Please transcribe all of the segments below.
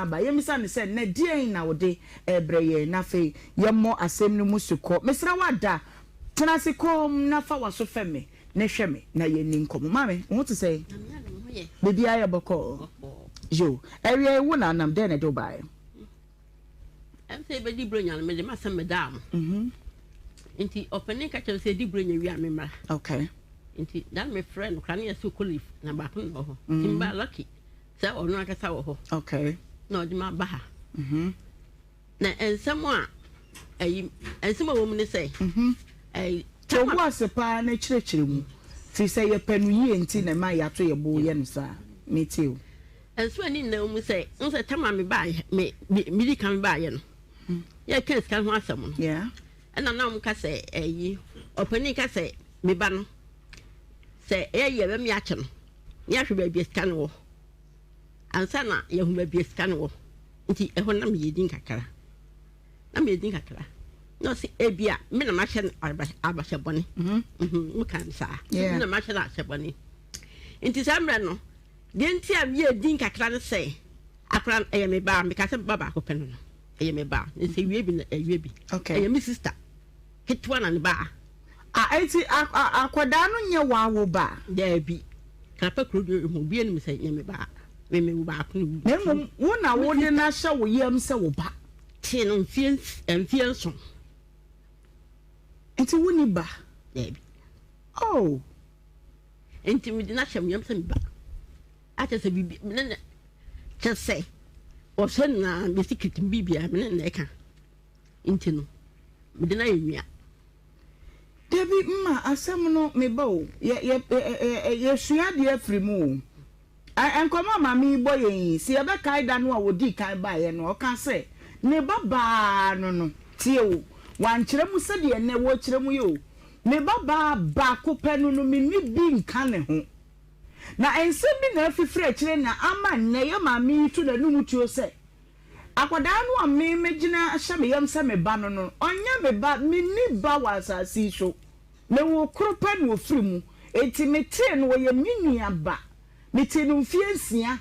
aba yemisa ne se na dien na wode ebreye na fe yemmo asem no musuko mesra wada tena se kom na fa waso feme na hweme na yeni nkom mame wo to say baby aye boko jo area wo na nam de na do bae am say be di bronya me de masam madam inti opening ka say di bronya wi amemra okay inti dan my friend kan ya so kolif na ba ko no ho timba lucky say onu aka sa wo ho okay no di ma ba ha na ensemwa ayi ensema wo mu ne say ai to was pa na chirechire mu fi say ye panu yi enti na ma ya to ye bo ye no sa metiu enso ani na mu say nse tama me ba me di kan ba ye no ye kes kan ho asem no yeah na mu ka say ayi opani ka say me ba no say ye be me ache no ya hwe ba bi scan wo ansa na ye hu ba bi scan wo nti e ho na me yedin kakara no si ebia me na ma hye abahye bone mu kan sa me na ma hye na abahye bone nti samre no de nti am ye din kakra ne say akra e me ba me ka se baba ko peno no e me ba nti wie bi okay e me sister hitwa na ne ba enti akoda no nye wawo ba da bi kapa kro mu bi enim say nye me ba me ba ko no nemu wo na wo de na hye wo yam se wo ba ti no mfien so enti woni ba da bi oh enti mi de na hye yam se me ba ata se bibi ne che say o se na be secret bibia me ne ka enti no mi de na yewia Debi mma asem no me ba o ye sua de afri mu enkoma mami boy yin si e be kai da no a wodi kan ba ye no o ka se ne baba no tie o wan kire mu se de ne wo kire mu yo ne baba ba ko penu no mi ni bi nka ne ho na ense bi na afifre kire na ama ne ye mami tu da nu mutuo se akwada no a me megina ahya me yam se me ba no onya me ba me ni ba wasasi so me wo kropa no ofri mu enti me tie no ye minua ba me tie no mfiansia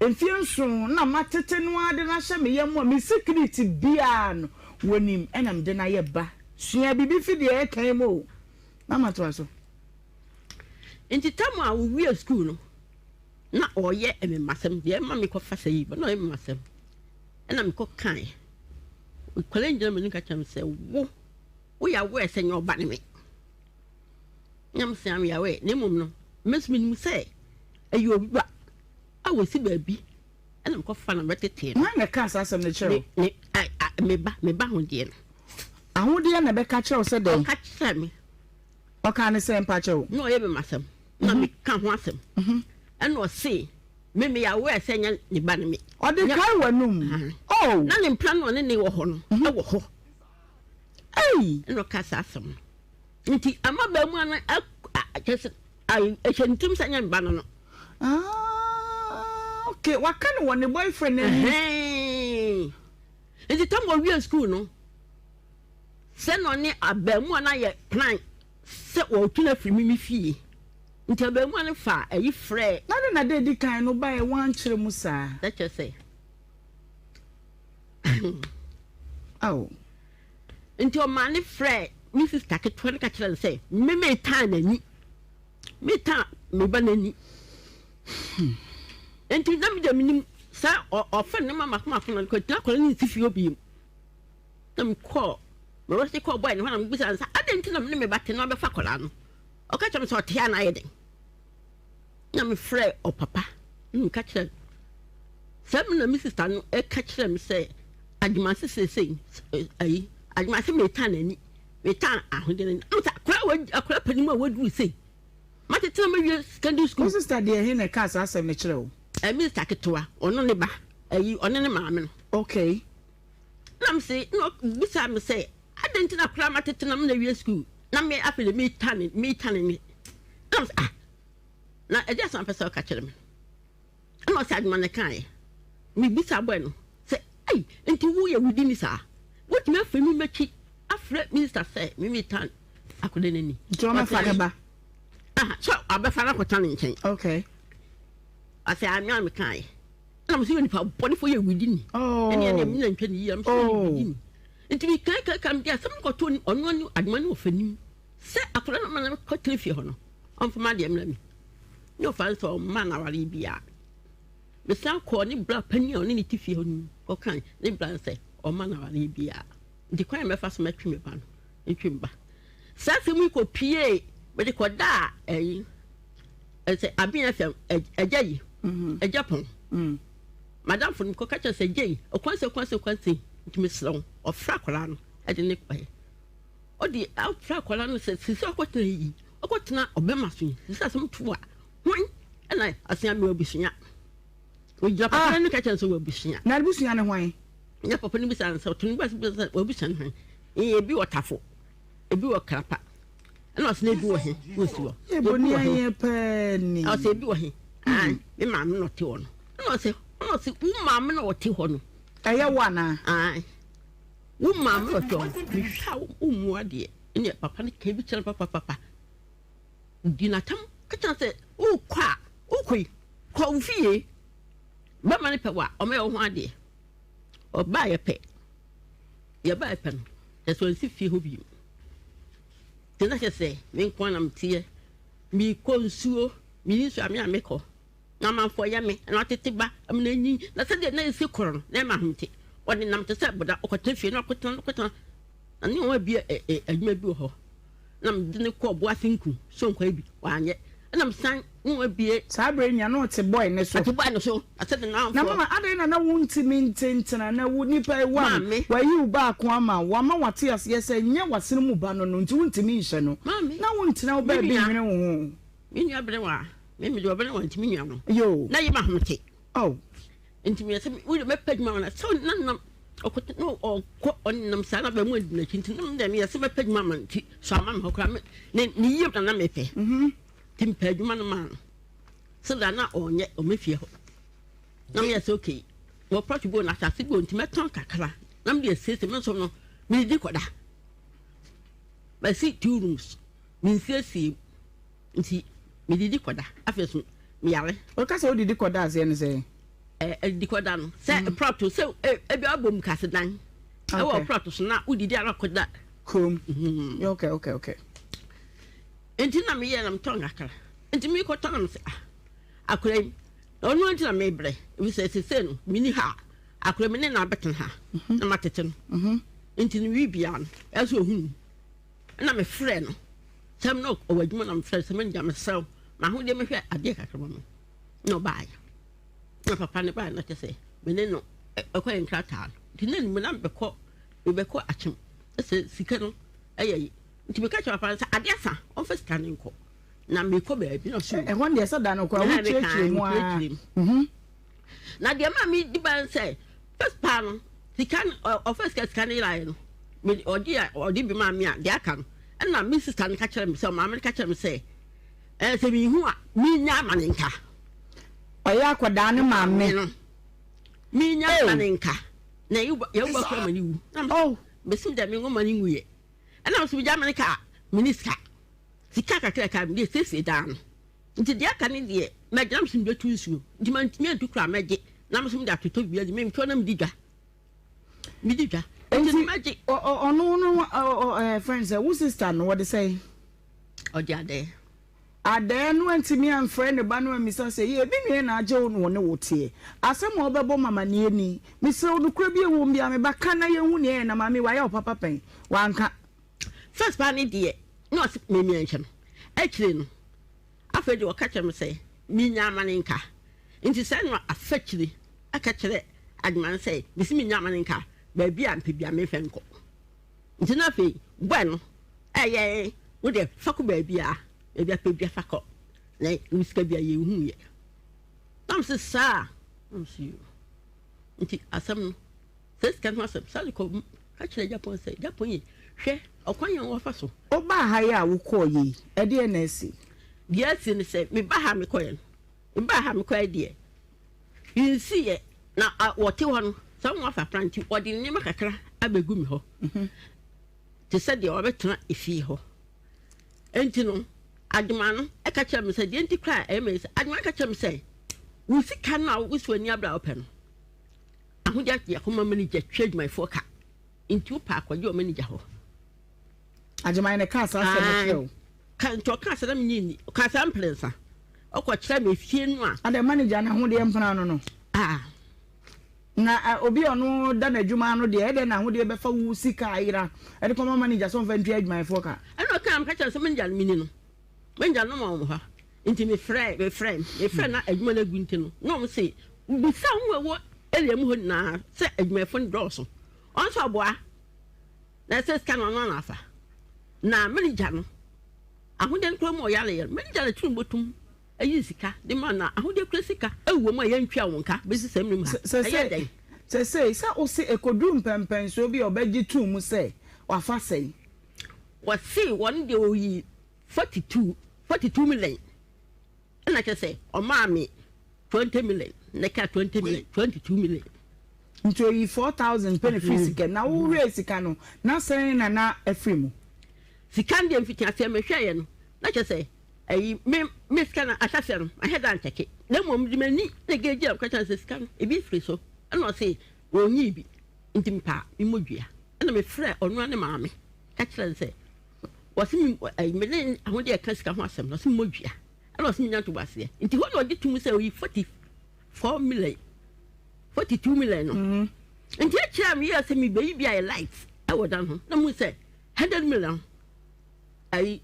mfianso na matete no ade na ahya me yam me security bia no wonim enam de na ye ba sua bibi fide e kan mo mama to aso enti tamu a we school no na oye eme masem de ma me ko fa sayi ba no eme masem ena me ko kan we kwale me nika cham se wo ya we se nyo ba ne me nyam se am ya we ne mum no mesmi ni se ayo bi ba awo si ba bi ena me ko fa na betete na na ka asem ne chero me ba ho de no ahode na be ka chero se dem ka chero me o ka ne se mpa chero no ye be masem na me ka ho asem ena o se me ya we se nya ni ba ne me o de kai wanum oh na ne plan no ne wo ho no e wo ho no kasa asem nti ama ba mu ana just ai echentum sanya ba no okay wakane won boyfriend na nti tambo we school no se no ne abamu ana ye plan se wo tuna firi mi fie nti abamu ana fa ayi frɛ na de kan no ba e wan kire mu sa that you say oh nti o mane frɛ mi sister ke twan ka kire say me tan nani me tan me ba nani nti na mi de minim sa o fa ne mama kuma kuna ko ta ko ni sifi obi tam ko me wasi ko boy ne ho na mi bisa sa adenti na me ba te na be fa kola no o ka chama so te ya na yeden na me frɛ o papa mi ka kire sa me na mi sister no e ka kire mi say adwuma se ayi adwuma se me tan nani me tan ahode nani amta akora panim a wadu sei matete na me secondary school sister de he na ka asem ne kire o mi taketoa ono ne ba ayi ono ne maame no okay nam say no bisa me say adenti na kra matete na me na wie school na me afele me tan ni nam say na eja san pesa ka kire me no say adman ne kan me bisa boy no say ai enti wo ye wudi ni sa what me afa mi machi afre minister say me tan akode nani joma fa ba so abefa na ko tan nchen okay I say I'm young, Mackay. I'm seeing if I body for you within. Oh, and I'm saying I'm saying it we can't come there. Some got on one admin of him. Say, I put a man cut if you honor. I'm for my dear. No fans for man or Libya. The sound corny black penny on any tiffy on or kind, they bland say, or man or Libya. The crime of us met me ban in Trimba. Sassy we could PA, but they could die, eh? I say, I've been a jay, a Japan. Madame from Cocacha said, Jay, a consequence to Miss Long or Fracolan at the neck way. Or the out Fracolan said, Sister, what lady, or what not, or Bemassi, Sister, some two. And I say, I will be seen. We drop a catch will be seen. Now, Luciana, why? Your papa is answer to me, will be sent her. A be a taffo, a be a crapper. And I'll say, do him, with you. A penny. I'll say, do him. And the mamma not to one. And I'll say, mamma or Tihon. I wanna. Aye. Mamma not to one. We shall, more dear. And yet, papa came to papa. Dinatam, Catan said, oh, qua, oh, quick, call fee. But money per what, or my own idea. Or buy a pet. You buy a pen. That's what if you hope you. Then I say, make one am tear. Me consuo, minister, I make her. Now, for yammy, and not a tibba, I mean, that's a day, corn, never humpty. What in them to say, but I could if you not put on, and you will be a maybe her. Nam didn't call Boissinku, so maybe, one yet. And I'm saying, you will be a Sabrin, you're not a boy, and so to buy no so. I said, now, I didn't know want to maintain, and I wouldn't pay one me. Why you back one man, what tears, yes, and you was in Mubano to me, Shano. Mammy, now want to know, baby, you know. Minya Benewaa, maybe you are better one to me, you. Now you must take. Oh, into me, we may pay mamma, so none or could no or on them son of a wood, into them, yes, a peg mamma, some man who come in, near than I may pay. Tim peg man. So that not on yet or me fear. No, yes, okay. Well, probably go not as it go into my tongue, Kakala. Number a system, so no, me decoda. But see 2 rooms. Means see, me decoda. After me, what can I decoda as say? A decodan. Say a prop to so a album cast down. I will prop to not would you record that. Cool. Okay. Until me and I'm tongue, Akala. And to me, what time I could only until I may break. We say, Sin, mini ha. I could mean in our better ha. No matter. Until we beyond, as you and I'm a friend. Some no, or a woman, I'm friends, some men myself. My who they may fear a dear woman. No buy. No papa, buy, not to say. When they know a quaint crack. Didn't when I'm be caught, we be caught at him. That's a second. Aye, to be catch up as a dear son, of a standing court. Now me come baby, no sure. And one day said that no quite. Now dear mammy, the man say, first panel, he can or first get canny lion. Or dear or did be mammy, dear can. And now Mrs. Can catch him, so mamma catch him say, as a me who are me yamaninka. Or yakwa down, mammy. Me yamaninka. Now you work on you. Oh, Missing that me woman in we. And I was with Yamanica, Minister. The caca can be sit down. Into the Canadian, my jumps in the two shoe. Demand me to cry magic. Namsum that to talk be the main tournament digger. Midiga. And the magic. No, friends, who's this stand? What they say? Oh, dear, there. I then went to me and friend the Banu and Mr. say, yeah, be me and I Joan one what here. As some other bomber near me, Miss Old Crabby won't be a back. Can I own here and a mammy why your papa pain? One cat. First, Barney, dear. Not me mention. Actually, after you catch him say, me yamaninka. Into send a fetchly. I catch it. I'd man say, Miss me yamaninka, baby and pibia me fenco. It's nothing. Bueno, aye, with a fuck baby, maybe a pibia fuck. Nay, we scabia you whom ye. I'm so sir. I'm see you. As some first can have some salico. Catch the Japan say, Japan, share. Okwan yan wofa so oba haya wo ko yi e de na asi yes ni say me ba ha me koyen me ba ha me koy de yin si ye na wote ho no so won fa planti odi ni makakra abegu mi ho te se de obetena efi ho enti no aduma no e ka kire me say de enti kra e me say aduma ka kire me say we see can now we so near bra open ahu ja ya kuma manager trade my foka into park wa your manager ho ajima ne ka sa se kan to ka sa me ni ka sa imprensa okwa kira me fie no a ade manager na ho de empana no na obi ono da na adwuma no de ede na ho de be fa wu sika ayira ede koma manager so fa ntwa adwuma foka ano kan ka kira so manager mini no manager no mo ha inti me friend na adwuma na gunti no mo say bi sa wo ele mu ho na se adwuma fo ndoso on so boa na se scan no na afa na manager no ahuden kro mo yale manager na tun botum ayi sika de man na ahuden kro sika ewo mo yantwa wonka be sisem nim ha se o se ekodum pempen so bi obegi tu mu se wafa sei wasi won de oyi 42 million and like I say on mommy 20 million neka 20 million 22 million into 4,000 benefits again now we raise sika no na say na efrimu sika de mfiti ase me hwe no like I say ayi me sika na asase no I had an take na mom di mani na geji am kwacha se sika no e bi free so and I say wonyi bi ntimpa imodua na me frɛ onu ne maame ka kire say wasi me me ahode ka sika ho asem no se modua and was nyanto base nti ho no de tum say we 44 million 42 million no nti a kira me say me bayi bia light I would dan ho na mu say 100 million ai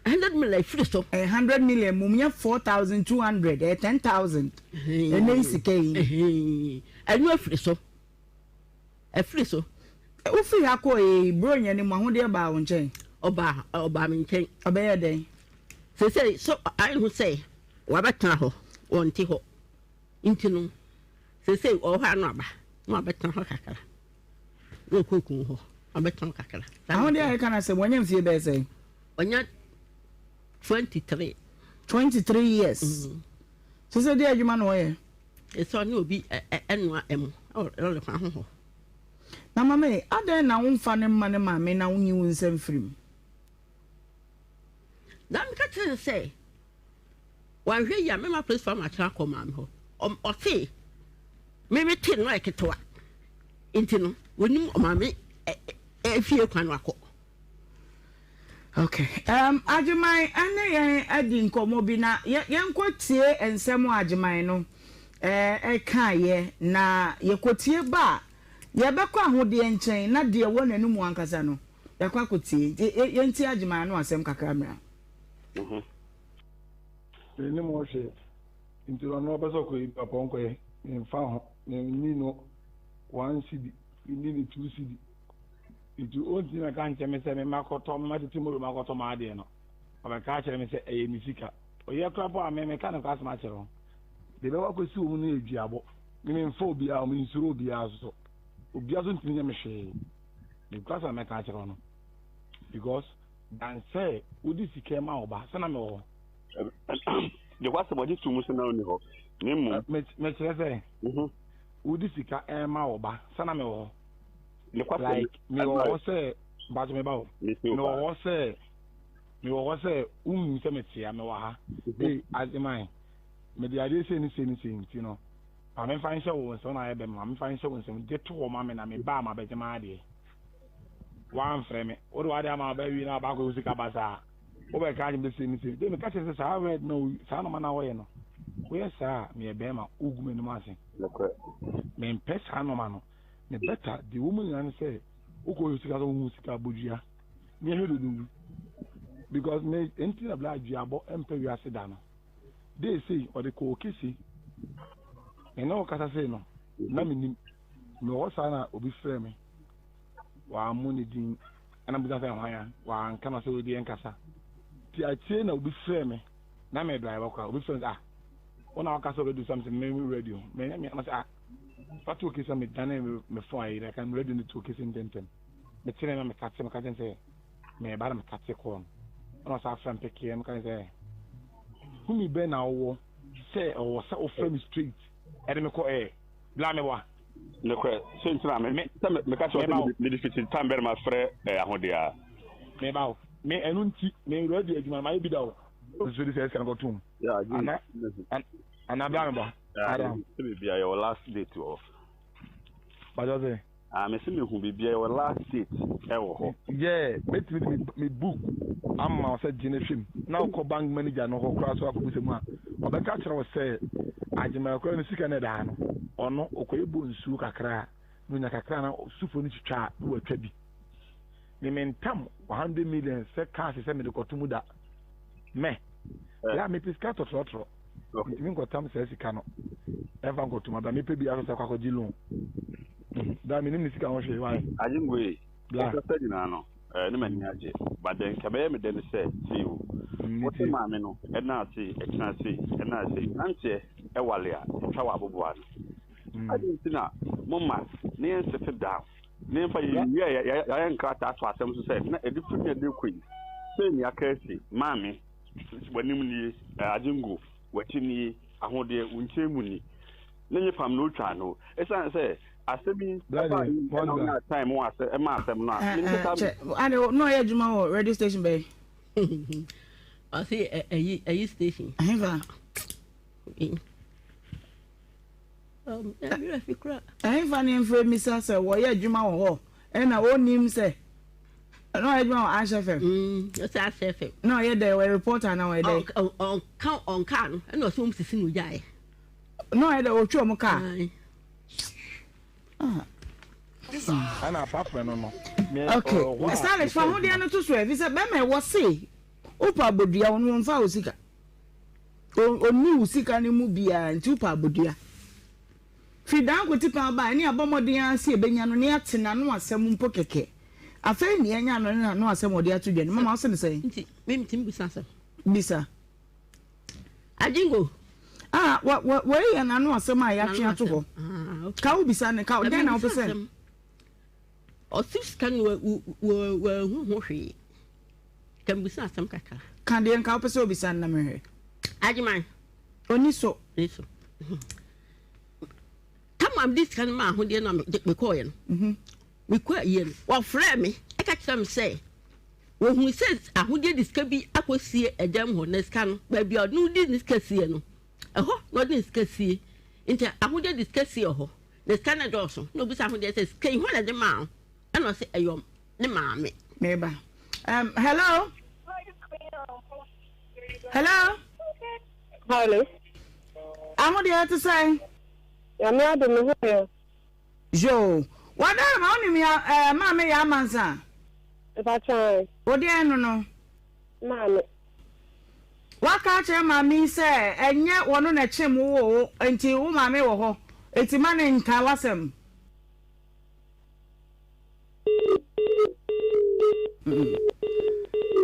100 million free so 100 million mumnya 4,200 10,000 ene sika yi anu free so o free akọ bro nya ni mo ahode ba wo nchen oba me nchen obeye den so I who say wabetana ho wonti ho intinu say o ha no aba no abetana ho kakara no kokun ho abetana kakara ahụ dị kana say wonye mfie be say onya 23 years so say dey adwuma no ye so ni obi enwa em o le fa ho na mama adan na wo mfa ne mma ne maame na wo nyi wo nsem firim dan ka tell say wan hwe ya me ma place for ma tra ko ma me ho o say me tin no eketoa intino wonim o ma me fie kwan wako okay ajimai ane yan adi nkomo bi na yan kwatie ensem ajimai no ka ye na ye kwatie ba ye bekọ ahode nchen na de wo nanum ankasa no yakwa kwatie ye nti ajimai no asem kakra mra ni mo se intiro no beso ko papon ko en fa ho ni no 1 cd ni 2 cd itu onti na kan cheme se me makoto ma titi mo makoto ma ade no aba ka chere me se eye misika oye krapo a me kan ka asma chere de be wa ko si o mu na eduabo me mfa obi a o me nsuro obi a so obi a so ntini nya me hwe de kwasa me ka chere no because dan say udi sike ma oba sana me wo de kwasa bo di tumu se na oni ho ni mu me chere se udi sika e ma oba sana me wo like me wo say ba me ba no wo say se me tia me wa ha eh azimai me di ade se ni you know pa me fa nse wo so na e be ma me fa nse wo so de to wo ma me na me ba ma be jema ade wan frame o do ade ma ba wi na ba ko usika ba sa o be ka ni se ni de me ka se sa red no sa no ma na wo ye no wo ye sa me e be ma ugu me no ma se me pesa no ma no the better the woman and say uko usika so usika bodua me hedo do because me enti na bla aduabo empe wi aseda no they say or the ko kisi e no kasa say no na me wo sa na obi frɛ me wa amuni din ana bi da fa hwan wa anka na so odi enkasa ti a tie na obi frɛ me na me drive kwa obi frɛ ona aka so do something me radio me na say fatu okisa me dane me fo ayi like I'm ready to okisa intentem me tire me katse say me ba me katse ko no sa afran peke me kan say humi be na wo say o sa o frame straight e me ko bla me wa le ko so ntina me ka so me defeat time be ma frɛ ahode a me ba me enu nti me ready adwuma ma bi da o so di say kan go tum ya ana bla me ba Adam. Be your last date off. But I say, I'm assuming who be your last date. Yeah, me book. I'm now said Genefim. Now call bank manager no ho cross up with him. Or the catcher was say, I jama ko ni sika na da no. Ono okoyebu nsu kakra. No nya kakra na sufo ni twa no atwa bi. Me mentam 100 million se cash se me de kotumu da. Me. Ya me piska tototro. Me ngotam se sika no. Eva ngotuma ba me pe bi aso kwa loan. Da me ni sika ho hwe why. Ajingwe. La study na no. No man yaje. But then kabe me den say see you. What ma me no. E na see, e na see, e na see. Nante e wale a twa wa aboboa no. Adintina mama ne en sit down. Ne fa ya nkrata so asem so say na edifun ya de kwin. Say ni akasi mami wanim ni ajingo wachini ahode unchemu ni. Nenye fam no twa no. Esan say asemi time was a massam no. I don't know your Juma radio station bay. I see a station. I have any for Mr. Sir, why your Juma or and I won't name say. No, I don't know. That's Asher. No, yet they were reporter now a day. On count on can and no soon to sing with Jai. No, I don't know. Car. Ana papa no no. Okay. Stylish from who they are to swear. Is a beme was say. Opa bodia on fa osika. O ni usika ni mu bia nti opa bodia. Fi dan ko tipa ba ni abomoden anse ebenya no ne atena no asem mpo keke. Afa ni anya no no asem odi atudwa ni mama se say. Nti mem tim bisa sa. Bisa. Ajingo. Where ya na no asem a ya twe ato ho. Ka wo bisa ne ka den na wo pese. O six kan wo hu hwe. Kan bisa asem kaka. Kan den ka wo pese obisa na me. Ajiman. Oni so. Eso. Come on this kan ma ho de na me call yen. We call yen. Wa frɛ me. E ka kyerɛ me say. Wo hu says ahode diska bi akosie agam ho na ska no. Ba bia no di diska sie no. Eho no di diska sie. Nti ahode diska sie ho. Na ska na dɔso. No bisa ahode says kai ho na de ma. And I say ayom ne ma me. Meba. Hello. Hello. Hello. I'm here to say. I'm not the here. Joe. What am I only me mamma ya mansa? If I try. What do you know? Mamma. What can't your mammy say? And yet one on a chim wo until mammy wo. It's a man in Kawasam.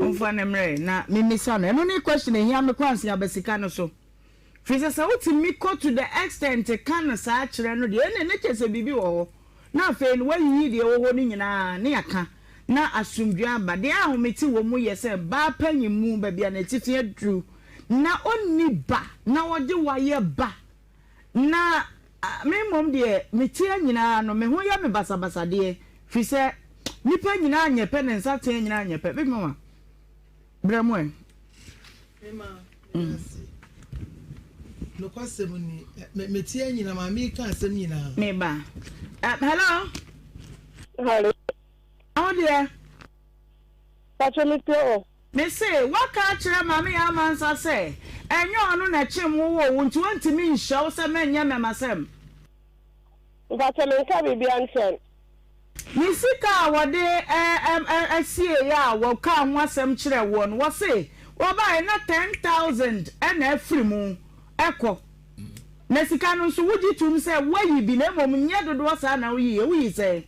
Unfanemre na mimi sana. No any question here me kwansi abesika no so. Fisa sa uti miko to the extent kan sa kire no de na chese bibi wo. Na fe no wayi de wo ho ni nyina ne aka. Na asumdua aba de ahometi wo mu yese ba panyimu ba bia na tifi adru. Na onni ba na woje waye ba. Na me mom de metia nyina no me ho ya me basabasa de. Fisa nipa nyina anyepe ne nsate nyina anyepe bi mama bramo ema no kwasem ni metie nyina ma mi ka asem nyina me ba hello how there Patrolito me say what ka kire mama ya mansa say enyo onu na chim wo nti wantimi nhyaw se menya memasem Patrolito bibi ansen Misika wode asie ya wo ka ho asem kire wo no wo se wo ba na 10,000 na afiri mu ekọ na sika no so wuji tum se wayi bi na mom nye dodo sa na wuyi se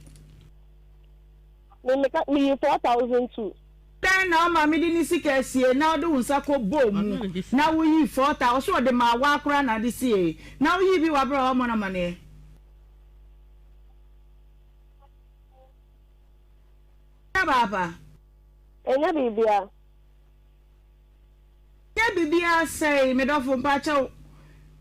me 4,000 too. Then na ma me di ni sika asie na do unsa ko bom na wuyi 4,000 so de ma wa akra na de sie na wuyi bi wa bra ho na mane Baba. Enya bibia. Ya bibia say me do fo pacho.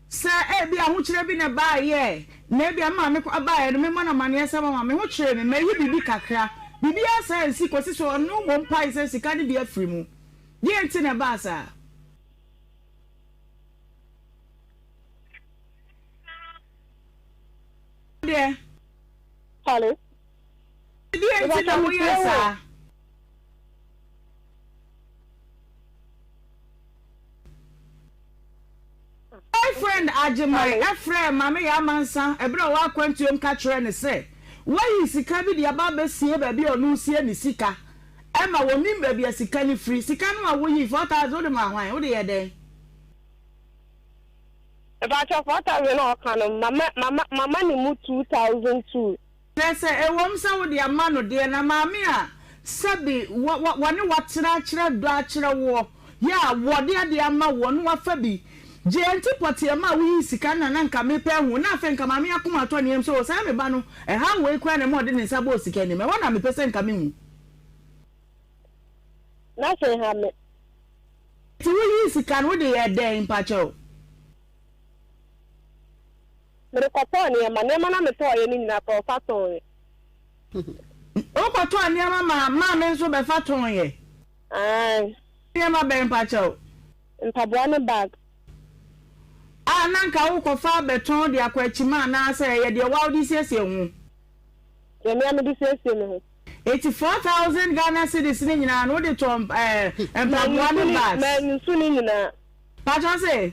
Sa e bia ho kire bi na ba ye. Na bia ma me ko ba ye no me mo na mane esa ma me ho kire me me yi bibi kakra. Bibia say nsi ko si so no mo mpa ise sika de bia firi mu. Ye nti na ba sa. dear. Hello. Dear, yes, my friend Ajimai, a friend, Mammy Amansa, a bro, I went to him catcher and say, why is he coming the above see baby or Lucy and Sika? Emma will mean baby as he can free. Sikano, will you 4,000 of my wine? What are you day? About your 4,000 or can my money moved 2,002. Let's say a woman saw with the man of dear Namamia. Sabi, what's natural blatcher war? Yeah, what the amma one what Fabi. Jenti poti ama wi sika na nka mepe hu na afa nka mame akoma to ne so sa me ba no e ha we kwa na mo de ne sabo sika ni me wana me pese nka me hu na se ha me ti wi sika no de ye den pacho me ko to ne ma na me to ye ni na ko fa to ye o ko to ne ma me so be fa to ye ai ne ma be pacho ntabo ne bag nanka wo kofa beton de akwachima na say ye de wa odi siesie hu ye me am di siesie me 84,000 Ghana cedis ni nyina no de tom employment one bag me nsu ni nyina pacho say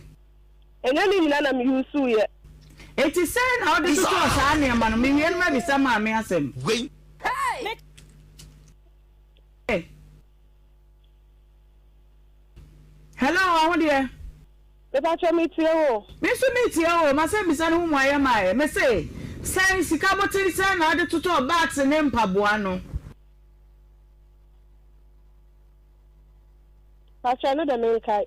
enya ni nyina na me yusu ye 87 how de to sa na ma no me yen ma bi sa ma me asem hey hello how dear Ebacho meetie o. Me so meetie o, ma say bisa no mo aye ma e. Me say, say sika botiri say na ade toto bags ne mpaboa no. Pacho no de me kai.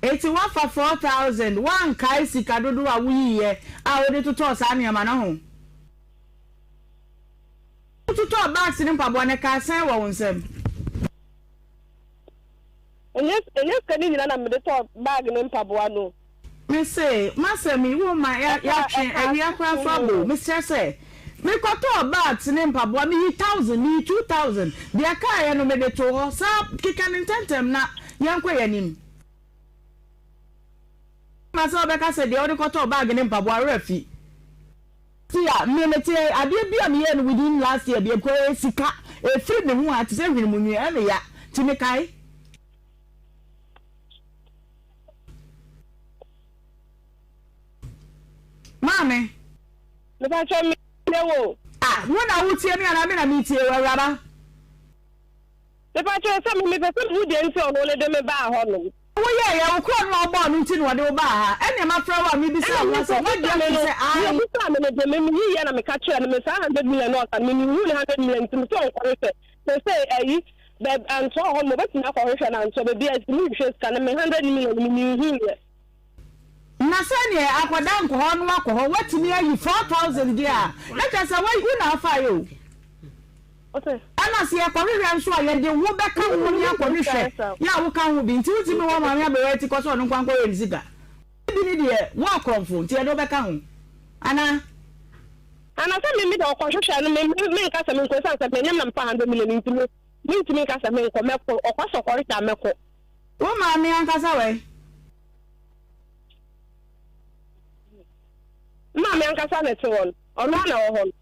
81 for 4,000. One kai sika dodo a wuyiye. A ode toto sa ne ma no ho. Toto bags ne mpaboa ne ka say wo nsem. Enyes kani nyina na me de to bag ne mpaboa no. Me say, masemi wo ma ya twen awia kwa fabo. Me say, me koto bags ne mpaboa me 1,000, me 2,000. De aka ya no me de to ho sa kika ne tentem na yankwa yanim. Masa obeka say de odi koto bag ne mpaboa refi. Tia me mete ade bia me yen within last year be ko sika e free me hu ati say hwene munwe e me ya ti me kai. Mame, me ba cho me wo. Wona wutie me ana me na metie wawara. Me ba cho se me be se mu de nse ono le de me ba ho no. Wo ye ya wo kro no obo no nti no de wo ba ha. Ene ma fra wa me bi se wa se wo de me se ai. Me sa me de me yi ya na me ka kire na me sa 100 million no ka me ni hu 100 million nti me to ko se. Se ayi be anto ho mo be tina ko hwe na anto be bi as me hwe ska na me 100 million me ni hu ye. Na sane akoda nko ho no akoho watimi ayi 4,000 dia. Na kasa wa hu na afa yo. Okay. Ana se akohwe nso a ye de wo be ka wo ni akohwe. Ya wo ka ho bi nti utimi wo ma me abewati ko so no kwankwo ye nziga. Bi ni de wo akromfo nti e do be ka ho. Ana se me de akohwe no me ka se me ko sa me nyam na mpa 100 million nti me ntimi ka se me ko me ko okwaso ko rita me ko. Wo ma me ankasa we. Mama ankasa na te won ono na wo hon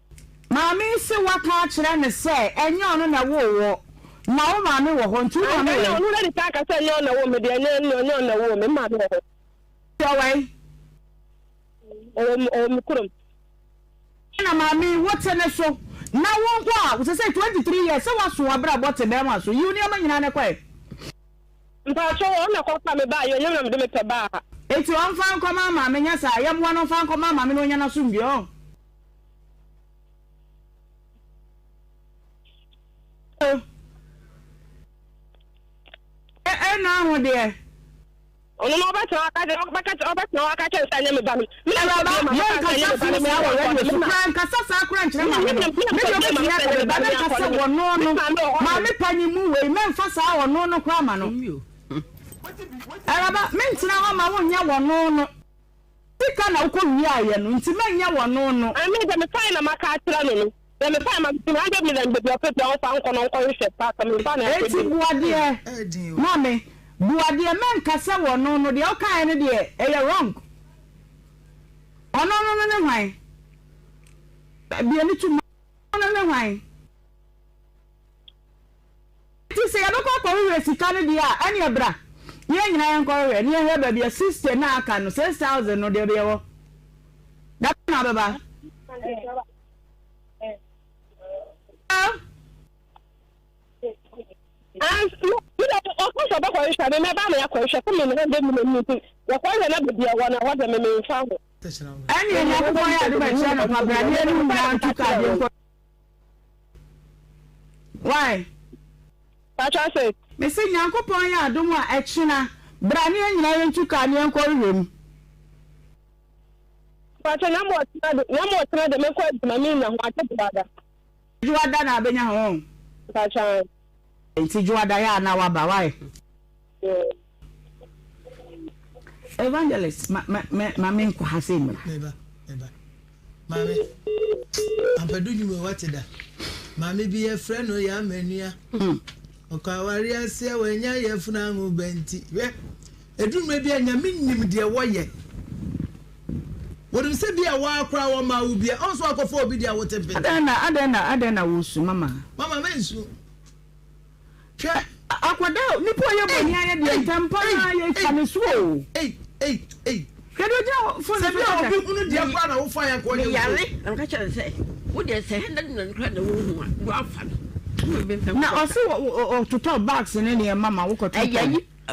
mama se waka kire ne se enye ono na wo na wo mama wo hon tu mama we ono na di ta ka se enye ono na wo me de enye na wo me mama wo yo we o mi kurum na mama wo te ne so na wo kwa wo se 23 years se wa so abra bote be ma so yi ni ama nyina ne kwa mpa so wo na kwa pa me ba yo nyam na me de me te ba eti on fan ko mama me nya sa yam wa no fan ko mama me no nya na so mbio na ho de ono no ba ta aka che sa nya me ba me na ba me ka sa me me awo we kran ka sa kran nkyere ma me no me do me ya ba me ka sa wo no no ma me panyi mu we me mfa sa wo no no kwa ma no araba mentina ho ma wo nya wo no no tika na uko wi aye no nti ma nya wo no no ami de me fine na maka atira no no de me fine ma 200 million de bi ofe o fa nko no nko hwe pa ka me fa na eti buade mame buade men kasa wo no no de o kai ne de e wrong ono no ne hwan Be a little more on wine. It is a local Canada, any a bra. Young Iron Korea, near her baby, a sister now can 6,000 or the that's not about. Why? Me say Nyankopon ya adom a ekina bra ne nyina yentu ka ne enko rem. Pacha na mo tena de me ko mami na ho atebada. Juada na benya ho. Pacha. Enti juada ya na wa ba why? Evangelist mami nko hasem. Neba. Mami. Ampadu nyume wateda. Mami bi e friend no ya manua. Okawari ase wanya yefuna ngo benti. We edumre bi anya minnim de woye. Wodum se bi a wa akra wo ma wo bi onso akofo obi de awote be. Adena wusu mama. Mama mensu. Che akwada nipo ye boni aye de tempa na ye chamesu. Hey. Kedo ja fo se bi obi unu de akra na wo fa ya ko ye. Yare, am ka chere say. Wo de say 100 na nkra na wo hu a. Wo afa. Na o to talk bags in mama wo ko to.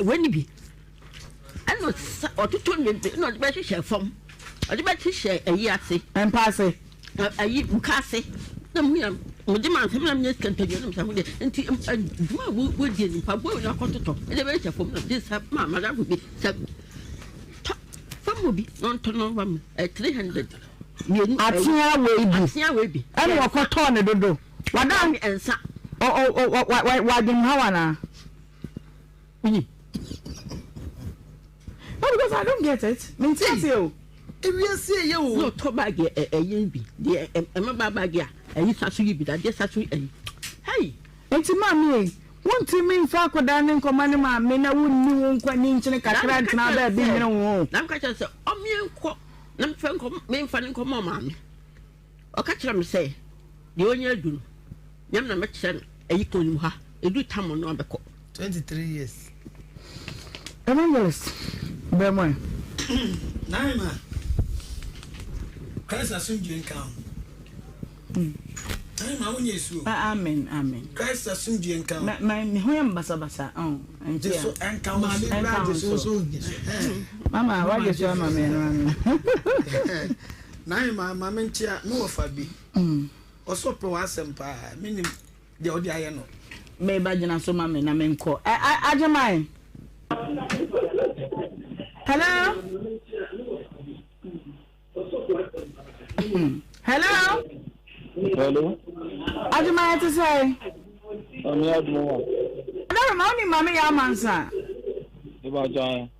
When bi. Ano o to to no be hye fam. O de be hye ayi ase. En passe. Ayi buka ase. Na mu ya mo de man fam na me skanta no sa ho de enti duma wo de ni pa bo na ko to. E de be hye fam na de sa mama da bi sa. Fam bi non to no fam 300. Atia we bi. Ani wo ko to ne dodo. Wadam ensa. Wadin hawana. No, because I don't get it. Mean you. If you see you no to bag a yen bi. The emma bag ya. Ayi sasu yi bi da de sasu yi. Hey. Enti mami won ti min fa ko dan nko mane ma me na wonni won kwa ni nchine kakra ntina ba bi nyere wo. Nam ka chere se o mi enko. Nam fa nko me mfa nko mama me. O ka chere me se de onye aduru. Nyam na me chere ayi ko nim ha. Edu tam no abeko. 23 years. Evangelist. Bemwe. Naima. Christ asunju enka. Naima wonye su. Amen. Christ asunju enka. Me hoyam basa. Enti so enka ma me brand so. Mama, why you so mama no. Naima mama ntia no ofa bi. Oso pro asempa minim de odi aye no. Me ba gina so mama na me nko. Ajamai. Hello? Hello? Hello? Ajamai to say? I'm here tomorrow. I don't know mama ya mansa. About John.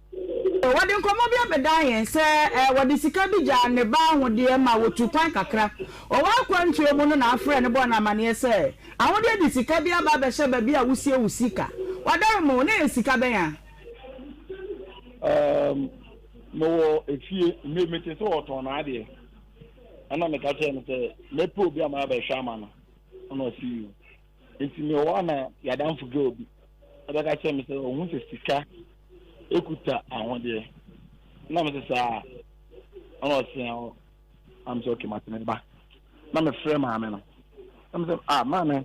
What dem come be dying say what the sika bi ja ne ba ho de ma wotu kwan kakra o wa kwantwe mu no na afre ne bo na mane say awon de sika bi aba be hye ba bi a wusie wusika wadare mo na sika be ya no efie me te so oton na ade ana me ka che me say me pro bi ama ba hwama no ona si you enti me wa na ya dan fu go bi aba ka che me say ohun se sika ekuta ahun de na me say sa ona si am so okay matene ba na me frɛ ma me no na me say ma me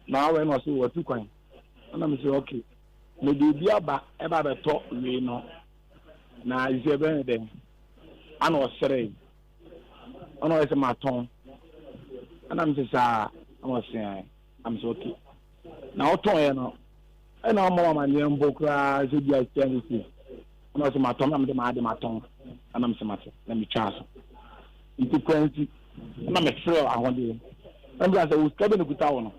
na we no so watu kwan na me say okay me de bi aba e ba be to we no na ise be de ana osere ana ese maton ana me say sa ana si am so okay na oton ye no e na mo ma ni mbokra se dia change ana se maton na me de ma de maton ana me se mate na me chaso into currency na me frɛ ahun de and as we step in the town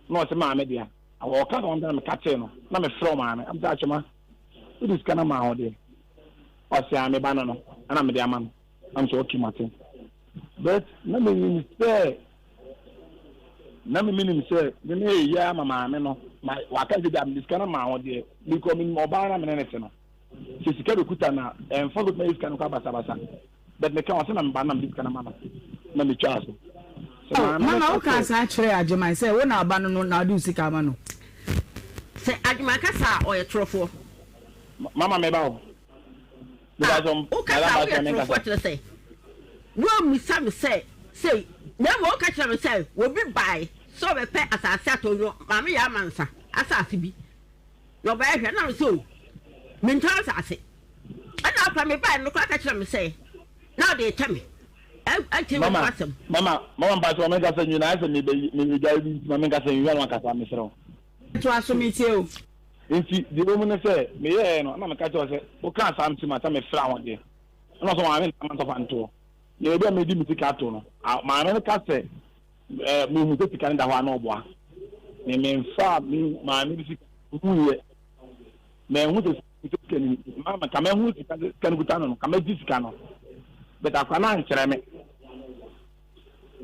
no se ma me dia awo ka no na me ka che no na me frɛ ma me am ta chema it is kana ma ho de o se ame ba no na me dia ma no am so okay mate but na me ni say me ya mama me no wa ka de am this kana ma ho de because me mo ba na me ne te no se sika be kuta na en fo me is kana ka basa but me ka o se na me ba na this kana mama na me twa so mama o ka sa kire ajeman say wo na aba no na do sika ma no say ajeman ka sa o ye trofo mama me ba o because o ka sa o ye trofo tire say wo mi sam say na mo ka kire me say wo bi bai so be pe asase atonyo mama ya mansa asase bi no ba hwe na so me ntwa asase ana pa me bai no ka kire me say now they tell me Mama, but to make us a new night and maybe guiding Mamma saying you want to come, Mr. To ask me too. If the woman say, me, no, I'm a cat, who can't come to my time a flower there. And also, I'm a month of Anto. You don't make me cartoon. My America say, me to Canada, no boy. Me mean far, me, my music, who yet. Man, who is Mamma, come and who can go down, come at this canoe. But I can't answer me.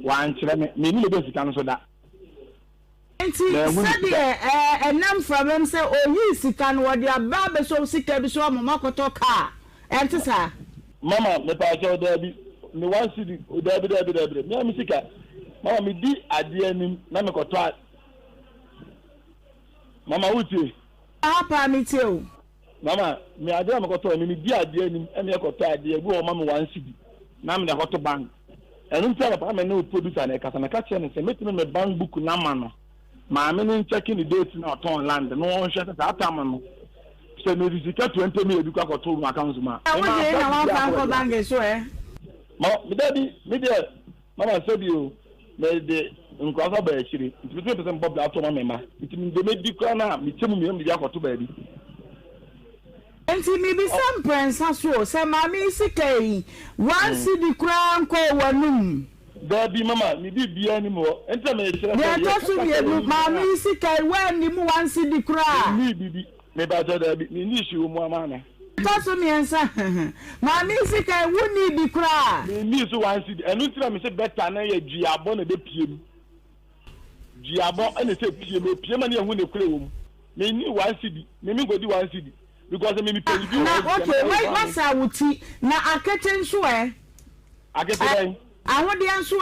One children, maybe the basic answer that. And now from him say, oh, you can what your barber so sick to show Makoto car. And to say, Mama, the pastor there be no one city, there. No, Missika. Mama, me di idea, Namakoto. Mama, would you? Papa, me too. Mama, me idea, Makoto, me di idea, and me got idea, go, Mamma, one city. Now, the hot bank. And in terms of I'm a new producer, and I catch and say, make me a bank book, Namano. My men checking the dates in our town land, no one shut at that time. So, maybe you can 20 million because I told my councilman. I want to bank as well. Mama said you made the Uncle Berry, it's 20% Bob out of my member. It means they made the corner, me tell me, I'm the baby. And maybe some prince has so say mammy sick one city crown call one there be mama me be anymore and tell me there just be mammy sick when you one city crown me about there be me issue more man just me answer mammy sick wouldn't be crown me so one city and you tell me say better na ye giabon e be piem giabon and say piem na hu ne kure wo me ni one city me go di one city because me pay you okay what's awuti na akete nso akete ahode nso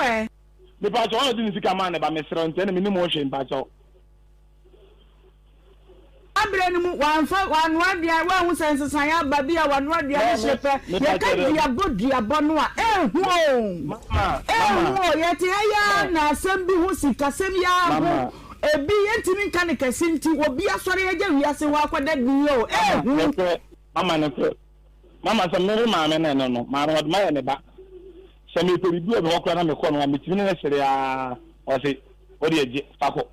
me pa cho on di sika man ba me sere ntene me ni mo hwe pa cho abrenu mu wan dia wa hu sensesan ya ba bia wan dia shepe ye ka dia boduabo no a mama ye te ya na asem bi hu sika sem ya ho ebi yentimi nka ne kasinti obi asore ya wiase wa akwada bi yo mama so me ma me no ma ro ma ne ba se me pe bi obi okra na me ko no me timi ne sere a o se o de eje fako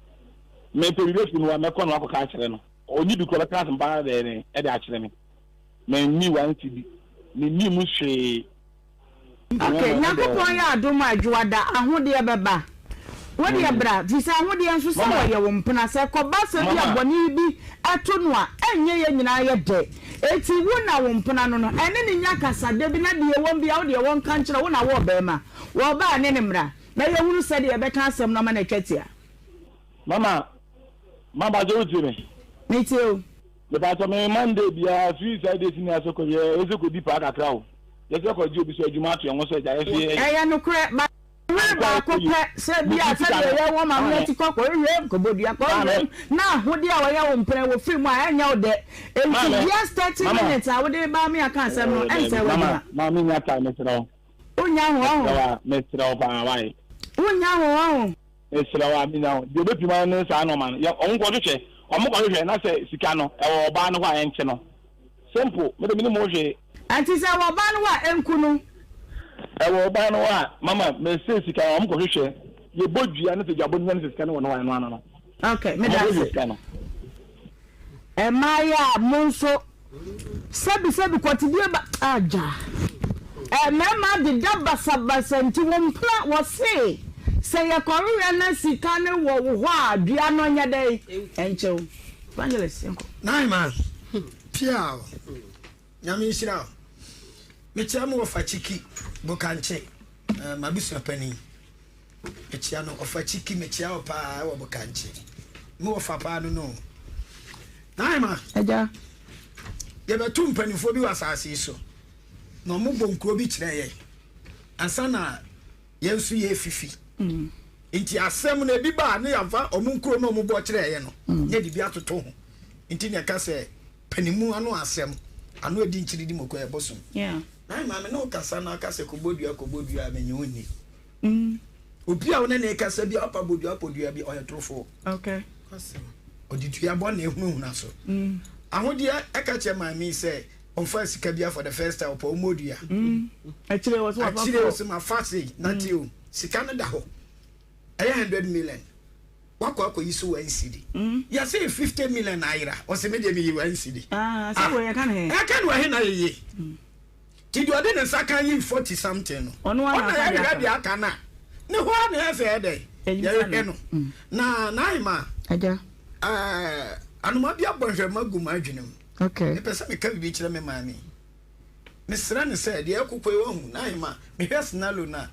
me pe bi fi no me ko no akoka akere no oni bi ko la class mba de ne e de akere me me ni wan ti bi ni mu hwe okay nyakopon ya adom adwada ahode e beba what the bra visa ahode enso se wo ye wo mpena se ko ba se bi aboni bi ato no a enye ye nyina ye de eti wo na wo mpena no no ene ne nya kasa de bi na de wo bi a wo de wo nka nkire wo na wo ba ma wo ba ne ne mra na ye hunu se de ye beka asem no ma na twatia mama jo tire me too le ba to me Monday bia free side dey senior so ko ye ezeko di pa kakra o ye se ko ji obi so adwuma to ye wo so ja ye fi ya no kure ba ko pe se bia se de ye wo ma me ti kokko ye ko bodia ko na hodi a wo ye wo mpre wo free mu a enya wo de just 30 minutes a wo de ba me aka asem no en se wo ma me nya time sero unya ho me sero ba wai unya ho e sero wa mi na de be pima no sa no man ya on ko hwe omo ko hwe na se sika no e wo ba no ho a enche no simple me de mi mo hwe anti se wo ba no wa enku no ewo ba no wa mama me se sika omo ko hwe ye bodua ne se jabo ne se sika no no wa no okay me da se e maya monso sebi kwatidie ba aja mama de daba sabasanti wo mpla wo se ye koruya na sika ne wo ho adua no nya dai enchew evangelist enko 9 months piao nyame shira me chama wo fa chiki bokanche mabisu pani me chia no ofa chiki me chia opa wo bokanche me wo fa pa no 9 months aja ye betu mpanifo bi wasase so no mo bonkro bi kire ye ansa na yensu ye fifi nti asem na bi ba na yafa omunkro na ombo kire ye no nye di bi atoto ho nti ne ka se panimu ano asem ano edi nchiri di moko e bosom na ma me no kasa na kasa kobodua amenye oni obi a wona na kasa bi apa bodua bi oyetrofo okay oditua bo na ehunu na so ahode eka che ma mi say on first kabia for the first time for modua actually was my fast na tio sika na da ho 100 million wako yiso 1 cedi ya say 50 million naira o se me de bi 1 cedi so we kan he wa he na ye ti do de nsa kan yi 40 something no ono na ya bi aka na ne ho na efe ede ya no na naima aja anuma bia bonhwe maguma adwenem okay e pesa me ka bi kire me maami me sra ne say de akokoi wa hu naima me hwes na lo na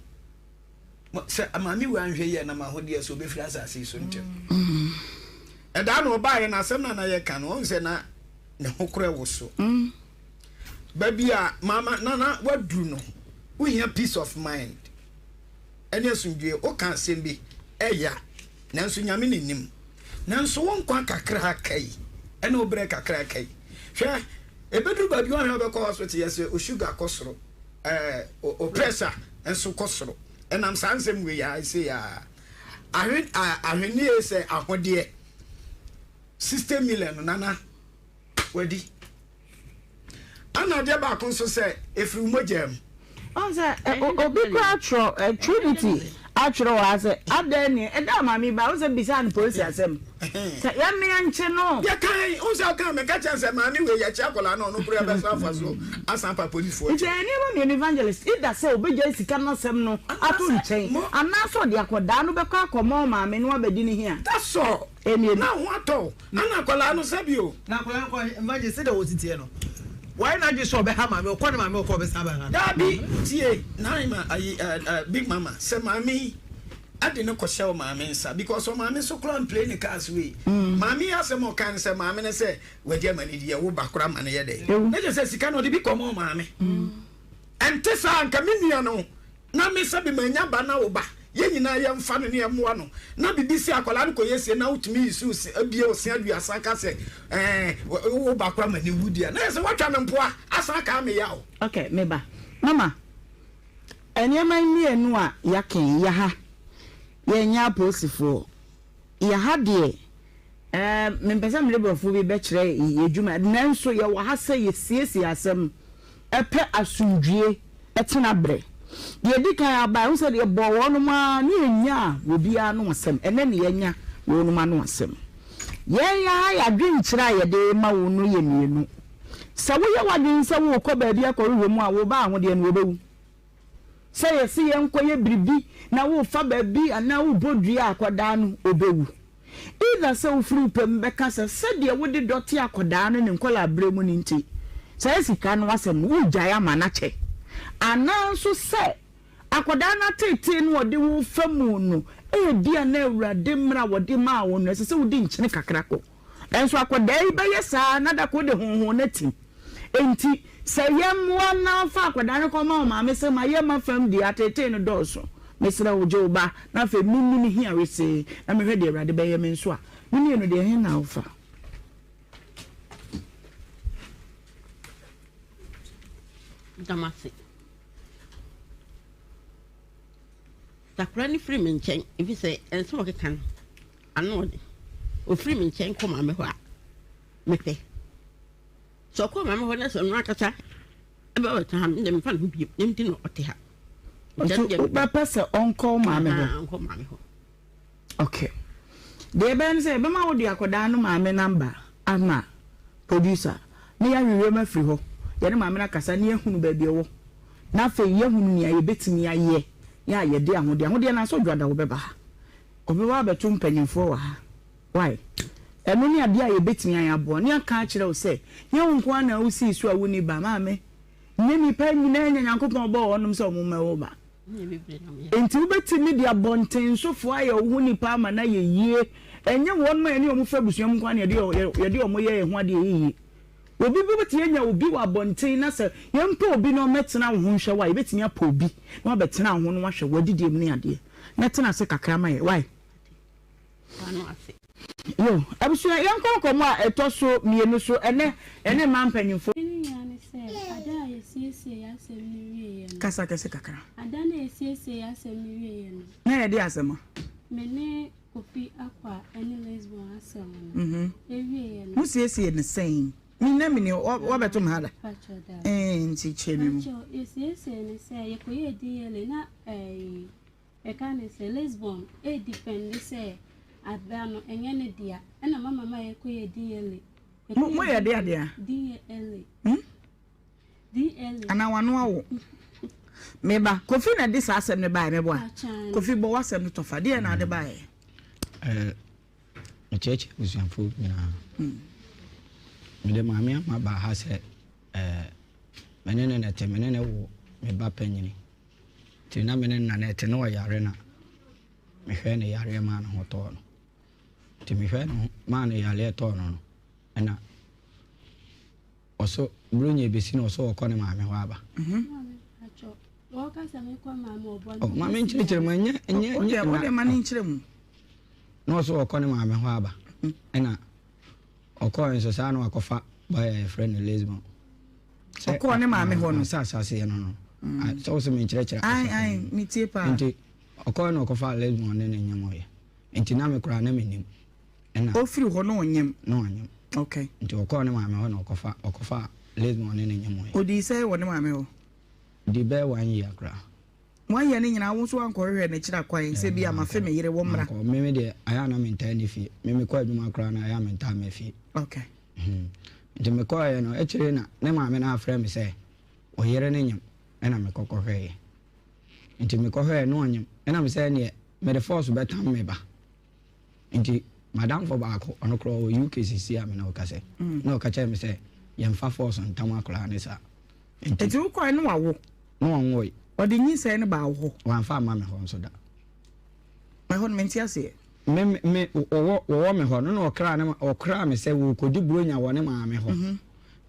se amami wa nhwe ye na ma hode so be fira asase so ntem e da no ba ye na asem na ye ka no on se na ne hokore wo so babia mama nana wadu no we hear peace of mind ene asundue o kan asem bi eya nanso nyame nenim nanso won kwa kakra kai ene obre kakra kai hwe ebedu babi won ha be ko hospital yes o sugar kosoro o pressure enso kosoro enam sansem we ya say ya ahweni e say ahode 60 million nana wadi ana de ba kon so say efri mogem on say obi kwatro trinity atro wa say adeni e da mami ba o say bisan police asem say ya me anche no ya kai o say kan me ka chance mami we ya chiakola no no pray be so afaso asampa police for je ni mo evangelist ida say obeje sika no sem no ato nchen ana so de akoda no be kwa akomo mami no abedi ni hia that's all na ho ato ana akola no sabio na akola ko evangelist de wotitie no why not just so be ha mami o ko na mami o ko be saba ha dabi tie naima big mama say mami ade no ko share mami nsa because mami so clan play the cars way mami asem o kan say mami ne say wadi amani die wo bakora mane ye de na je say sika no de bi komo mami ente sa anka menua no na me sabi manya ba na wo ba ye nyina ye mfa no ne ye moa no na bibisi akola no ko yesi na utumi isu abie osia aduasa ka se wo bakora mane wudia na se watwa me mpoa asa ka me ya o okay me ba mama enyema ni enu a yaken ya ha ye nya posifo ya ha de me pesa me lebrofo bi be kire yedwuma nanso ye wa ha se ye siesi asem epe asundwie etena bre ye dikan aba wo se de bo wono ma ni enya obi anu asem ene ne ye nya wono ma no asem ye ya dwen kira ye de ma wono ye mienu se wo ye wadwen se wo ko ba bi akọrọ mu a wo ba ahode ne wo bewu se ye si ye nkoye biribi na wo fa ba bi ana wo bodua akoda no obewu ida se wo firi pem be ka se de wo de doti akoda no ne nkola bremu ni nti se sika no asem wo gya ma na che ananso se akoda na tete no de wo famu no e dia na awurade mra wo de ma wo no se wo di nchene kakrako enso akoda yi be yesa na da ko de honhon na ti enti se yemwa na fa akoda no ko ma me se ma yema fam di atete no doso mesra wo joba na fa mimi ni hia wese na me hwe de awurade be ye me nso a mimi no de hin na ofa damasi takura ni free me nchen if say enso kekan ano de o free me nchen ko ma me ho a mepe so ko ma me ho na so no akata e ba wata ha me fa no bi nem ti no ote ha ba pesa onko ma me ho onko ma me ho okay de ben say be ma wo di akoda no ma me number ama producer me ya wiwe ma free ho ye ne ma me na kasa ne ehunu ba bi wo na fa ye hunu ni aye betimi aye ya ye de ahode na so dwada wo be ba obewa betu mpanyimfo wa ha why enu ni ade aye betimi aye abo ne aka akire wo se ye nko na wo si su awu ni ba ma me ne mi pa nyina nya nyankopon bo wonum se omuma wo ba enti wo betimi de abonten sofo aye wo ni pa ma na ye yie enye won ma ene omu fa busuam nko na ye de omo ye ho ade ye obi bi betenya obi wa bonten na se yempo obi no metena ho hwe wa yebetenya pa obi na obetena ho no hwe wadidie mu ne ade na tena se kakra ma ye why yo abusu yanko komo a etoso mienu so ene man panyimfo kasa kese kakra adana esiesie asemi wiye no na ye de asema mene kofi akwa ene lesbian asema ewiye no musiesie ne sen mina mini wabeto mhada nti chemi esiesie ne se ye koye diele na ekane se lesbian depend se adano enye ne dia ena mama ye koye diele mo ye dia DL ana wano awo meba kofi na dis asem ne bae mebo kofi bo wasem no tofa dia na ade bae church usiamfu mina mede maamia ma ba ha se menene na te menene wo meba panyini ti na menene na te no yare na mehwe ne yare ma na hoto no ti mehwe no ma ne yare to no na oso brunye besi no so okone maame ho aba Waka same kwa mama obo. Oh, mama nchire mu enye ode mama nchire mu. No so okone maame ho aba. Ena okone so sa na akofa by a friend lesbian. Okone maame ho no sa se no. So so me nchire. Ai mi tie pa. Nti okone akofa lesbian ne nyam oye. Nti na me kura na menim. Ena ofiri ho no onyem. No onyem. Okay. Nti okone maame ho na akofa lesbian ne nyam oye. Odi say wo ne maame ho. Di be 1 year kra. 1 year ni nyina wo so anko hwe na kira kwan se bia ma fe me yire wo mra. Ko meme de aya na menta ni fi. Meme kwa adwuma kra na aya menta me fi. Okay. Nti me kwa ye no e kire na ne ma me na afre me se o yire ne nyam e na me kokko hwe. Nti me ko hwe no nyam e na me se ne me the force better me ba. Nti madam for ba ko ono kro o UKCC a me na o ka se. Na o ka che me se ye mfa force ntam akra ne sa. Nti wo kwa no wawo. No onwoy. Odi nyi se ne ba wo. Wan fa ma me ho nso da. Me ho menti ase. Me wo me ho no okra me se wo kodi bronya wo ne ma me ho.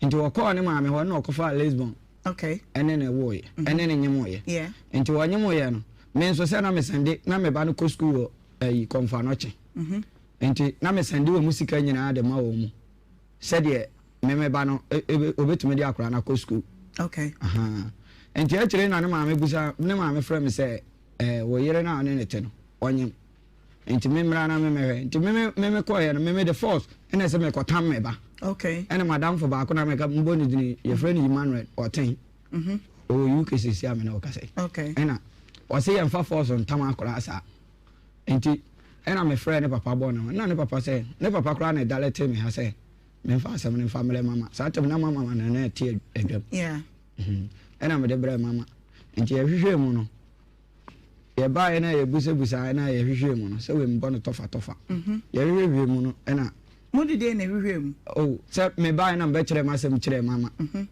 Nti wo ko ne ma me ho no okofa lesbian. Okay. Ene ne wo ye. Ene ne nyemo ye. Yeah. Nti wo nyemo ye no. Me nso se na me sende na me ba no ko school konfa no che. Nti na me sende wo musika nyina de ma wo mu. Se de me ba no obetumi de akra na ko school. Okay. Enti a kire na ne maame busa ne maame frɛ me sɛ wo yere na ne te no onyem. Enti me mra na me mehwe. Enti me ko ye no me the force ene sɛ me kotam me ba. Okay. Ene madam for ba ko na me ka mbo ni dini ye frɛ ni Emmanuel Oten. O UKCC ame na o ka sɛ. Okay. Ena o sɛ ye mfa force on tam akora asa. Enti ena me frɛ ne papa bo na ne papa sɛ ne papa kora na dalete me ha sɛ me mfa asɛm ne family mama. Sa tem na mama na tie adwam. Yeah. Ena me de bra mama nti ye hwehwe mu no ye ba ye na ye busa na ye hwehwe mu no se we mbo no tofa ye hwehwe mu no ena mo de de na hwehwe mu oh se me ba ye na be kire masem kire mama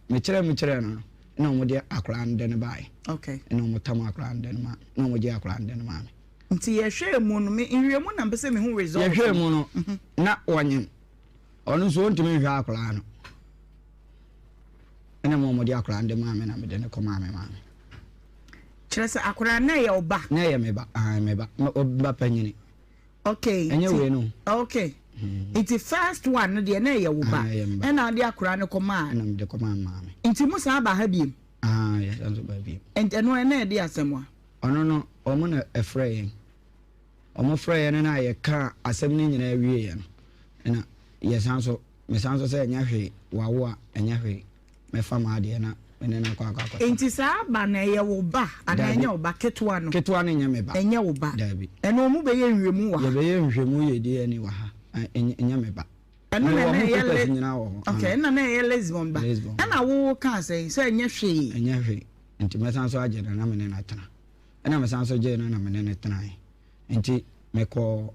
me kire no ena mo de akra nde ne ba ye okay ena mo tam akra nde ne ma na mo je akra nde ne ma me nti ye hwe mu no me hwe mu na mpese me hu result ye hwe mu no na wanyem onu so ntimi hwe akra no ena mo di akra nde ma me na me de ne ko ma me kire se akra na ye oba na ye me ba oba panyini okay enye we no okay it's first one no de na ye oba ena de akra ne ko ma na me de ko ma me nti musa ba ha biem yes anzo ba biem eno na de asemwa ono no omo na efrayen omo frayen na ye ka asem ni nyina awie ye no ena ye sanso me sanso se enya hwe wawo a enya hwe me fama de na ene na kwa enti sa ba na ye wo ba ana enya wo ba ketwa no nya me ba enya wo ba dabi eno mu be ye nhwemu wa ye be ye nhwemu ye de ani wa ha enya me ba eno na ye okay na ye lesbian ba ana wo ka say enya hwe enti me sanso age na me ne na tena ena me sanso je na me ne tena enti me ko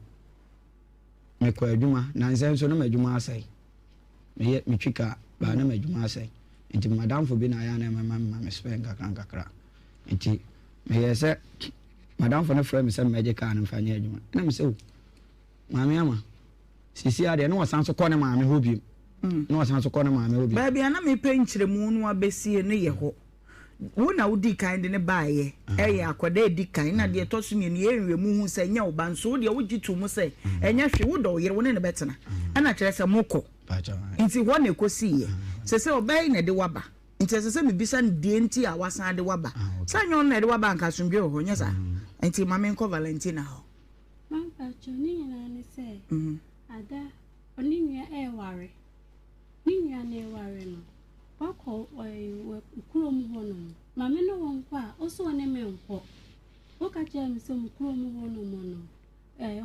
adwuma na nsenso no adwuma asai me twika ba na adwuma asai enti madam fo bi na ya na me spend kakra enti me yese madam fo na frɛ me sɛ meje ka na mfanya adwuma na me sɛ o maame ama sisi ade no wasan so kɔ ne maame ho bi no san so ko na maame obi ba bia na me pe nkyeremu no abesie no ye ho wo na wodi kan de ne baaye akwada edi kan na de to so ne enwe mu hu se nya wo ban so de wo gitu mu se enya hwe wo do yere wo ne betena ana kire se moko nti wo na ekosi ye se obai na de waba nti se me bisa de nti a wasan de waba sanyo na de waba nka somdwe ho nya sa nti mame nko Valentina ho mama choni na ne se ada oninya ware ninya na ware no wako kurom hono mame no wonkwa oso ne menko woka chem se kurom hono mono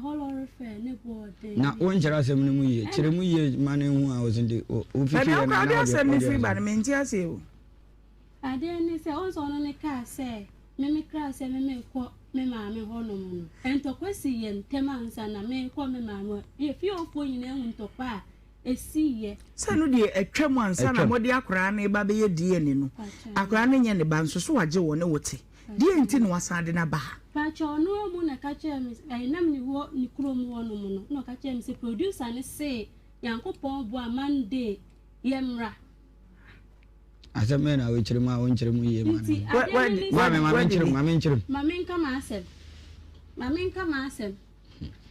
holor fe ne bode na wonjera asem ne mu ye kire mu ye mane hu a ozinde o fifi na na na asem ne free ba ne menti ase o ade ne se oso no ne ka se me kra se me ko me mame hono mono entokwesi ye ntemansa na me ko me mame ye fi ofo nyina hu ntokwa esiye sanu de atwam ansa na mode akora na ba be ye die ni no akora na nye ne ba nso so waje wo ne wote die nti no wasade na ba pa cho no mu na ka che mi nam ni wo ni krom wo no mu no ka che mi se producer ne se yankopon bo amande yemra aseme na we kire ma won kire mu ye ma mame nka ma asem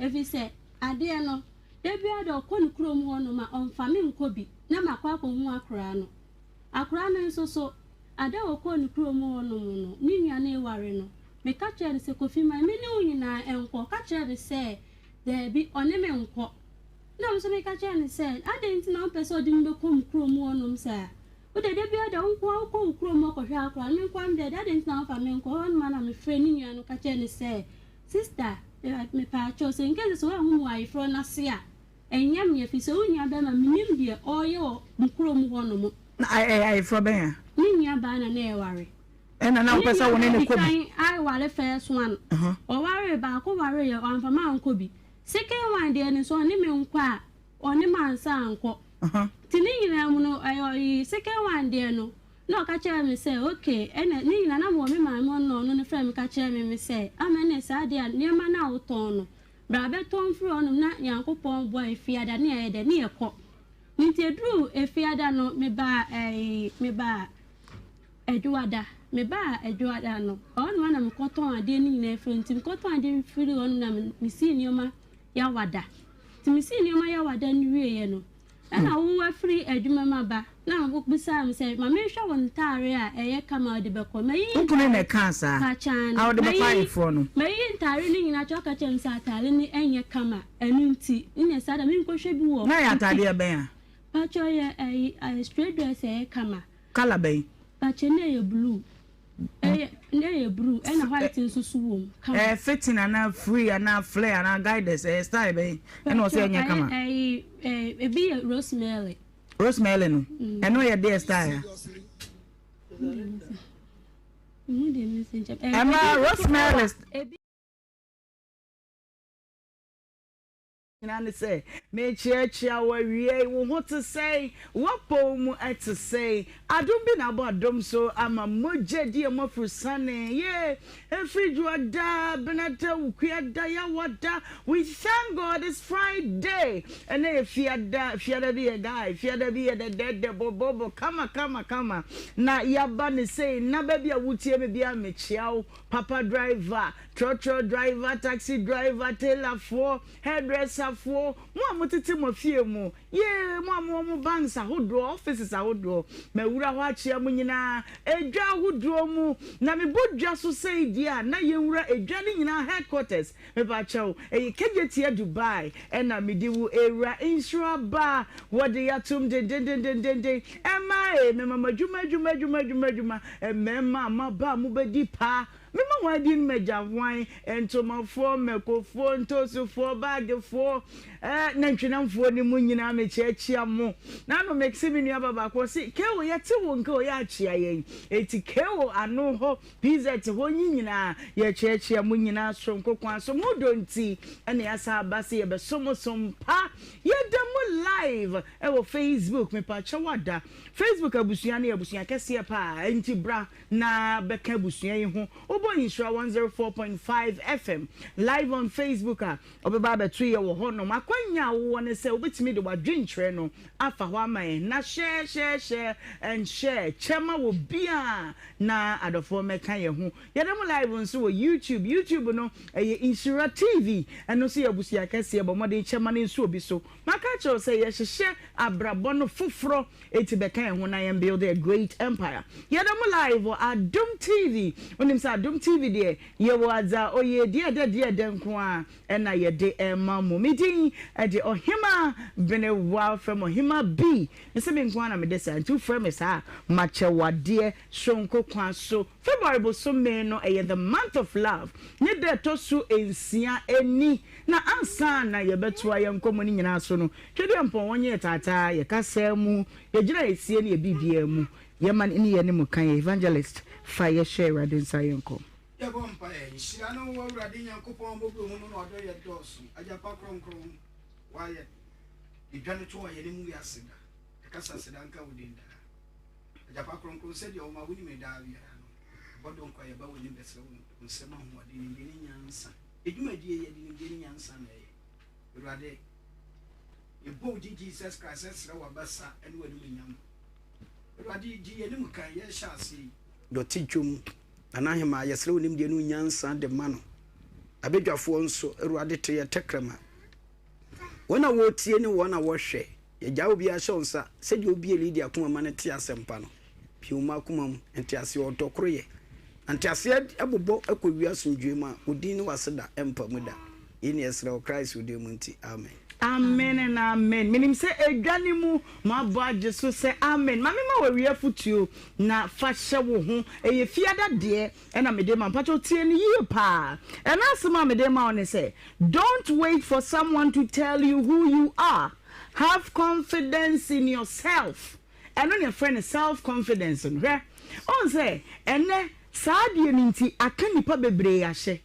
efi se ade no ebi ada okon krom ho no ma onfa me nkobi na makwa hu akra no nso ada okon krom ho no no ni nua na eware no me ka chere se kofi ma me ne unyina enko ka chere se there bi one me nko na so me ka chere se ada nti na pese odi mbe kom krom ho no msa o de bi ada nko kom krom ho ko hwa akra me nko am de ada nti na fa me nko on ma na me frɛ ni nua no ka chere se sister me pa cho se nke so wa hu wa ifro na se a enyam ye fi so unya ba ma minim de oyo mkrom ho no mo na ai ifro ben ya ninya ba na eware ena na pesa woni ne kobi ai wale first one o ware ba ko ware ye anfa ma nkobi second one de ni so ni me nkwa oni mansa anko tini nyina mu no ayo second one de no no ka chere me say okay ena ni nyina na mo me ma mo no no ne frame ka chere me say amene sa de ne ma na uton no bra be ton fro no na yankopon boy fiada ne ye de ne ekọ nti edru efiada no me ba eduada no on na me koton ade ni nyina efro nti me koton ade firi on na me si nioma ya wada ti me si nioma ya wada ni wiye no na wo afiri adwuma ma ba na wo bisa me say ma me hwa won tare a eye kama de be ko mayi ukune ne kansa a wo de be fire fro no mayi tare ni nyina choka chem sa tare ni enye kama enu nti ine sada me nko hwe bi wo na ya tare ben a pa cho ye ai straight dress eye kama kala ben pa che ne ye blue ne blue na white nsusu wom fitting na free na flare na guidance style ben na o se enye kama ebi rosemary no eno ye dey style Emma rosemary and say me chia wa wie wo ho to say what poem to say I don't be about dom so I'm a moje di mo frusane yeah every juada benata ukuada ya wada we thank God it's Friday and if you be a guy if you be a dead bobo kama na yaba say na baby a wutie me bia me chiao papa driver trotro driver taxi driver tailor for hairdresser for mo amotete mo fie mo ye mo banks ahodo offices ahodo mawura ho achia mo nyina edwa ahodo mu na me bodwa so sei dia na yenwura edwa ni nyina headquarters me ba chawo kejetia Dubai na me di wo era insura ba wode yatum de ema me mama juma emma ma ba mu bedi pa mema wadi meja wan entomafo mekofo ntosufo bagefo na ntwenamfo ni mu nyina me chiachia mo na no meximi nua baba ko si kewo yete wo nka o ya achia yen eti kewo anu ho pizza te ho nyina ye chiachia mo nyina so nkokwan so mo donti ene ya sa abase ye be somosompa ye da mo live Facebook me pa chawada Facebook abusua na abusua kese pa enti bra na beka abusua yi ho obo Nhyira 104.5 FM live on Facebook obeba betu ye wo ho no makwanya wo ne se obetimi de wadwenkyere no afa ho amaye na share and share chema wo bia na adofo meka ye ho yedem live nso wo YouTube no Nhyira TV eno so abusua kese bo mode chema ne nso obi so maka cho say ye hye abrabo no foforo eti beka ye ho na ye build a great empire yedem live Adum TV onim say Adum TV de ye waza oye de nko a ena ye de emamu meeting de Ohemaa Benewaa from Ohemaa B nse me nko na me de say two friends machewade shonko kwaso February bo so me no the month of love ne de to so ensia eni na ansa na ye beto aye nkomo ni nyina so no twede mpon wonye tata ye kasemu ye gina esie ne bibia mu ye man ni ye ne mu kan evangelist fire share radinsa yenko ya bompa Nhyira no wo urade Nyankopon bobu hu no odo ye dosu ajapa kronkron waye idwane to ye ne mu yaseda kasa seda nka wudinda ajapa kronkron se de o ma wuni me da bia no bodo nko ye ba woni bese wo nsema ho ade ni nyansa edwumadi ye de ni nyansa na ye urade e bo Jesus Christ sra wa basa ene wadi nyam urade di ye ne mu kan ye sha ase doti dwom anahema yesre wonim de no nyansa de ma no abedwafo nso urade te ye tekrama wona wo tie ne wona wo hwe ye jawo bia shonsa se de obi elidi akoma ma ne te asempa no piuma akoma mu ente ase odokoro ye ante ase abobo akowia asomdwe ma odin ne waseda empa mu da yini yesre o Christ wode mu nti amen. Amen and amen. Minim se edwane mu mabo ajeso se amen. Mame ma waria futuo na fashe wo ho eye fiada de e na mede ma pacho tie ni yie pa. E na asema mede ma one say don't wait for someone to tell you who you are. Have confidence in yourself. And on your friend self confidence right? On say ene saadie ninti aka nipa bebre ahye.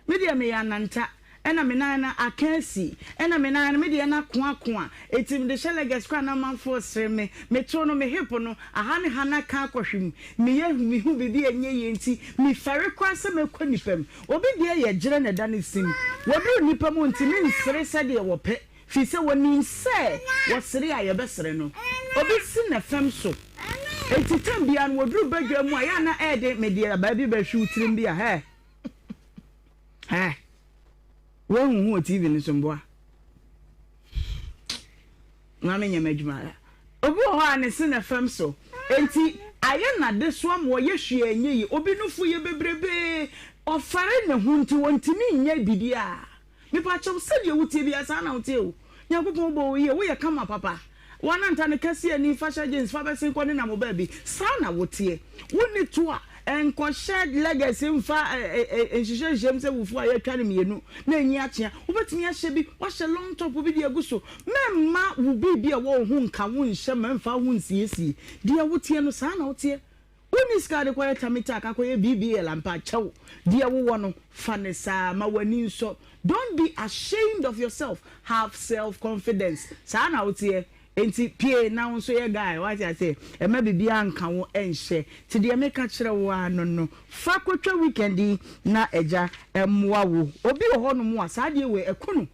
Media me ya nanta ena menana akansi ena menana media na koakoa etim de sheleges kwa na manfo sreme meto no me hepo no aha ne hana ka akohwem me ye hu bibi enye ye nti me fare kwa se mekwa nipam obi de ye gire na da ne sim wobi nipam nti me nsere se de wo pe fi se woni nse wo sere aye besere no obi si na fam so etitam bia no wodru badwa mu aya na ede media ba bi ba hwu tirim bia he who TV ni somboa na me nyama adwuma obi ho ane se na fam so enti aye na de so am wo yehwe enye yi obi nufu ye bebrebe ofare ne hu nti wontimi nya bibia me pa chew se de wutie bia sa na wutie o Nyankopon bo ye wo ye kama papa wana ntane kase ani fashion jeans fa besen ko ne na mo ba bi sa na wutie woni to a enko shared legacy mfa enhihye jem se wufu aye twa ne mienu na enyi achia wobetimi ahye bi wahye long top bi de aguso memma wo bibia wo hu nka wo nhye memfa hu nsiesi de wotie no sa na wotie woni ska de kwaya tamita akakoye BBL ampa chew de wo no fanesa ma wani nso don't be ashamed of yourself have self confidence sa na wotie enti pie na nso ye guy what I say e ma bibia nka wo enhye ti de make kire wo no fa kwotwa weekend na eja emwa wo obi wo ho no mu asade we ekunu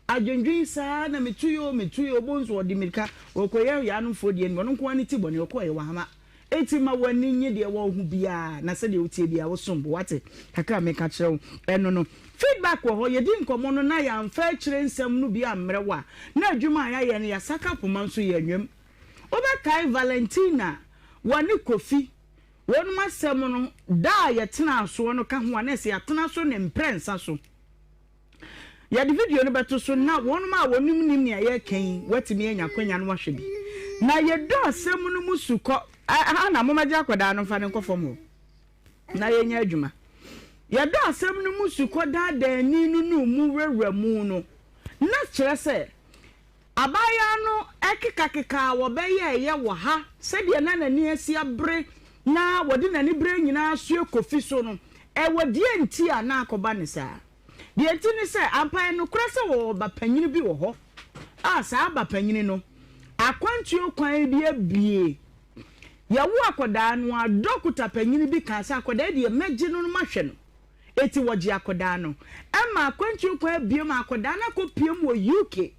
adwendwen sa na metuyo bonzo odi mirika okoye ya no fo de no nko ani ti bone okoye wa hama eti ma wani nye de wo hu bia na se de otie bia wo sombo wate kakra make kire wo eno no feedback wo ye di nkomo no na ya mfa kire nsem no bia mrewa na adwuma ya ye ne ya saka poma nso ye anwam obekai Valentina wani kofi wonu masem no da ye tena so no ka ho anese ya tena so ne mprensa so ya di video no beto so na wonu ma wonum nim ne ya kan watimi anya kwanya no wahwe bi na ye do asem no musuko na momaje akoda no fa ne nkofom na ye nya adwuma ya do asem no musuko da ni no mu wewra mu no na kire se abaya no ekika wo beye ye wo ha se de na nani asi abre na wodi nani bre nyina asue kofi so no e wodi enti a na akoba ne sa de enti ni se ampan no kura se wo ba panyini bi wo ho sa aba panyini no akwantuo kwan bi abie yawo akoda no adokuta panyini bi ka sa akoda de megye no mahwe no eti woji akoda no ema akwantuo kwan abie ma akoda na kopiem wo UK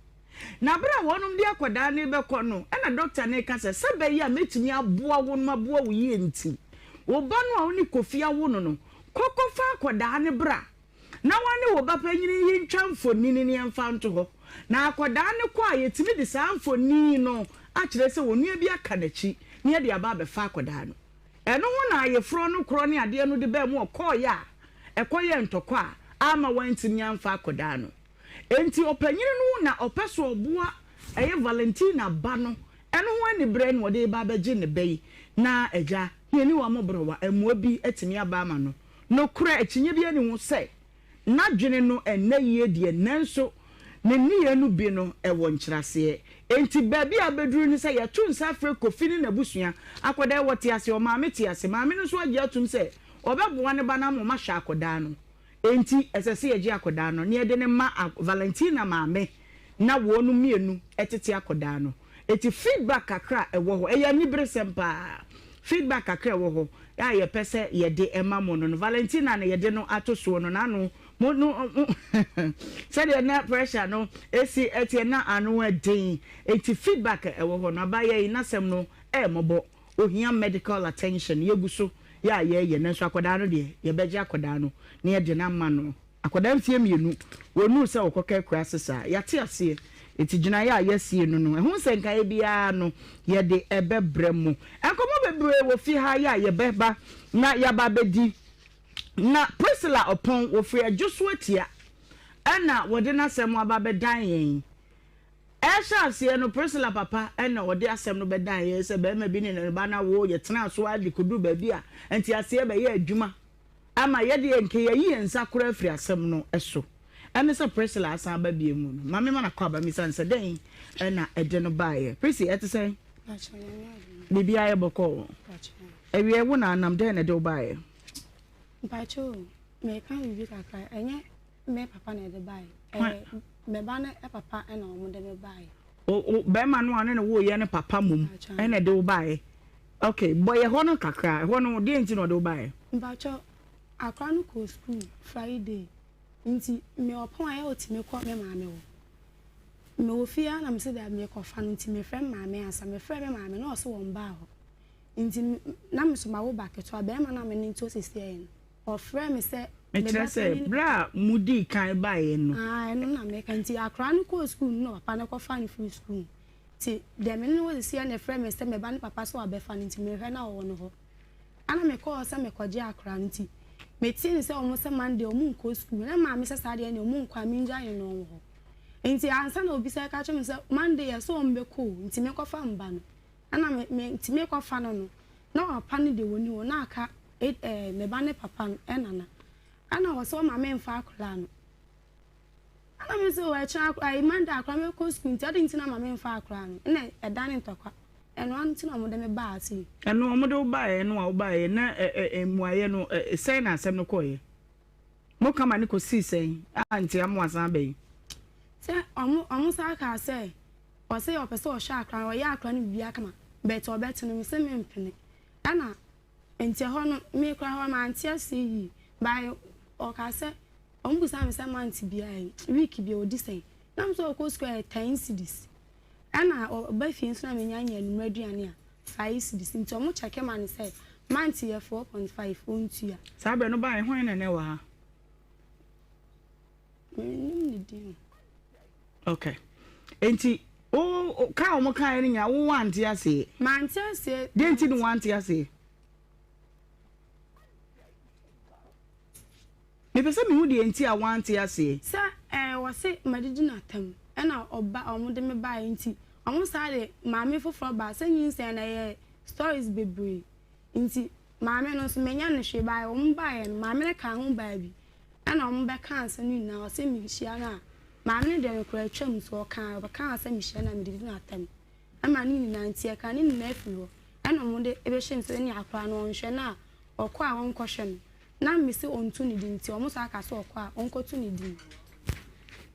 na bra wonum de akoda ne beko no na doctor ne ka se be ya metumi aboa won maboa wo yi enti wo ba no a woni kofia wo no kokofa akoda ne bra na wane wo ba panyini yi ntwamfo nini ne emfa nto ho na akoda ne kwa yetimi de sanfo ni no a kire se wonu bi aka nachi ne de aba be fa akoda no eno ho na ayefro no kro ne ade no de ba mu okoya ekoye ntokwa ama wantimi amfa akoda no enti opanyini no na opeso oboa eye Valentina ba no eno ho ani bre no de ba beje ne bai na eja yeni wa mobrowa emu bi etimi aba ama no no kura ekinye bi ani ho se na dwene no enayie de nanso ne niye no bi no ewo nkyerase enti baabi abeduru ni se yetu nsa afre kofini na busua akoda wote ase o maame te ase maame no so age atum se obeboa ne bana mo mahwa akoda no enti esese yeji akoda no ne de ne ma Valentina maame na wonu mienu etete akoda no eti feedback kakra ewo ho eya ni bresempa feedback kakra ewo ho ya ye pese ye de ema mo no Valentina na ye de no atoso no na no no said na pressure no esi etie na anu edin eti feedback ewo ho no abaye na sem no mobo ohia medical attention yeguso ya ye na so akoda no de ye beje akoda no na ye de na ma no akoda mfie mienu wonu se okoka kura sesa yate ase eti gina ya yesie no no ehun se nka bia no ye de ebebremu enkomo bebre wo fi ha ya ye beba na ya ba bedi na Priscilla upon wo free adwoswatia ana wode na asem aba bedan yen esha ase no Priscilla papa ana wode asem no bedan yen se be ma bi ne ba na wo ye tena so adi kudu ba bi a enti ase be ye adwuma ama ye de nke ye yi ensa kora free asem no eso ene se Priscilla asan ba bi mu no mame ma na kwa ba mi san se den ana ede no ba ye Prissy etese bibi aye boko ewie wo na anam den ede ba ye Bacho, me kan bibi kakra enye me papa na de bai me ba na papa na o de me bai o be ma no ane na wo ye ne papa mum na de wo bai okay boy ho no kakra ho no de enti no de wo bai Bacho akra no ko school Friday nti me opon aye otime ko me maame wo me wo fia na me se da me ko fa no nti me frem maame asa me frem me maame na o se won ba ho nti na me so ma wo ba keto be ma na me nti o sisi o frem me se me tire se bra mudi kan ba ye no no na me kan ti akra no ko school no papa na ko fa ni free school ti de me no wo sisi na frem me se me ba ni papa so abefa nti me hwe na wo no ho ana me ko se me koje akra nti me ti ni se o mo se Monday o mu ko school na ma me se sade na o mu kwa mi nja ye no ho nti ansa na obi se ka che me se Monday ya so o mbe ko nti me ko fa mba no ana me nti me ko fa no na papa ni de woni wo na aka me ba ne papa enana ana wo so ma me mfa akra no ana me se wo echa ai Monday akra me ko school nti ade nti na ma me mfa akra no na edane ntokwa eno anti na mo de me ba ati eno mo de wo ba ye no wo ba ye na muaye no sei na asem no ko ye mo kama ni ko si sei anti amo asan be se omo sa ka se o se o pese o sha akra o ya akra no bibia kama bet o bet no me se me mpene ana enti ho no me kra ho ma anti ase yi by o ka se o mbu sa me se ma anti bia week bia o di sei na mo so ko square 10 cedis ana o ba fi nso na me nya nya aduane a 5 cedis nti o mo cheke ma ne se manti ye 4.5 ontu ya sabe no ba ho na ne wa ha okay enti o ka o mo kan ni nya wo wanti ase manti ase de enti ni wanti ase me pese me hu de enti a wanti ase sa wo se madidi na tam na oba omo de me ba enti omo sa de maame foforo ba sa nyin se na ye stories bebre enti maame no so menya ne hwe ba omo ba ye maame ne ka ho ba bi ana omo be kan sa ni na o se mi hia na maame ne de me kura twam so kan ba kan sa mi hia na me didi na tam ama ni na enti e kan ni na afiro ana omo de ebe hye nso ni akwa no nhwe na okọ a won kọhwe no na mi se ontu ni di nti omo sa ka so okọ a onkotu ni di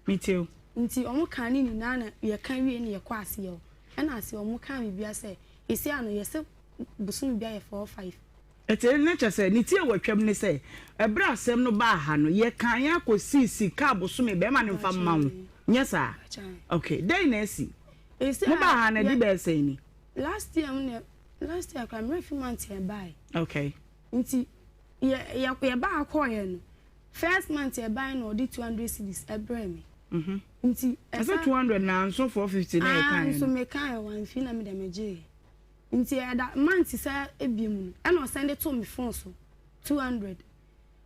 me too nti omo kan ni na na ye kan wie ne ye kwa ase yo na ase omo kan bibia say esi ano ye se busum bia ye 4-5 ete ne chese ni tie watwam ne say ebra asem no ba ha no ye kan ya kosi sika busum be ma ne mfa mma wo nyesa okay then na esi mo ba ha na di be say ni last year I'm ready month here buy okay nti ye ba akoye no first month ye buy no di 200 cedis ebra me nti esa 200 na so 450 na ye kan so me kan one fee na me dem eje nti that month say ebiem no e no send it to me phone so 200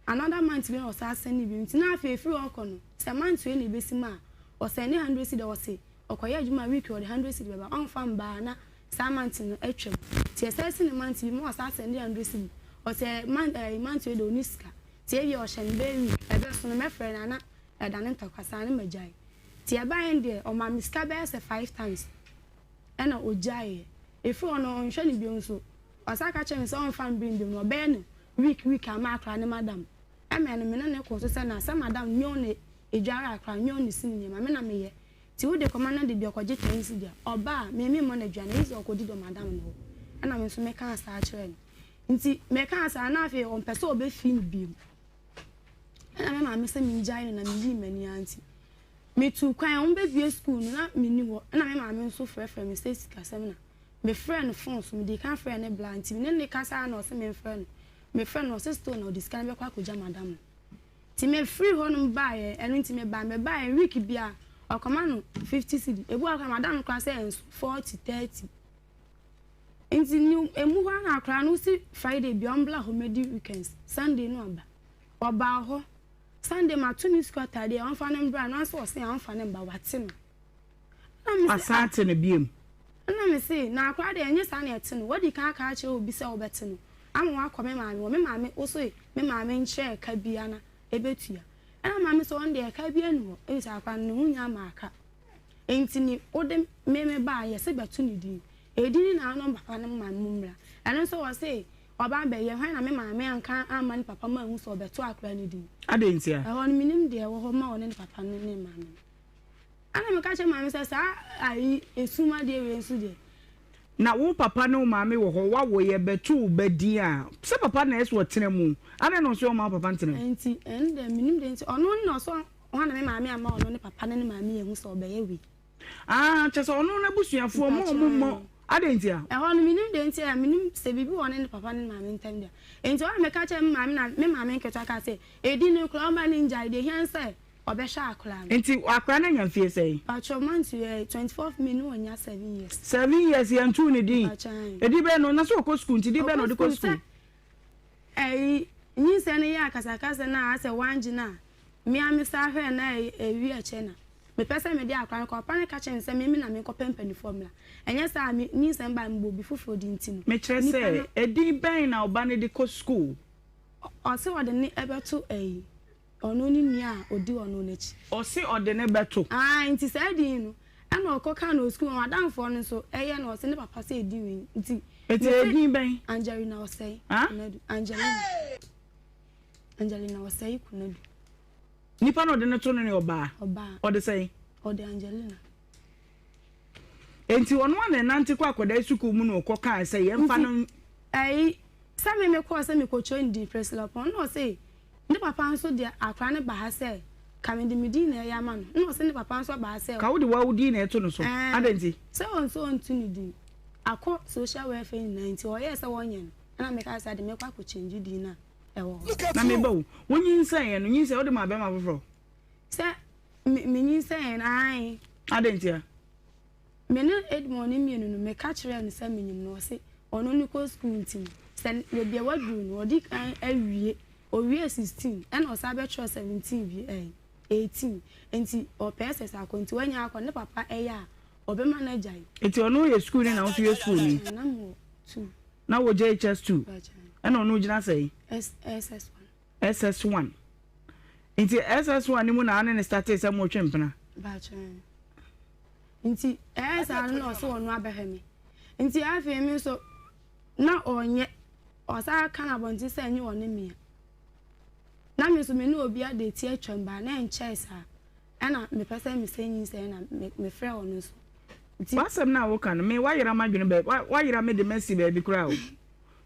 another month me o sa send ebiem nti na afi free oko no say month we na ebesima o send 100 cedis o say okoye adwuma week o 100 cedis beba on fam ba na month no etwem ti esese ne month bi mo asa send 100 cedis o say month we do niska ti e bi o hye be week ebe so no me frɛ na na edane ntakwasa ne majai ti e ba ende o ma miska be say 5 times ena ojai if you no nhwe ne bi nso o sa ka chem say on fan bring dem no be no week ama akra ne madam eme no me na ne ko so say na sa madam nyo ne edware akra nyo ne sin nyema me na me ye ti wo de komanda de bi okoje tensi dia oba me mo na dwane isi okodi do madam no ana me so me kan sa akere nti me kan sa na afi on pese obe fi ni bi ana me ma me se mi njai na me yi mani anti me tu kwan on be bi school na me ni wo ana me ma me so frɛ me say sika sem na me friend phone so me dey kan friend ne blanti me ne kasa na o se me friend me friend no se store na o discan be kwa koja madam ti me free honum ba ye eno nti me ba ye week bia okomano 50 cedi ebu akwa madam kwa say 40 30 nti ni emu ho na akra no si Friday bi ombla ho medi weekends Sunday no aba oba ho Sunday ma tuni squatter dey on fa nem bra na so say on fa nem ba wate no asante ne biem na me say na akra dey enye sa na ete no wodi kan aka ache obi say obete no amwa akome me maame oso me maame nche ka bia na ebetua ana maame so on dey ka bia no e sa akwa no hunya maka enti ni ode me ba ye se betu ni din edini na no papa no maame mumra ana so wo say oba be ye hwan na me maame anka amani papa ma hu so betu akra ni din adentia e won minim de wo ho ma won ni papa no ni maame ana me ka che maame say sa ai esuma de we nsu de na wo papa no maame wo ho wa wo ye betu badin a se papa na eso tena mu ana no so ma papa tena enti ende minim de enti ono no so ho na me maame ama ono ni papa na ni maame ye hu so be ye wi chese ono na busuafo mo adentia e ho no minim de enti a minim se bibi won ni papa ni maame ntam dia enti wa me ka che maame na me maame nketo aka se edi ni kro ma ni njai de hian se obesha akra enti akra na nya fie sei pacho month 24 minute onya 7 years 7 years yan tu ni din edi be no na so ko school enti di be no de ko school nyi se ne ya kasakasa na ase wanji na mi amisa hwe na ewi ache na me pese me di akra ko pa ne ka che nse me na me ko pempani formula enye sa mi nyi se mba mbo bi fufuro di ntino me kire se edi ben na oba ne de ko school o se wo de ne ebeto ono ni nia odi ono nechi o se ode ne beto nti se di no ana okoka na school madam for no so eye na o se ne papa se edi wi nti edi ben Angelina o se Angelina o se kunadu nipa no de ne to no ne oba o de say o de Angelina enti ono na nante kwa akoda school mu no okoka say ye mfa no sa me ko se me ko join di press lapon no say ne papa nso de akra ne ba ha se ka me de medi na ya ma no se ne papa nso ba ha se ka wo de wa wudi na eto no so adenti se on so on tu ni di akọ social welfare 90 o yes wonyen na me ka sa de me kwa ko change di na ewo na me ba wonyi nsan no nyi se wo de ma be ma foforo se me nyi nsan ai adenti a me ne Edmond ni mienu no me ka kire no se me nyim no se ono ni ko school team se we bia wadru no odi kan awie owie 16 and osabe tro 17 bi 18 enti o pss akonti wanya akọ ne papa eya obe manager enti ono ye school ni na wo ye school ni na mo 2 na wo JHS2 and ono gina say SS1 enti SS1 ni mu na ane ne start say mo twempena ba chen enti SS no so ono abehemi enti afi mi so na onye osa kana bonti say nyi woni mi na me so me no obi ade tie twamba na enche sa ana me pese me say nyinsɛ na me frɛ ɔno so wasɛm na wo kan me wayera madwene ba wayera me de mercy ba bi kura o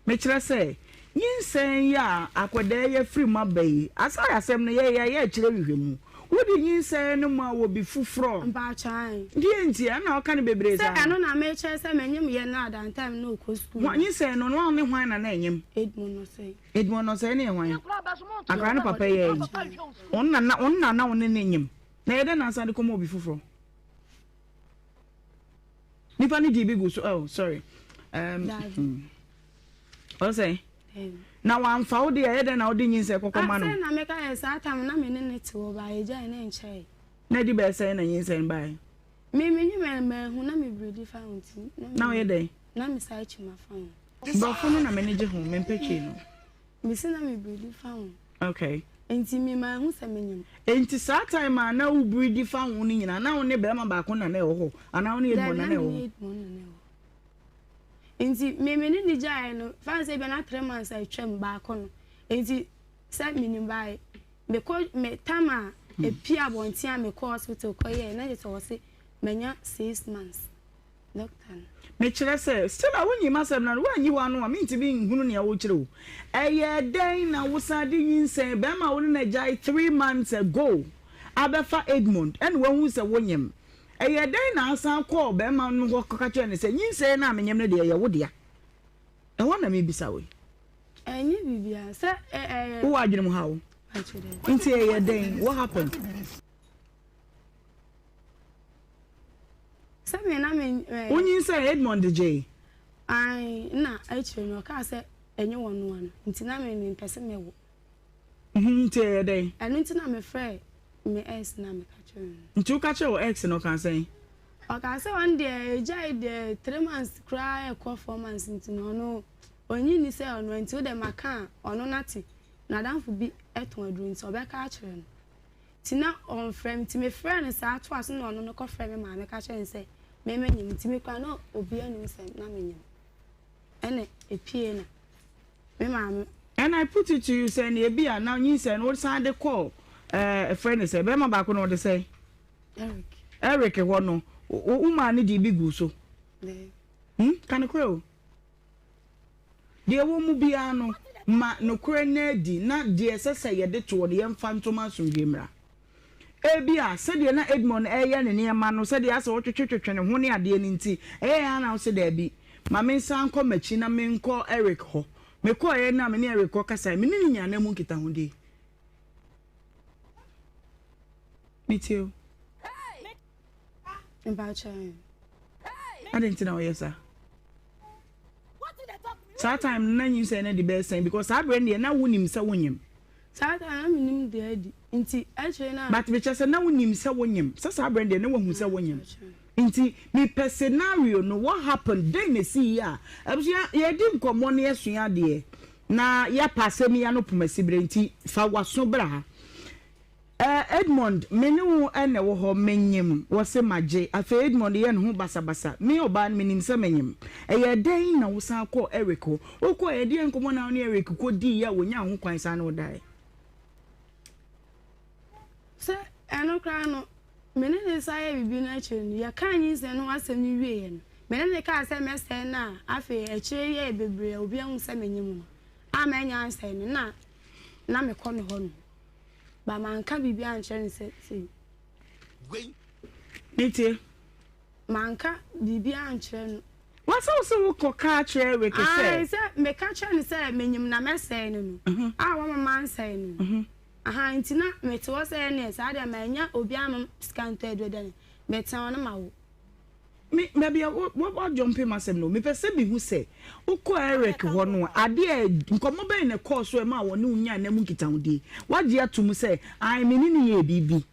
me kyerɛ sɛ nyinsɛn ya akwada ya free ma bayi asa asɛm no ya kyerɛ hwehwɛ mu wodi nyinsɛn no ma wo bi fufuro mba chan die nti ana o kan bebre za sɛ ano na me kyerɛ sɛ menyem ye na adan time na okɔ school nyinsɛn no no ne hwan na enyem Edmond no say ne hwan akra no papa ye onna na wo ne enyem na yede na asa de komo obi fufuro nipa ni di bi go so oh sorry what say na wan fa wo de yede na wo de nyinse kokoma no na me ka esa tam na me ne te wo ba eja ne nchai na di be say na nyinse ba me hu na me bredi fountain na wo yede na me sai chi ma fountain bofo no na me ne je hu me mpetwe no me se na me bredi fountain okay enti me ma hu se menyem enti sa time na wo bredi fountain ni nyina na wo ne be ma ba ko na na ho ana wo ne Edmond na ho enti me ni jai no fan say be na 3 months I twem ba ko no enti set me ni bai me ko me tama e pia bontia me ko hospital ko ye na je so say menya 6 months doctor me kyerɛ sɛ still a wonyi masɛm na wanyi wa no a menti bi nhunu ne a wo kyerɛ wo ɛyɛ den na wo sa de nyinsɛn be ma wo na jai 3 months ago abefa Edmond and wo sɛ wonyem ɛyɛ den na asan call be ma no ho kaka kyerɛ ne sɛ nyinsɛn na menyem ne de ɛyɛ wo dia ɛwɔ na me bisa we enyi bibia sɛ wo adwene mu ha wo nti ɛyɛ den what happened me na me onyin say Edmond J ai na actually no ka say enye wonu wan nti na me pese me wo nti e dey anu nti na me frɛ me ex na me ka kyerɛ nti wo ka kyerɛ wo ex no kan say o ka say one day jai the 3 months cry e ko 4 months nti no onyi ni say ono nti wo de maka ono nati na danfo bi eton aduru nti obeka kyerɛ no ti na on frɛ nti me frɛ no sa ato aso na ono no ko frɛ me ma me ka kyerɛ say me nyim ntimi kwa no obi anu nsem na me nyim ene epie na me ma and I put it to you say na bia now nyinse no san de call a friend say be ma ba ko no de say Eric ho no uma ne di bi gu so kan ko de wo mu bia no ma no kure na di na de sese ye de to de yem fantoma sundwemra ebia sede na Edmond eye ne niema no sede ase wo twetwetwe ne ho ne ade ni nti eye na wo se da bi ma me nsan kɔ machi na me nkɔ Eric ho me kɔ eye na me ne Eric kɔ kasa me ne nya na mu kita ho de mitio mbacha adentina o yesa that time na nyi say na the best thing because I brand na wonim se wonyem that time na minim de adi nti actually na but me chese na wonim se wonyem sa brand na wahu se wonyem nti me per scenario no what happened then me see ya abusua ye di nkomo na yesua de na ya passe mi ya no pomasibre nti fa waso bra ha Edmond menu ene wo ho menyem wo se magye afa Edmond ye ne ho basabasa me oba menim se menyem eye den na wo san ko Eric ho wo ye de nkomo na ne Eric ko di ya wonya ho kwan san na wo dai se eno kra no mene ne saye bibi na chiri ya kan yin se no asem ni wie no mene ne ka se mese na afa chiri ye bebre obi ahun se menyem no amanya anse no na me kɔ ne ho no ba manka bibi ankyere se niti manka bibi ankyere no wasa wo ko ka kyere we ke se ai se me ka kyere ne se menyim na mese no wa mama anse no aha ntina me te wo se ne sa de manya obi am scanto edwede ne me te won ma wo me maybe what jumping myself no me pese bi hu se uko Eric ho no ade nkomo ben ne course so e ma wo ne unya na mu kita hodi waje atum se ai me ni ye bibi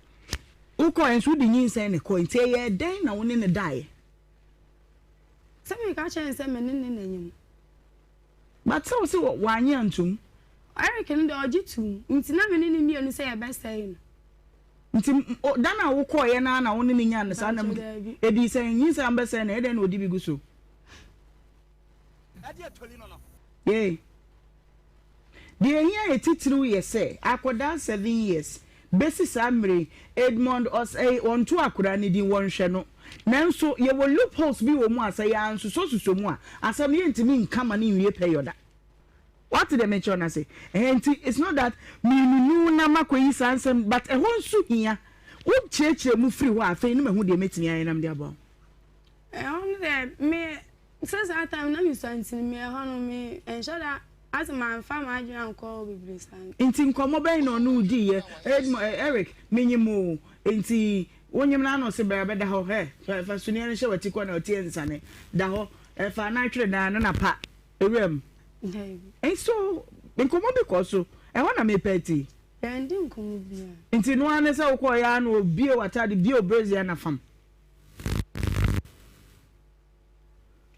uko ensu di nyinsen ne ko nti ye den na wo ne dai se me ka chen se me ne nyim but so se wanye antum Eric ne de ojitum nti na me ne mi enu se ye best say nti dana wo ko ye na wo ne nya ne sa na edi se nyinsa ambese na eden odi bigu so ye de here etitru ye say akoda 7 years basis amre Edmond osay on to akura ni din won hwe no nanso ye wo loopholes bi wo mu asay anso so mu a asam ye ntimi nkama ni wie peyoda. What did they mention? I say, it's not that me na makoyi sansem, but a whole su here. What church move free? What I know who they met me. I am there about. Only that me since that time, no sense in me. Me and show that as a man, farm I don't call with this. Inti nkomo be no di Eric minimum inti wonyem na no se be da ho he fa sunia no she wati kwa na oti ensane da ho fa na twere na pa ewem. And so, in common because so, I want to make petty. And didn't come here. Into no one is so quiet and will be what I did, be a Brazilian farm.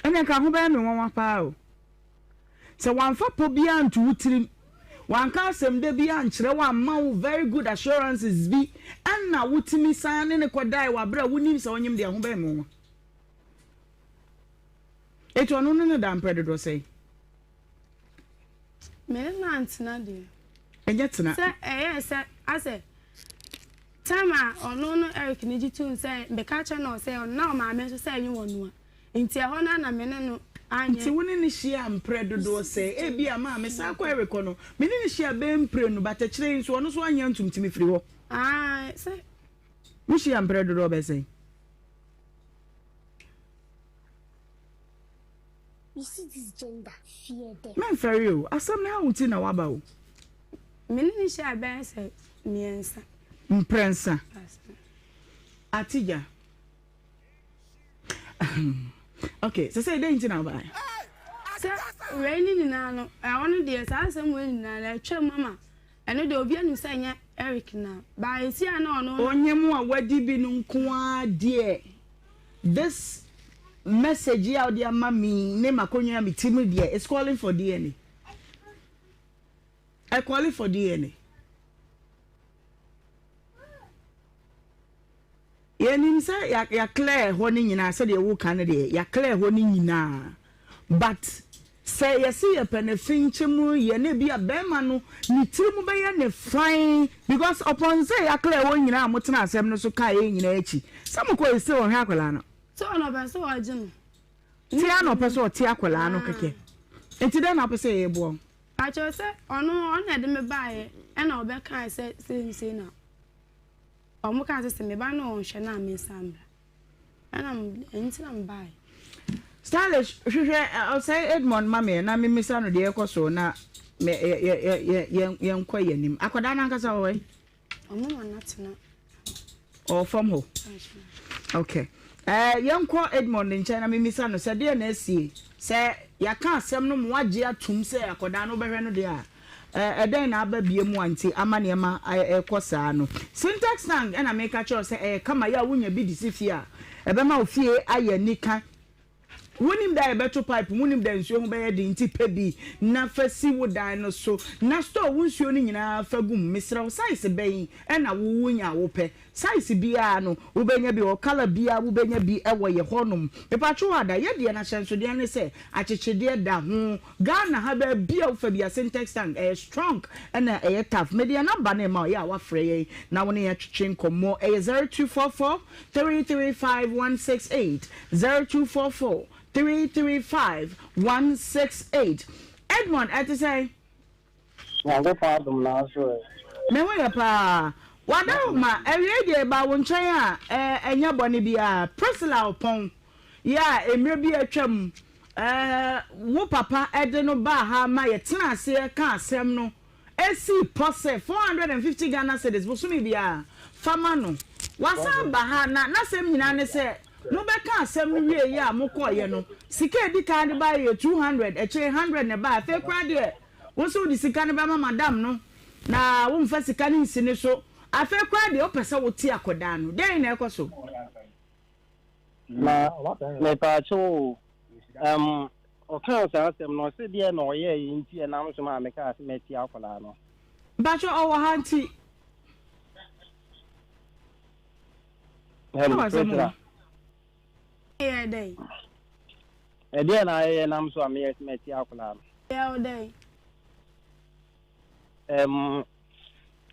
And I can't buy me one power. So one for Pobian to trim. One castle, they be answer one mouth very good assurances be, and now would me son in a quadai while brother wouldn't so on him their home. It was no damn predator say. Me nanti na de. Enye tena. Say I say Tama ono Eric ni jitu say be ka cha no say na o ma me so say nyu wonu a. Nti e ho na me ne no anye. Nti woni ni hia mpre dodo say e bia ma me sa kwa Eric no. Me ni hia be mpre no bata kire nso ono so anya ntumtimi firi ho. Ah, say. Mu hia mpre dodo be say. You see this gender fear there. Man for you, asam na wuti na waba o. Me ni sha ben say miensa. Mprensa. Atija. Okay, so say dey na ba. Say rainy ni na no, I want dey say asam we ni na la twa mama. Eno de obi anu say nya Eric na. Ba esi ana ono. Onyem a wadi bi no nko a de. This message ya odi ama mi ne makonwa mi timi de is calling for DNA. I call it for DNA. Yenim say ya clear ho ni nyina say de wo kan de ya clear ho ni nyina. But say you see a penefinchemu ye ne bia bema no ni tirimu be ye ne fine because upon say ya clear ho nyina amotena asem no so kai nyina echi. Some ko ese wo hwe akwala no. So no be so agin. Ti ano pe so ti akwala no keke. Enti den na pe say ye bo. A cho say ono na de me baaye e na obe kan say na. Omo kan say me ba no hwe na me sambra. Ana enti na me baaye. Stylish hwe say Edmond mame na me misa no de ekoso na me ye nkwa yanim. Akwada na nkasa wo we. Omo na tena. Or from ho. Okay. Yanko Edmond in China mimisa no se de na asie se yaka asem no mo age atum se akoda no behwe no de a den na aba bie mu anti amanema ekosa no syntax tang na make a choice se kama ya wunya bi disifia ebema ofie aye nika wonim da beto pipe wonim da nsuo ho be de nti pebi na fasi wodan no so na store wonsuo no nyina fagum misra size ben na wunya wo pe size bia no wo benya bi o color bia wo benya bi ewo ye honum pepacho ada ye de na hyenso de ne se achechede da ho Ghana ha ba bia wo fa bia syntax tank strong na tough media number na ma ya wa frey na woni ya twetwe nkomo 0244 335168 0244 335-168. Edmond, I to say. Go pardon now, sir. Me wa pa. Wada ma ewede ba won chan a enya bone bia Priscilla opon. Ya emre bi atwam. Wo papa ede no ba ha ma ye tena ase ka asem no. Esi pose 450 Ghana cedis bo so me bia. Fama no. Wasa ba ha na sem nyina ne se no be kan asem no wie ya mokoye no sika edi kan de ba ye 200 e 100 ne ba fe kwa de wo so di sika ne ba ma madam no na wo mfa sika ne nsine so afe kwa de o pese wo ti akoda no den na ekoso na me pa cho o kan sa asem no se de na o ye nti e na so ma me ka se me ti akoda no ba cho o wa hanti Yeah, day. Then I am so I'm here to meet you. Yeah, day.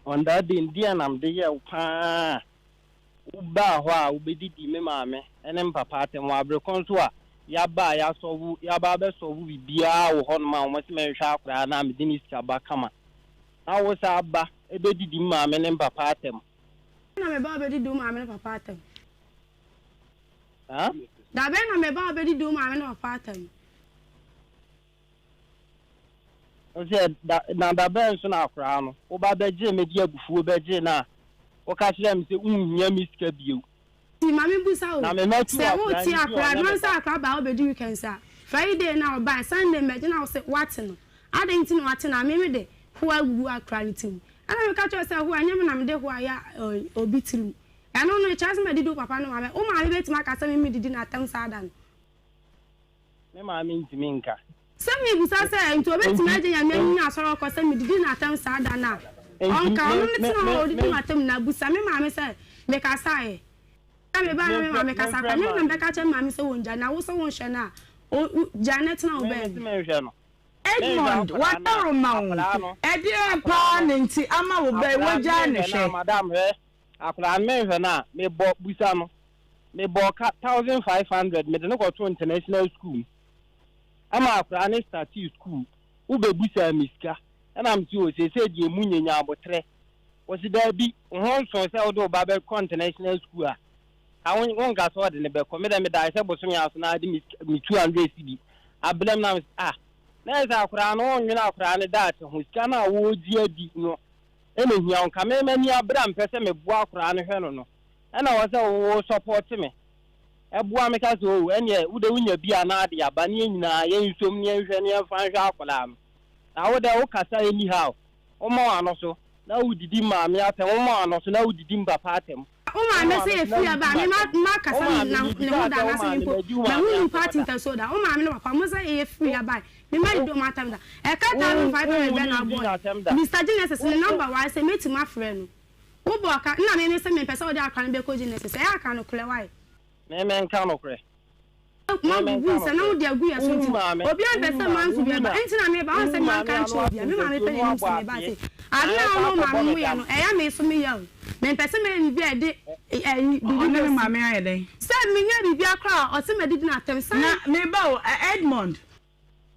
on that day dear nam de ye pa uba ho a ubedidi me maame ene papa atem wa abrekon so a ya ba ya so ya ba be so bibia wo ho no ma wo se me hwa akra na me dini sika ba kama na wo sa ba ebedidi maame ne papa atem na me ba obedidi maame ne papa atem ha da be na me ba obedidi maame ne papa atem o se na da be nso na akra no wo ba be je me di agufuo be je na wo ka kire me se unhia mi sika bio ti mami busa o se wo ti akra no sa akra ba obedi weekend sa Friday na o ba Sunday me na o se what no adenti no what na me de ho agu akra ni tim ana me ka cho se ho anyam na me de ho aya obi tiru eno no chance me didu papa no ma me o ma me beti maka se me didi na tam sa dan me ma me ntimi nka se me busa se nto beti ma je ya me nya asoro ko se me didi na tam sa dan na onka no me ti no didi na tam na busa me ma me se me ka sa e me ba me ma me ka sa ka me na ka che ma me se wonja na wo se won hwe na Janet na obe Edmond what are ma edi pa nti ama wo be wo ja ne hwe madam he akura me hwe na me bo busa no me bo 1500 me de no go to international school ama akura ne start school wo be busa miska na am ti o se di emunyenya abotre wo si da bi ho so se wo do ba be international school a awon won ga so de ne be ko me da se bo so nya so na di mi 200 cedi ablem na na eza akura no onwena akura ne da te ho sika na wo di adi no ene hia on ka me mani abra mpese me bo akura ne hwe no na wo se wo support me ebua me ka so ene wo de wunya bia na ade aba ne nyina ye nsom ne hwe ne fa hwe akura no na wo de wo kasa eni ha o ma ano so na wo didi ma me atem wo ma ano so na wo didi mbapa atem o ma me se efi aba me ma kasa na ne ho da na se mpo na wo party nta so da o ma me no papa mo se efi aba me ma do ma tam da e ka ta no 500 be na boy Mr. Genesis number why say meti ma frɛ no wo bo aka na me se me pese o de aka no be ko Genesis e aka no kle why me nka no kre ma bu se na wo de agu ya so ti obi an pese man so bi ba enti na me ba on se man kan cho bia me ma me pe ni so me ba se adna no ma mu ya no e ya me so me ya me pese me bi e de bibi ne ma me aye den se me nya bibi akra o se me didi na tem se na me ba Edmond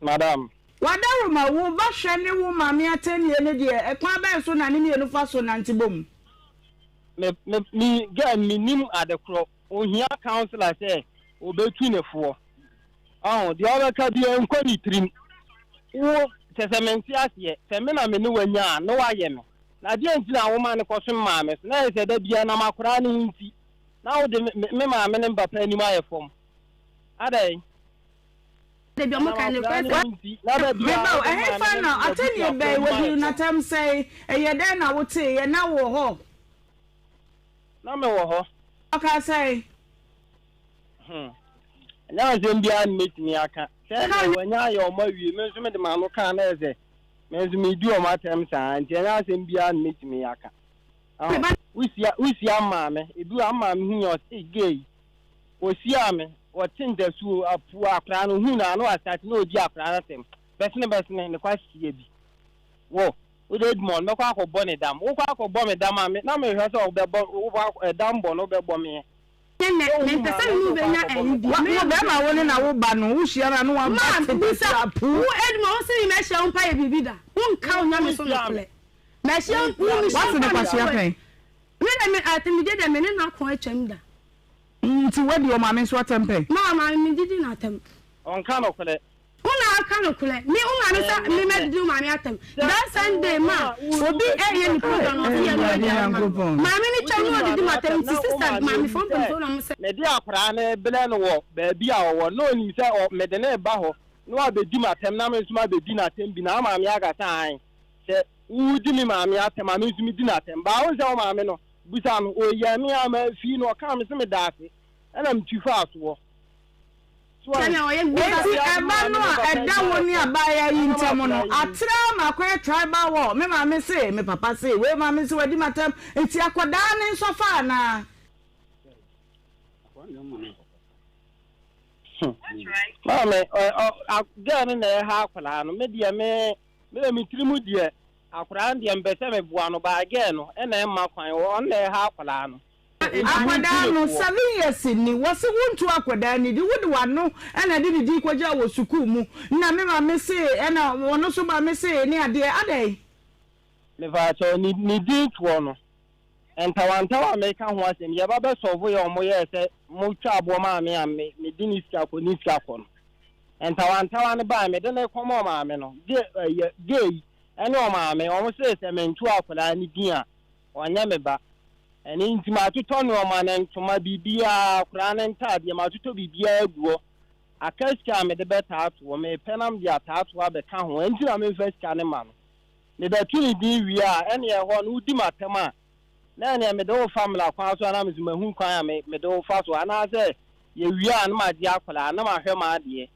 madam wadaru ma wo ba hwe ne wo ma me atenie ne de e kwa ba so na ne me no fa so na ntibom me ga minim adekro ohia counselor say obetu ne fo de obeka bi enkoni trim wo tesementi ase se me na me ne wanya no waye me na de enti na wo ma ne koso ma me na se da bia na makora ne nti na wo de me ma me ne mbapa ni ma ye fom adai de bi omo kan ne me ba e fa na atenie be we na tam say e ye den na wo te ye na wo ho na me wo ho aka say na zembia metimi aka se na wanya ya oma wie me nso me de ma no kan na eze me nso me di o ma tem sa nti na zembia metimi aka wisia ma me edu ama me hu yo se gay osia me o tinda su apu akra no hu na no asat na odi akra na tem besne ne kwasie bi wo o de Edmond me kwa akobọ ne dam wo kwa akobọ me dam ame na me hwe so obebo wo dam bo no bebo me me pese no be nya endi wo be ma wo ne na wo ba no wo hia na no wa ba bisa pu Edmond o si me hia mpa ye bibida wo nka onya me so no kle me hia pu mi so ne kwasia pen me atemi de me ne na ko atwam da nti wadi o ma me so atempe ma me didi na atem on kan okle una aka no kule me uma me sa me medidi uma me atem that Sunday ma obi eye ni program no ye no ma me ni chawo no didi matem ti sister ma me phone pen no se me di akra na bele no wo ba bi a wo no ni se me de na ba ho no abedi matem na me nsuma abedi na atem bi na ma me aga tan se udi mi ma me atem ma me nsumi di na atem ba wo se wo ma me no busa no o ye me ama fi no ka me se me daase ana mtu fa so Tanya oye eti eba no eda woni abaya yi ntemo no atra makwe tribal war me ma me say me papa say we ma me say wadi matam eti akoda ne nso fa na mama girl na ha akwala no me dia me tirimu dia akwadaa deɛ mbɛsɛ me boa no ba again no ɛna ɛma kwan wɔn na ɛha akwadaa no akwadaa no 7 years ni wɔse wontu akwadaa ni di wode wano ɛna de di kɔgya wɔ sukuu mu na me ma me se ɛna wɔno so ba me se ne ade adai me fa so ni di tuo no entawantawa me ka ho asɛm yɛ ba bɛ sɔfo yɛ ɔmo yɛ sɛ mo twa abo ma me a me di ni sika ko no entawantawa ne ba me de ne kɔmɔ ma me no gay ɛne ɔma me ɔmo sɛ me ntu akwadaa ni din a ɔnyɛ me ba ɛne nti ma atotɔ ne ɔma ne ntoma bibia akwadaa ne ntaade ma atotɔ bibia aguɔ akaska me de bɛtaato me penam de ataato abɛka ho nti na me fa sika ne ma no me bɛtu ne din wie a ɛne ɛhɔ no wodi matam a na ɛne me de wo family kwan so na me mahu kwan a me de wo fa so ana sɛ ye wie a na ma di akwadaa na ma hwɛ ma adeɛ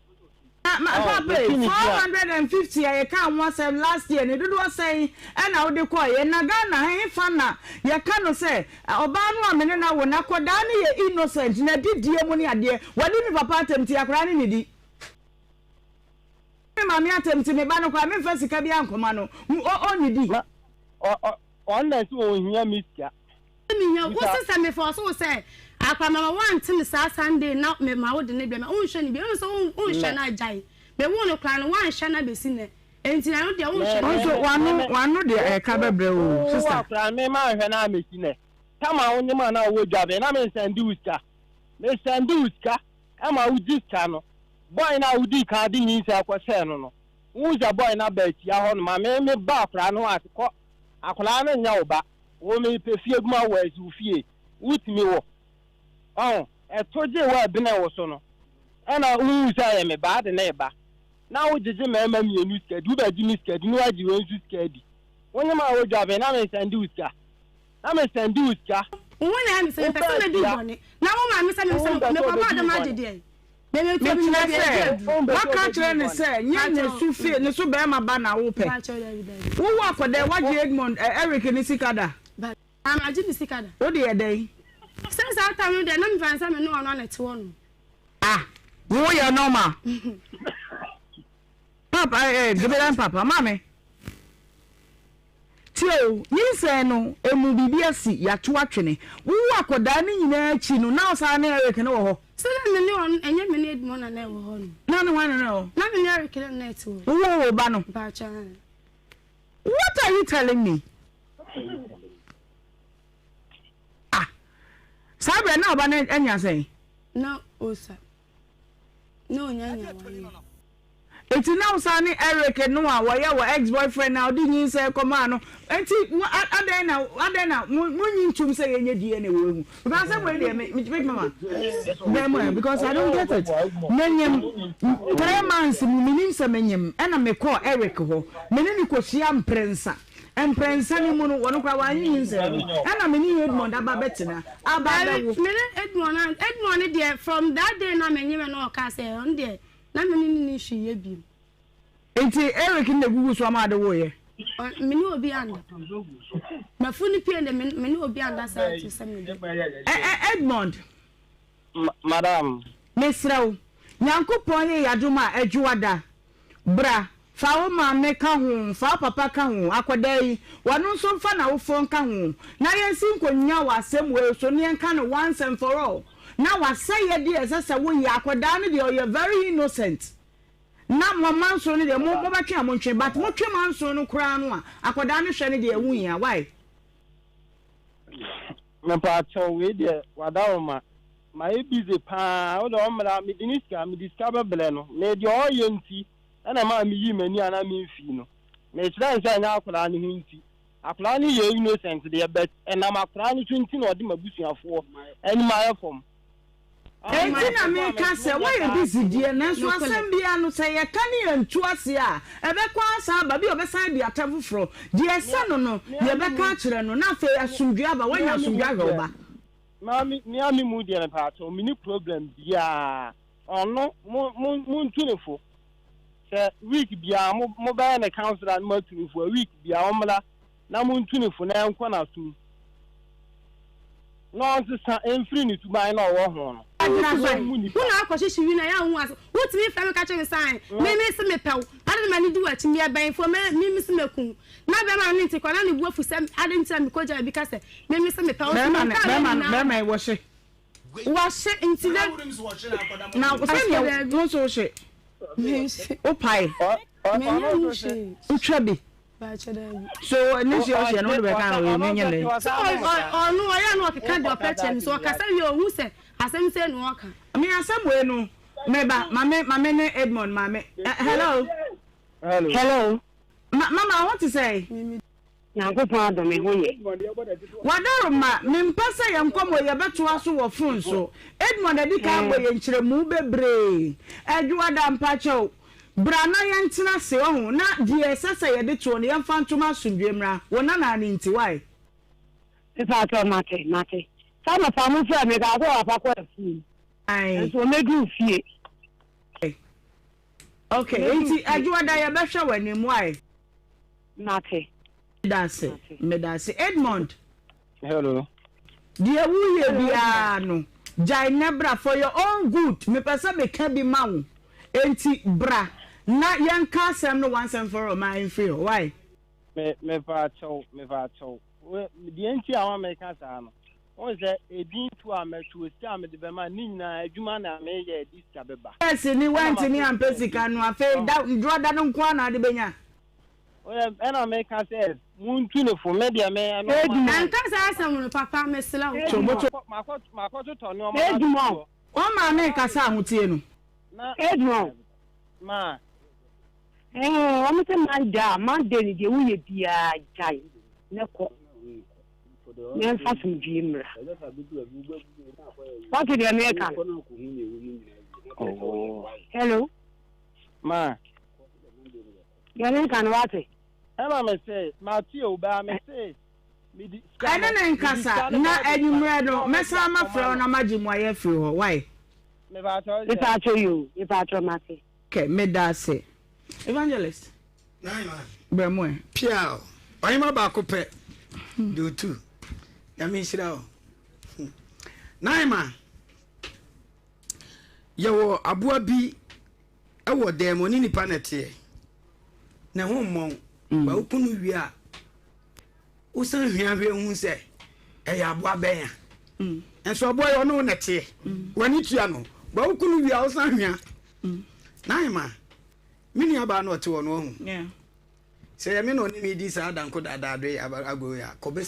Papa, 450 I can't once last year. You do say, and I would call you Nagana, hey, Fana. You cannot say, Obama, Menena, when I call Danny innocent, and I did dear money idea. What did Papa attempt to acquire any? Mammy attempt to me, Bano, I mean, first, Cabian Comano, who only did. On that, you hear me, what's the same for so say? Akama one tin sa Sunday now me ma wo de ne bia me unhwe ne bia so unhwe na agyae me won kra no wan hwe na besi ne enti na no de unhwe so wano de ka bebre o sister kra me ma hwe na mesi ne tama onye ma na wo dwabe na me send uska ama udi ska no boy na udi ka di yin se akwose no no unja boy na ba ti a ho no ma me ba kra no atikọ akola na nya oba wo me pefie guma wa azu fie utimi wo etoje wa bi na wo so no na unsa ye me ba de na eba na wo jeje mema mienu skedi ba ji mi skedi no aji wo nsu skedi wonye ma wo dwabe na me send uska wona am se person na di bone na wo ma me se me papa da ma jede me to na se waka kire ne se nya ne su fie ne so be ma ba na wo pe wo wa koda wa je Edmond Eric ni sikada am aji ni sikada wo de yedai since that time de na me fansa me no ono na te wono wo ya normal papa give it papa mama tio nyinse no emu bibia si ya to atwene wo akoda ni nyina chi no na osa na Eric ne wo ho so na me ne on enye me ne Edmond na wo ho no na no wan no na me ne Eric na te wo wo ba no ba cha what are you telling me Sabe na oba na enya sei no osa no nyanya wa eti na usa ni Eric no a wo ye wo ex boyfriend na odi nyin say koma no enti adan na munyin tum say yenye die na wo hu because say we dey me mama dem because I don't get it menyem 3 months minim say menyem na me call Eric ho me ni kohia mprensa ni mu no wono kwa wanyin say na me ni Edmond aba betina aba wo me Edmond dey from that day na menyem na o ka say on dey na me ni hwiye bi enti Eric na gugu so ma de wo ye me ni obi anda ma funi pie de me ni obi anda sa ti se me Edmond madam mesrawo nyankopon ye yadoma adwuada bra fa wo ma me ka ho fa papa ka ho akoda yi wano nso mfa na wo fon ka ho na yensi nkonya wa asem we so ne enka no once and for all na waseye de esese wo yi akoda ne de you very innocent na mama nso ne de mo ba twa mo ntwe but mo twe man nso no kura no a akoda ne hwe ne de ewu yi a why me pa cho we de wadawo ma e busy pa o do mra me discover bele no me de o ye nti na ma mi yi mani ana mi fi no me try say nya akoda ne hinti akoda ne ye innocent de bet na ma akoda ne twinti na odi mabusuafo eni ma yefom enti na me ka se why busy die na so asem bia no say ye ka ne yantu ase a ebe kwa asa ba bi obesan de atafufro die se no ye be ka kire no na fe asumdua ba wanya asumdua hwe ba mi ami mu die na pa to mini problem bia ono mu ntunefo se week bia mo ba na counselor na matunefo week bia omla na mu ntunefo na enko na su no nsa enfiri ni tuban na wo ho no adwina so wona akɔhye hwi na ya hu as wotimi fa me ka che me sign me se me pew ade ma ni di wachi me ban fo me se me kun na be ma ni ti kwana ni buafu se ade ntia me koja bi ka se me se me pew me ma wo hye nti na wo se me wo so hye o pai utwa so nisi o se no be kan we me nyele onu oya no ka do pechen so ka say you hu se asem se no ka me asem we no me ba mame ne Edmond mame hello mama I want to say na go pa do me hunye wadaro ma me mpasa ye nkomo ye beto aso wo phone so Edmond adi ka bo ye nkyeremu bebre adwada mpacho brana ye ntina se ho na die sese ye de to ne yemfa ntoma asundwemra wona na ani nti why ifa to mate sama famu fa me ga go apakwa fu ai so me du fie okay nti adwada ye behwe wani mu why mate Medase Edmond. Hello. Dear who ye bia no. Jai nebra for your own good. Me pesa me can be mau. Enti bra. Na yan kasem no once and for all my free. Why? Me va chow. The enti awa me kasa no. O se edin to ametu sia me de be ma ni na adwuma na me ye diska beba. Yes, ni wanti ni ampesika no afa da draw da no kwa na de benya. Ena me ka say muntu no for media me an ka say asam no papa me sela so makoto to no o ma me ka say ahutie no Edmond ma o me say man de ni de wuye bia jai ne ko me fa sum jimra what did you make oh hello ma you can watch it Emma me say, Matthew ba me say. I don't nkasa na enyumre no mesa ma fra na magimu aye free ho why me ba tell you if I tell Matthew okay me da say evangelist nine man bremo pia oyima ba ko pe do two ya me shira o nine man yawo aboa bi ewo demo ni nipa nete na ho mmon ba okunu wi a usan hwiahwe hu se eya aboa ben ya enso aboa yo no nete wani tua no ba okunu wi a usan hwia nine man mini aba no te wono hu yeah se me no ni mi di sa danko dada do ya ago ya kobe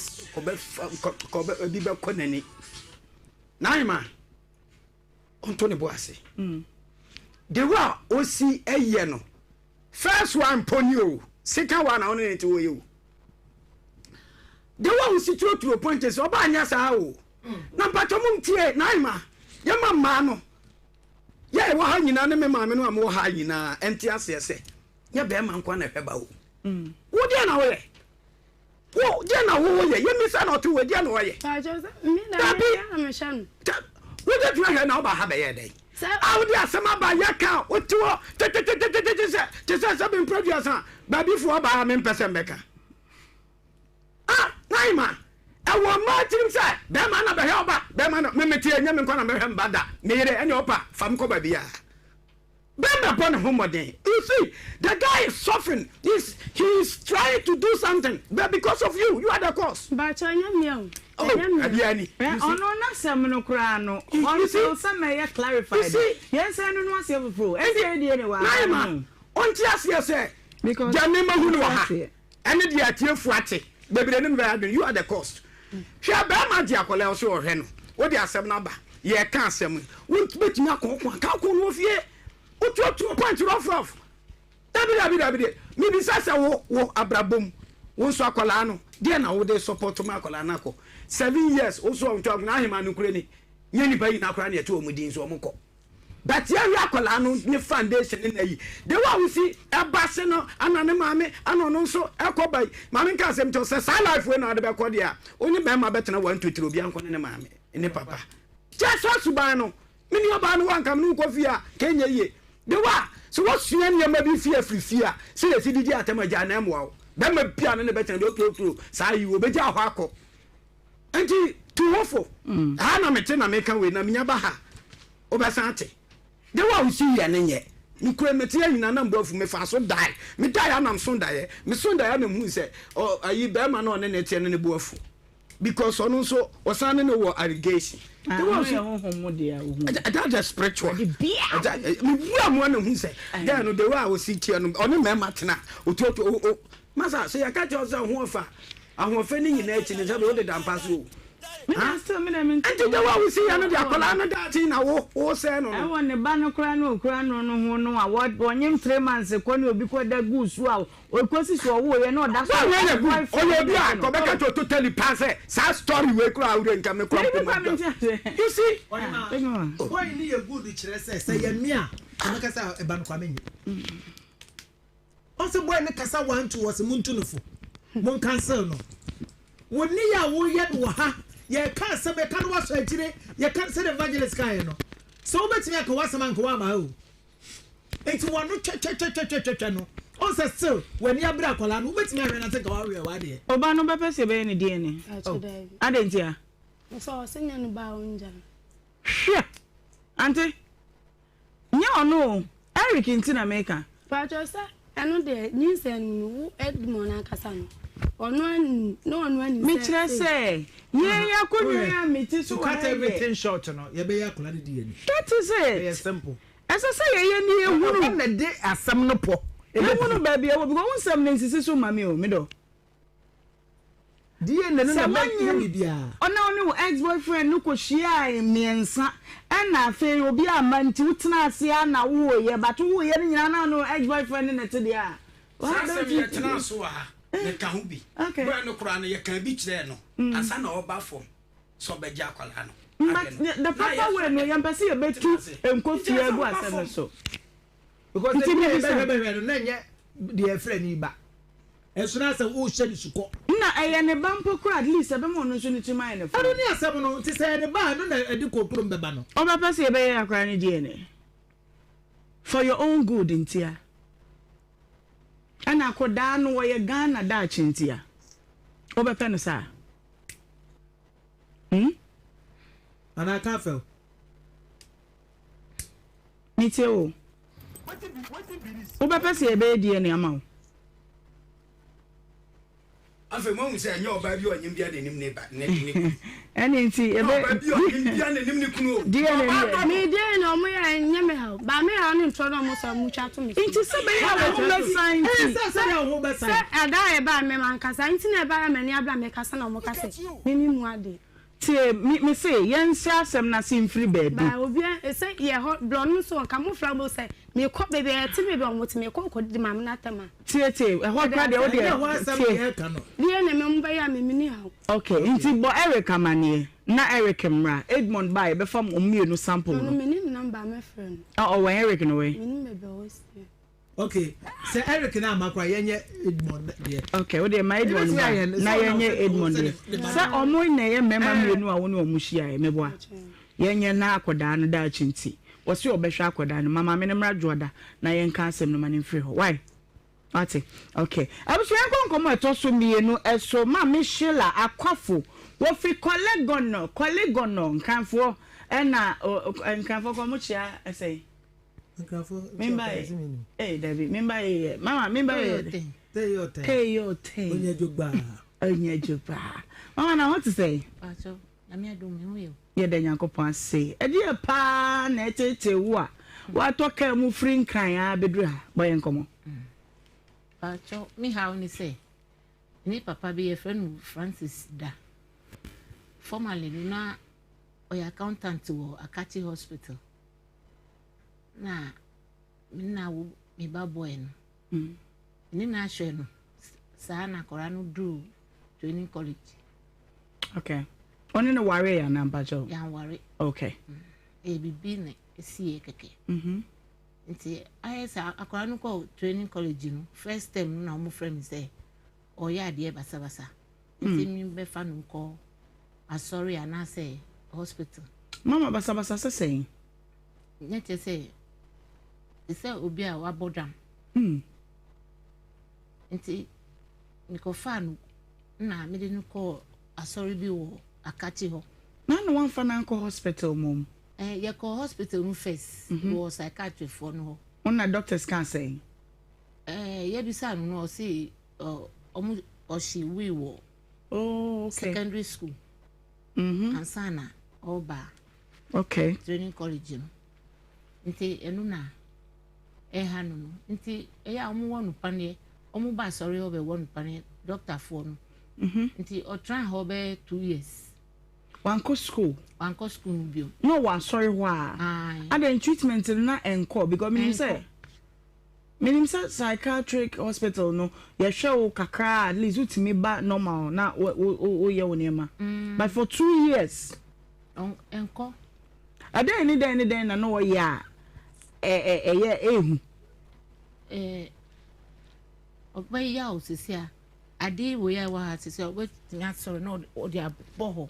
bi be konani nine man onto ne boase de wa osi eye no first one ponyo second one on it wo you the one si true point is oba anya sa o na pato mum tie naima ye mamma no ye wo ha nyina ne me maame no am wo ha nyina enti asese ye be ma nkwa na hweba o wo dia na wo ye wo dia na wo ye ye mi sa na to wo dia na wo ye ta jo mi na me shan wo dia tu ha na oba ha be ye dai how dia sama ba ya ka otuo tese bin produce baby fo ba me pese mbeka naima e wo ma tirim say be ma na be he oba be ma na me metie nya me nkwa na me he mbada me yere enya opa fam ko ba bia be me pon homoden you see the guy is suffering he's trying to do something but because of you are the cause ba chanya miao Adiani. Ono na sem no kra no. On so some may clarified. Yes, I don't want to pro. Any anyway. Naima. On tias say because Janima hu no ha. Ene dia tiefu ate. Baby dem be you are the cost. Hwe ba ma dia kwale so ohwe no. Wo dia asem na ba. Ye ka asem. Wo betumi akon ka ko no fie. Otu point rough. Dabi. Mi bi sasa wo abrabom. Wo so akwala no. Dia na wo dey support ma akwala na ko. 7 years also on talk na him anu kure ni nyani bayi na kura na eto omudin so omko but ya akwala no ni foundation na yi the one we see ebase no anane maame anono so ekobai maame nka asem to say life we na de be ko dia oni be ma betena 1 2 3 obi anko ne maame ne papa just so suban no mini oba no wanka no ko fia kenya ye the one so what sua ne ma bi fia frifia say the city atamaja na emwa be ma bia ne betena do kro say yi obeja ho akọ Enti tu wofo. Na mete na meka we na minya ba ha. obasante de wa wo si ya ne nye nkure metia nyina na mbofu me fa so dai me dai anam so dai me so dai na hu se ayi be ma na one ne tie ne boafu because ono so osane ne wo allegation de wa so homo dia wo that spiritual me bua mo na hu se then no de wa wo si tie no ono me matena ototo masa se ya ka je oza ho fa ahofe ni nyina echi ne se be wo de dampa so Ante de wa we see ya no de akola no da ti na wo se no. I want ne ba no kra no ho no a wonyem 3 months ko ne obi ko da gusu a o kosi so wo ye no da so. O ye bi a ko be ka to totally pass sa story we kra awure nka me kra. You see? Why ni ye good kire say ye me a na kasa e ba no kwa menyi. Also boy ne kasa 1 2 was muntu no fo. Mon cancel no. Woni ya wo ye no ha. Ye can say be can was etire ye can say the evangelist guy no so betimi aka wasama nko wa ma o enti wonu che no on say still when you bra kola no betimi ahwe na say ka wa we wa de oba no be pese be ne die ne adentia so senya no ba onja hwe ante nya ono Eric ntina meka pacho sa eno de nyinsen no Edmond akasa no ono ani me kire say ye ya konwa ya meti so cut everything short no ye be ya kola de die ni that is it very simple esa say ye ni ehuru na de asam no po ehuru ba bia wo because unsam na nsisi so mame o me do die na no na me bia ona onu ex boyfriend no ko hia miensa na afi obi amanti utena ase na wo ye but wo ye nyina na no ex boyfriend na te dia wa be ye tena so a ne ka ho bi bra no kura no ye kan bi kire no asa na oba form so be ja kwala no but the proper way no yam pese ye betu enkofi egu asem so because the be no na nye the friend ni ba esuna asa wo hye suko na eye ne bampo kura at least ebe mo no so ni timai ne ado ni asem no ti say ne ba no na edi koprom be ba no oba pese ye be ye akra ni die ne for your own good intia ana koda no wo ye Ghana da chintia obepe no sa ana kafel nite o obepe se ebe die ne ama o afa mo nse nya oba bi onyim bia de nim ne ba ne ni eni nti ebe oba bi onyim bia ne nim ni kunu die ne me die no mo ya nyame ha ba me ha no ntro no mo so mu twa to me nti se be ya wo be sign se ho be sign se ada e ba me man kasa nti na e ba me ni abla me kasa na mo kasa me ni mu ade tie me say yen se asem na sim free baby ba obi e say ye ho blonde so ka mo fra bo say me ko bebe e ti bebe o mo ti me ko di mam na tama tie e ho kra de o de tie ka no die ne me mba ya me ni ha okay nti bo Eric amanie na Eric mra Edmond ba e be fam omienu sample no me ni number my friend oh when Eric no way me ni me be o see okay say Eric na amakwa yenye Edmond de okay we dey my Edmond na yenye Edmond de say omo na ye mema mienu a woni omuhia e meboa yenye na akoda no da chinti wo se obehwa akoda no mama me ne mra joda na yen ka asem no mane mfiri ho why ati okay abusu yan konkomo etoso mienu eso ma me Sheila akwafo wo fi kolegono nkanfo na nkanfo ko mu chia say Mimba David, mama, Teyote. Onye juba. Mama, now what to say? Pacho, na me do me yo. Ye de Nyankopon say. E dey pa na tete wo a. Wa to ka mu free nkran a bedru ha. Boy nkomo. Pacho, me how ni say. Ni papa be a friend Francis da. Formerly na oy accountant wo Akati Hospital. Na wo me ba boy no ni na hwe no sa na kora no do training college okay oni no worry ya na mpacho ya worry okay bibi ne sie keke nti ayesa akora no ko training college no first time na mo friend say oya de basa nti mi be fa no ko asori ana say hospital mama basa say nyete say ise obi a wabodam nti niko fan na me de no ko asori bi wo Akati ho na no wan fa na ko hospital mom You call hospital no face was psychiatry for no. Una doctors can't say. Yeah, beside no see or she we were. Oh, okay. Secondary school. And sana Oba. Okay. Training college. Nti enuna hanu nti ya omu wonu pane omu ba sorry obe wonu pane doctor for no. Nti o try ho be 2 years. Wanko school bio. No one sorry why. And then treatment na enko because meaning say psychiatric hospital no ye show kakra at least utimi ba normal na o ye woniema. But for 2 years enko ada any day na no ya ehu ogba ya osisi a ade wo ya wa sisi o nya sorry no o dia boho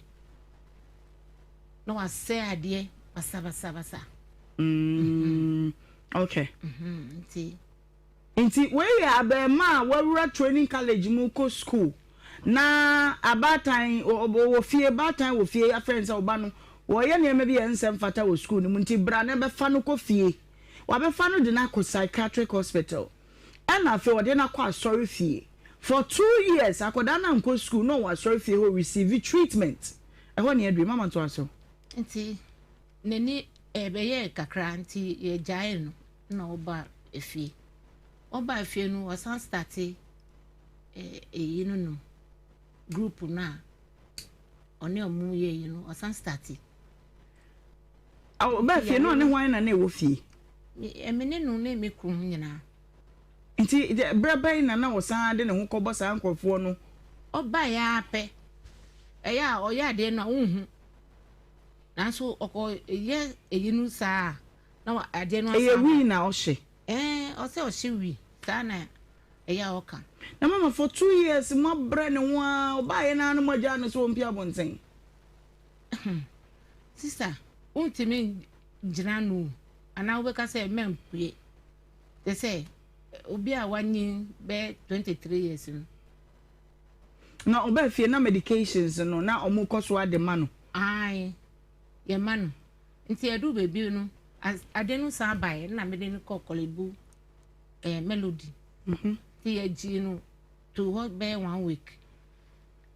no wa say ade basa okay Inti we ya be ma wawura training college mu ko school na abatan wo fie batan wo fie ya friends oba no wo ye ne bi ensem fata wo school ni mu nti bra na be fa no ko fie wa be fa no de na ko psychiatric hospital and afi wo de na ko asori fie for 2 years akoda na nko school no wa asori fie ho receive treatment e ho ne edri mama to aso nti neni be ye kakra nti ye jae no na oba efie oba efie no wasan start no group na one omu ye no wasan start oba efie no ne hwan na wo fie emene no na me krum nyina nti braba na wasan de ne ho kɔbɔ saa nkorofo no oba ya pe eya oya de na unhu nanso oko ye eyinu saa na ade no asa wi na ohye o se ohye wi saa na eya oka na mama for 2 years mo bre ne ho a oba ye na no magya no so mpia bonten sister untimi jina no ana we ka say mempue they say obi a wanyi be 23 years na oba fie na medications no na omu koso ade ma no ai ye ma no nti edu bebi no ade no sa bae na me de no kokolebu melody ti ye ji no to what be 1 week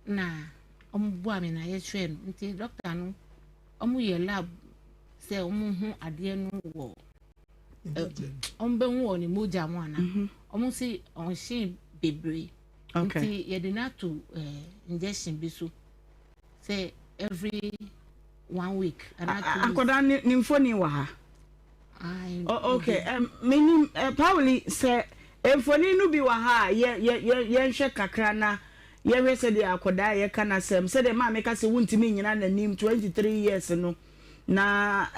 na omu bu ami na ye hwe no nti doctor no omu ye lab say omu hu ade no wo ombe hu oni moja mo ana omu si on shin bebre nti ye de na to injection bi so say every 1 week akoda ni mfoni wa ha okay mini probably say mfoni no bi wa ha ye nhwe kakra na ye hwese de akoda ye kana sem say de ma me ka se wuntimi nyina na nim 23 years no na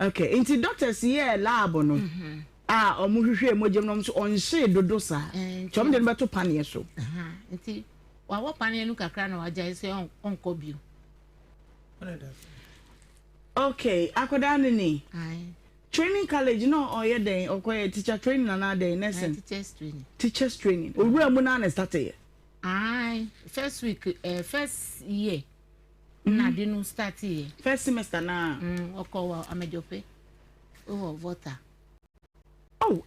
okay into doctors here lab no omu hwehwe mojem no so onhye dodo sa chom de beto panie so nti wa wo panie no kakra na waja se onko bio okay akoda ni training college no oye den okoye teacher training na den lesson teachers training owura mu na start here first week first year na de no start here first semester na okowa amejope o voter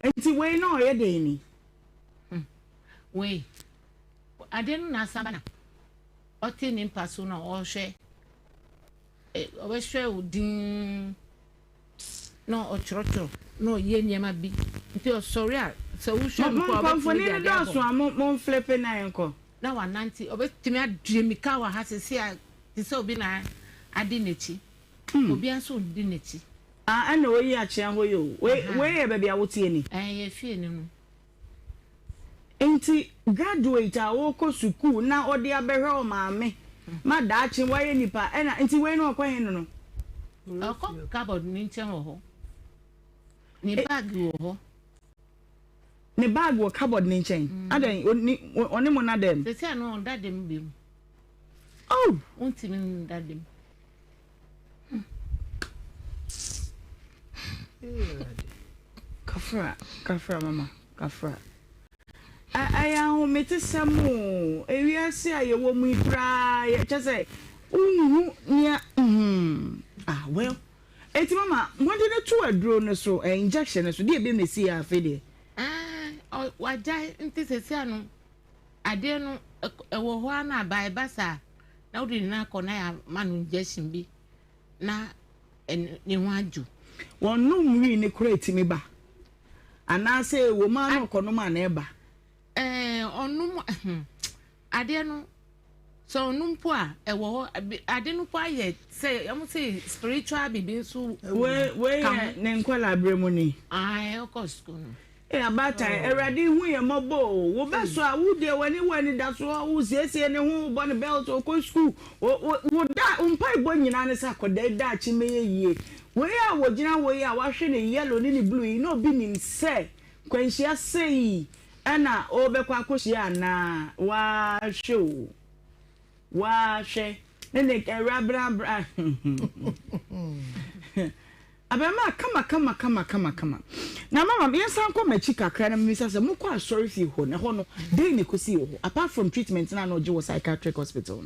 enti we no oye den ni we ade no na sabana oti ni mpaso na o hwe obehwe udin no ochrocho no ye nyema bi nti o sorry a so wo hwe ko konfoni ni do so mo flip na enko na 190 obetimi adremika wa hasese a tise obi na adi nechi obi anso di nechi ana oyi a chia ho yo we ye bebe a wotie ni ye fie ni no enti graduate a wo ko school na odi abehwe o maame ma daachi waye nipa ena enti we no okwan no no akọ cupboard ni nchen ho ni bag ho ni bag wo cupboard ni nchen adan oni mo na dem se no dadem bi untimi dadem kafra mama kafra aya ho metesamo ewiase ayewo mu ipra ye chese unhu nia Ah, well. Eti mama, what did it to a drone so injection so dear be me see a fide. Ah, what giant into the piano? I dare no a wohana by bassa. Now did not connect man injection be. Na and you want you. One no me crate me ba. And I say woman or conoma neighbor. On no I dare no. So numpoa ewo I didn't quite say I'm say spiritual be so we na nkwala bremoni of course about time already hu ye mobo wo be so a wo de wani da so wo siesie ne hu bo ne belt o ko school wo da umpai bo nyina ne sa koda da chi me yie we ya wo gina wo ya wa hwe ne yellow ne blue no bi nim se kwanhia sei ana o be kwa kohia na wa show Washe, then they can rabra. Abema, come. Now, Mamma, yes, Uncle Machika, crying, Mrs. Muka, sorry for you, Hono, they could see you. Apart from treatment, and I know you psychiatric hospital.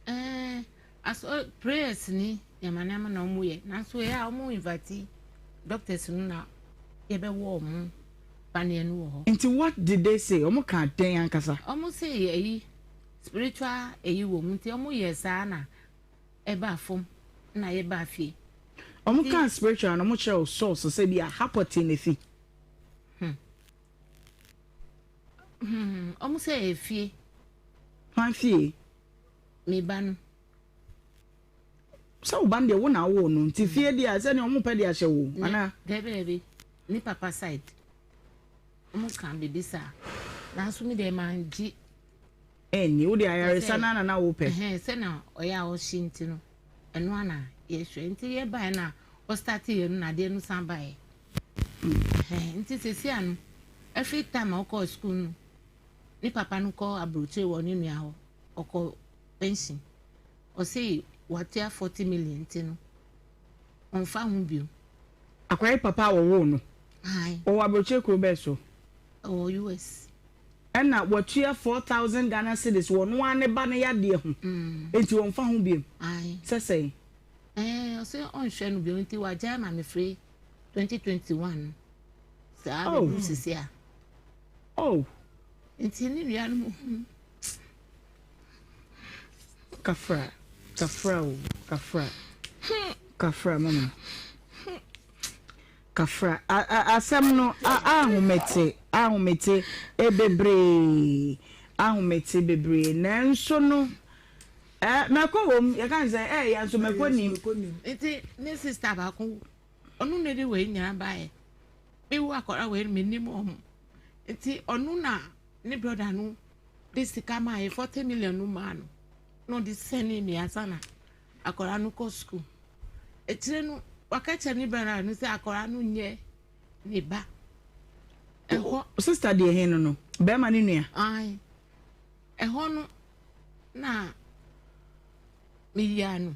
As all prayers, ni, Yamanama no way, Nancy, I am invite doctors now, ebe warm, Panian war. Into what did they say? Omo can't day, Ankasa. Almost say, spiritual woman ti omo yesa na eba fom na eba fie omo kan spiritual na omo chere source say bia hapoti na fi omo say fie han fie me ban so ban de wo na wo no ti fie dia say ne omo pe dia hye wo ana de baby ni papa side omo kan be bisa na so me de manji eni wo de ayare sana na wo pe se na oya o shinti no eno ana ye hwe nti ye bai na o start ye no na de no san bai nti sesi anu every time o call school no ni papa no call abroche wo ni nua ho o call pension o say watia 40 million ti no on fa hu bio akwai papa wo no ai o abroche kro be so o US and na watua 4,000 Ghana cedis wo no ane ba ne yade ho enti won fa ho biem ai sesei o say on hwe no biem enti wa jama me free 2021 sa be busisia enti ni nua no kafra mama kafra asem no ahumete bebre nanso no mekowom ye kan say ya so mekonim enti ne sister ba ko onu ne de we nya ba e be wo akora we menim om enti onu na ne brother no this kama 40 million no man no the send me asana akora no ko school etire no wakacha ni brother no say akora no nye ne ba sister de he no be ma ni nua ai no na miliano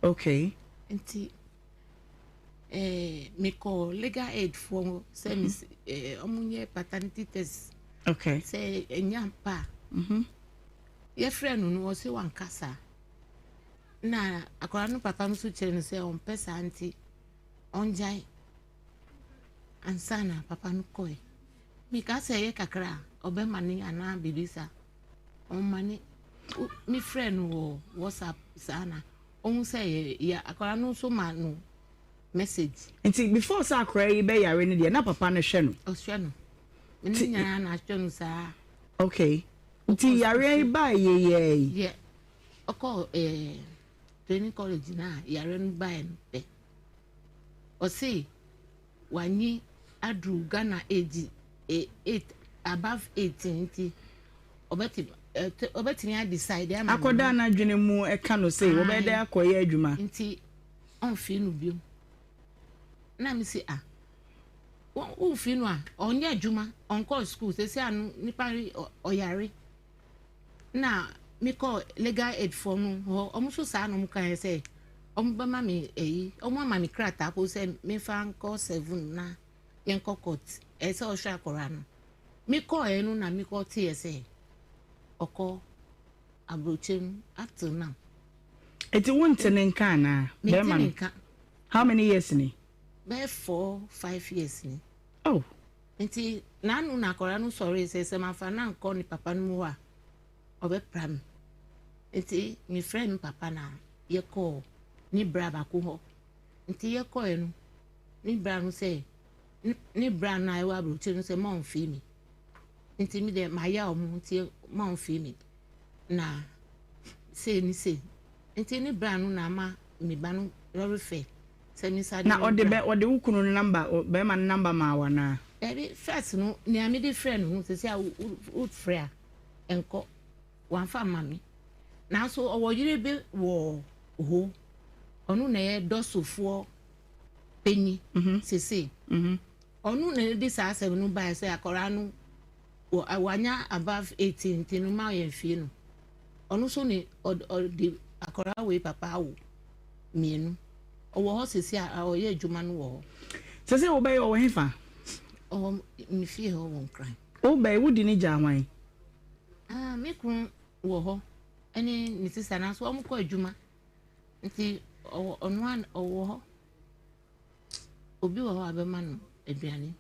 okay enti me call legal aid for service omunye paternity test okay say enyampa ye friend no wo say wan kasa na akora no papa no so chere no say on pesa anti onjai ansana papa no koi mi ka say ye kakra obe mani ana bibisa on mani mi friend wo WhatsApp sana on say ya akora no so ma no message nti before sa akora yi be yare ne de na papa no hwe no o hwe no ni nya na hwe no sa okay nti yare ba ye oko training college na yare no ba en pe o say wanyi adu Ghana age 8 above 18 obeti ni decide am akoda na dwene mu e ka no say wo be da akoye adwuma nti on fi no bio na mi say o fi no onye adwuma on call school say anu nipa oyare na mi call legal aid for no omuso sa no mu kan say omba mami omama mi krata ko say me fan call 7 na yen court say o sha akora no mi call enu na mi call TSA oko abrochen up till now It won't in Kana. How many years ni? Be 4-5 years ni. Oh. Nti nanu na akora no sorry say ma fa na nko ni papa no mu a obe pram. Nti mi friend papa na ye call ni bra ba ko ho. Nti ye call no ni bra no say ni bra na e wa bro ti no say ma on fi mi. Nti mi de ma ya o mu nti ma on fi mi. Na say ni say. Nti ni bra no na ma mi ba no refer. Say mi sa na ode ukunu number be man number ma wa na. First no ni ami di friend no say would frère enko wan fa mami na so owo yire be wo ho onu na ye dosofo penyi sese onu na di sa asem no ba say akora no wanya above 18 tinu ma ye fie no onu so ni di akora we papa wo mienu owo ho sese a oye adwuma no wo sese wo be wo hefa mi fie ho won kran o be wudi ni janwan me kun wo ho ene ni sisa na so amko adwuma nti onu an owo ho obi wo ho abema no aduane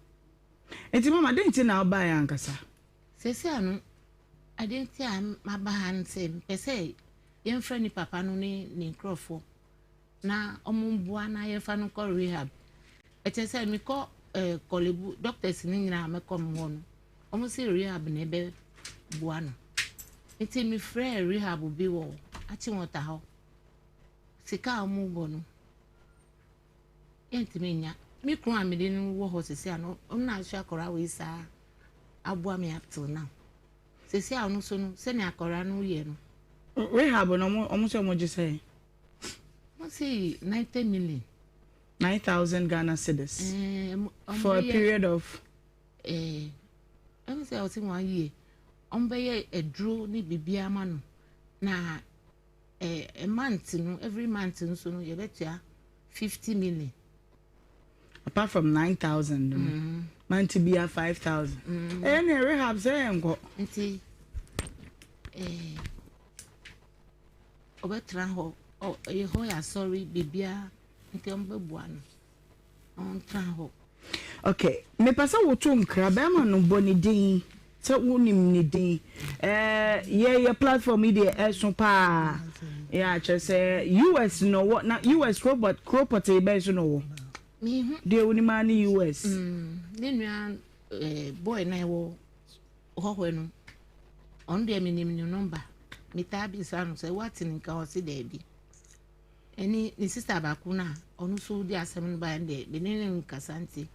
enti mama denti na oba ya nkasa sese anu adenti a mabahan se pese ye mfra ni papa no ni nkrofo na omumbua na ye fa no ko rehab etese mi ko kolebu doctors ni nyina amekom ho no omo se rehab na ebe bua no nti mi frɛ rehab bi wo achi wota ho sika omu bo no enti me nya mi kru amede no wo ho sese ano na ahwa akora we sa abua me up till now sese anu so no se ne akora no ye no rehab no omo se omo je say mo see 90 million 9,000 Ghana cedis for a period of let me say I was in 1 year be a draw ni bibia ma no na a month no every month so no you betia 50 million apart from 9,000 month be a 5,000 any rehab say enko nti obetra ho e ho ya sorry bibia nti ombebua no on tra ho okay me pasa wo to nkra be ma no boni din so wonim ni din ye platform ide eso pa ya che say US no what na US robot e be so no wo de woni ma ni US ni nua boy na wo ho no on de minim ni number mi tabi sa no say what in ka o si de bi eni ni sister ba ku na onu so di asem no ba de ni nkasanti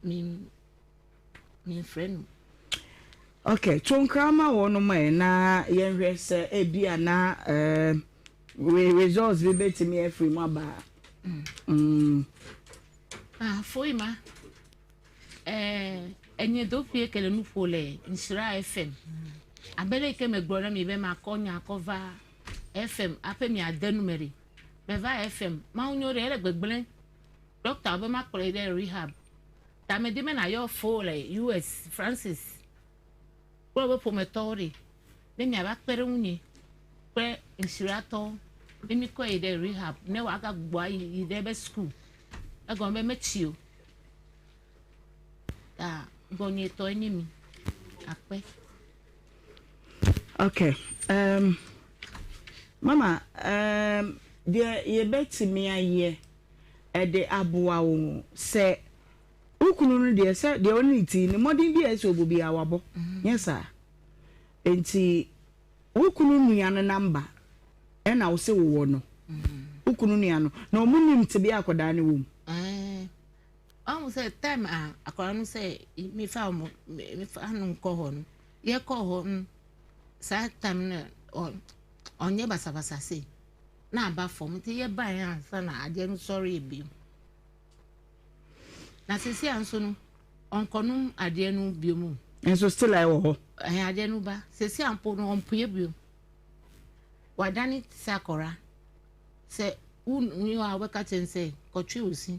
mi friend okay chonkrama wono mai na yenhwe se ebia na results we betimi every mo ba foi ma enye do fie kele nu fole Nhyira FM abele ke me gboro mi be ma konya cover FM ape mi adenu meri beva FM ma unyore ele gbegbele doctor be ma kole de rehab ta me di me na yo fole US Francis Probo pometori de mi aba pere unyi pre Nhyira to de mi ko ide rehab ne wa ga gbo ayi de be school e go me mechio ta gonye to ni mi ape okay mama de ye betimi aye e de aboa wo se ukunu no de se de oni ti ni modin bi eso obubi awabo yes sir enti ukunu nua no number e na wo se wo no ukunu nua no na omunim te bi akoda ne wo am say time akoda no say mi fa no ko ho no ye ko ho sa time na onye basabasa se na aba form te ye ban ansa na ade no sorry bi na sisi anso no onkonum ade no biomu enso still I wo ade no ba sisi ampo no ompoye bio wadani sakora se un yo aweka tense kotwe osi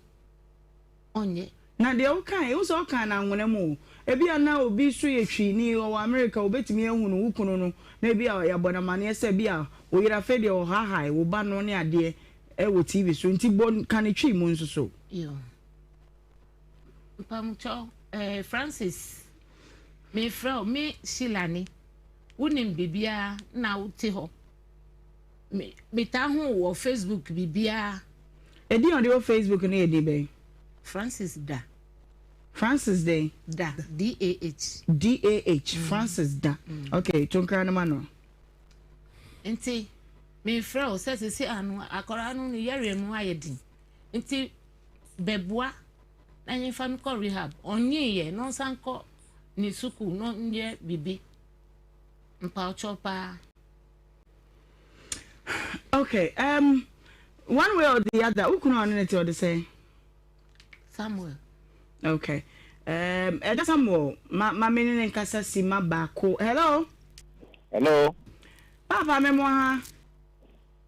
onye na de o kan e so kan na nwene mu ebi ana obi so ye twi ni o America obetimi ehunu wukunu no na bi a ya bonamane ese bi a o yira fe de o ha wo ba no ne ade e wo TV so nti bon kan twi mu nso so yo pamcho Francis me fra me Shilani wonim bibia na wote ho me ta ho wo Facebook bibia edi on the Facebook na edi be Francis da Day da DAH Francis da okay tonkra na mano enti me fra o se anu akora anu ni yare mu ayedin enti beboa na nyefa no ko rehab onye ye no sanko ni suku no nye bibi mpa chopa. Okay, one way or the other, who can on it or the say? Samuel. Okay. That's Samuel. My meaning in Casa Sima Bako. Hello. Hello. Papa Memoir.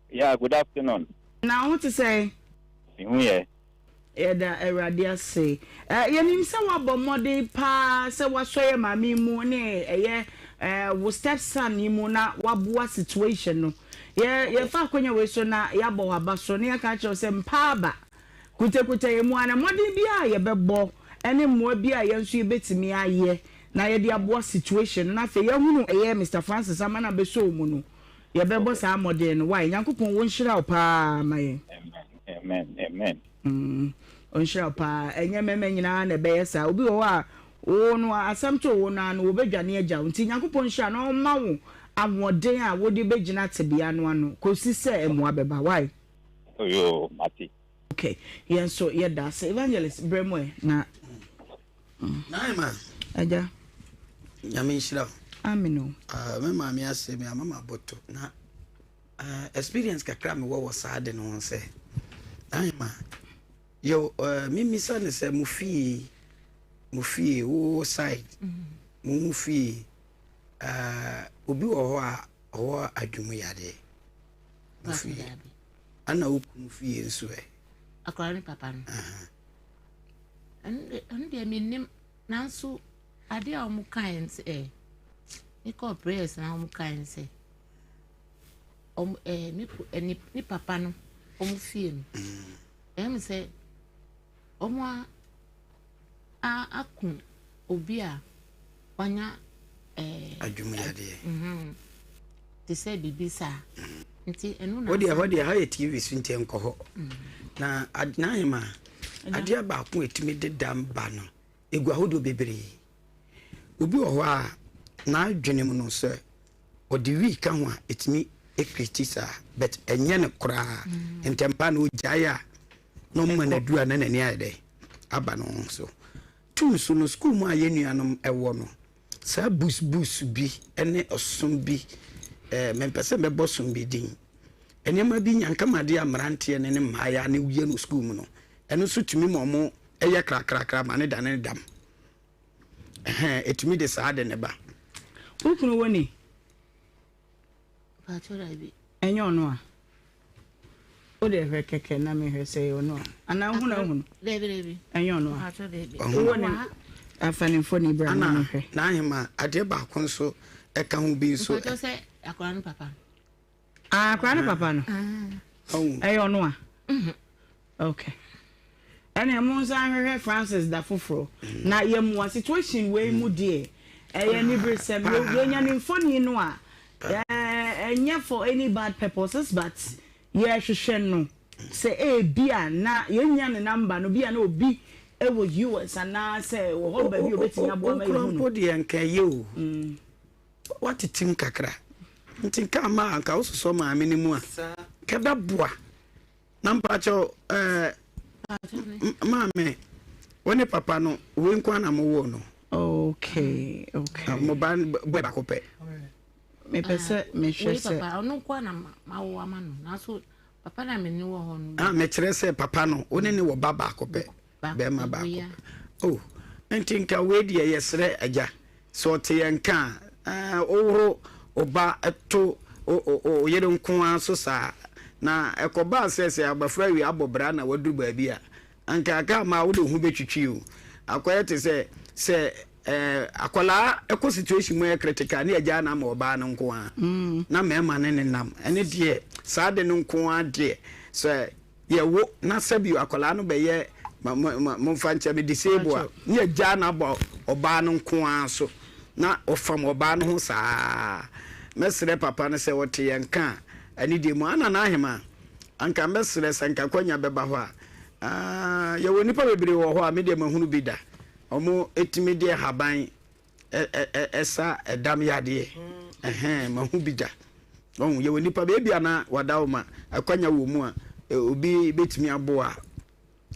Yeah, good afternoon. Now what to say? Yeah. Da eradia say yenim se wa bomode pa se wa soye mami mu ne wo stepson ni mu na waboa situation no ye fa kwanya we so na ya bo waba so ne ka che se mpa ba kutekute ye mu ana mode bia ye bebo ene mu bia ye nso ye betimi aye na ye dia boa situation na fe ye hunu Mr. Francis amana be so mu no ye bebo sa mode no why Nyankopon won hira pa maye amen onshira pa enye meme nyina na be yesa obi wo a wo no asamto wo na no obedwane agya nti Nyankopon hira na o ma wo awoden a wo de begina tebia no ano kosi se emu abeba why oyo mati okay yen so ye da se evangelist bremwe na naima aja nyame nshira amino me maami ase me mama boto na experience kakra me wo saade no se naima yo mimi sana se mufi wo side mufi obi wo ho adwumu yade mufi ana mufi enso akwani papa no ande minim nanso ade a mu kan se ni ko prayers na mu kan se ni papa no mufi no say omwa akun obi a wanya adwumu yade te say bibisa nti enu na wodi ha ye TV sunte nko ho na adnahima ade ba ko etimi dedam ba no egwa hodo bebre obi wo ho a na adwene mu no se odi wi ka ho a etimi ekritisa but enye ne kura entempa no jaya no man adua na nani ade aba no so tu so no school mu ayenuanom ewo no sa bus bi ene osom bi mempese mebosom bi din enema bi nyankamade amrante ne maaya ne wiye no school mu no eno so tumi mo eye krakrakra ma ne dane dam etumi de sa de ne ba ukunu woni pa chora bi enyo no a o de hwe keke na me hwe se ono ana hunu lebi enyo no pa chora bi woni afani foni bra na hwe na ahema ade ba ko nso eka hu bi nso pa se akwani papa akwani papa no enyo no a okay ene mo san hwe Francis da foforo na yemu situation we mu die ni bresem yo nya ni foni no a enya for any bad purposes but yeah hwehwe no say bia na yenya ne number no bia na obi e wo US ana say wo ho ba bi obetinya bo ma yihu no de enka ye o what tim kakra ntin ka ma anka usoso ma amini mu a keda boa number cho mame woni papa no we nkwa na mo wo no okay mo ban boy ba ko pe me pese me hwe se papa ono kwa na mawo amano na so papa na me ni wo ho no me kire se papa no oni ni wo baba ko pe be ma ba ko oh entinka we die yesre aja so te yanka owro oba eto o yedon kwa so sa na ekoba sese agbafra wi abobra na wadu ba bi a anka ka ma wo de hu betwitwi o akoye te se akwala eco situation mo critical na agya na ma oba no nko a na mema ne nam ene de saa de no nko a de so ye wo na sabi akwala no be ye mo fanche be disable a na agya na ba oba no nko a so na ofam oba no ho saa mesre papa no se wote yenka ani de mu ana na ahema anka mesre sanka kwanya beba ho a ye woni pa bebre wo ho a me de mahunu bi da omo etimi de haban esa edam yade mahu bi da on ye woni pa be bia na wada wo ma akwanya wo mu a obi betimi aboa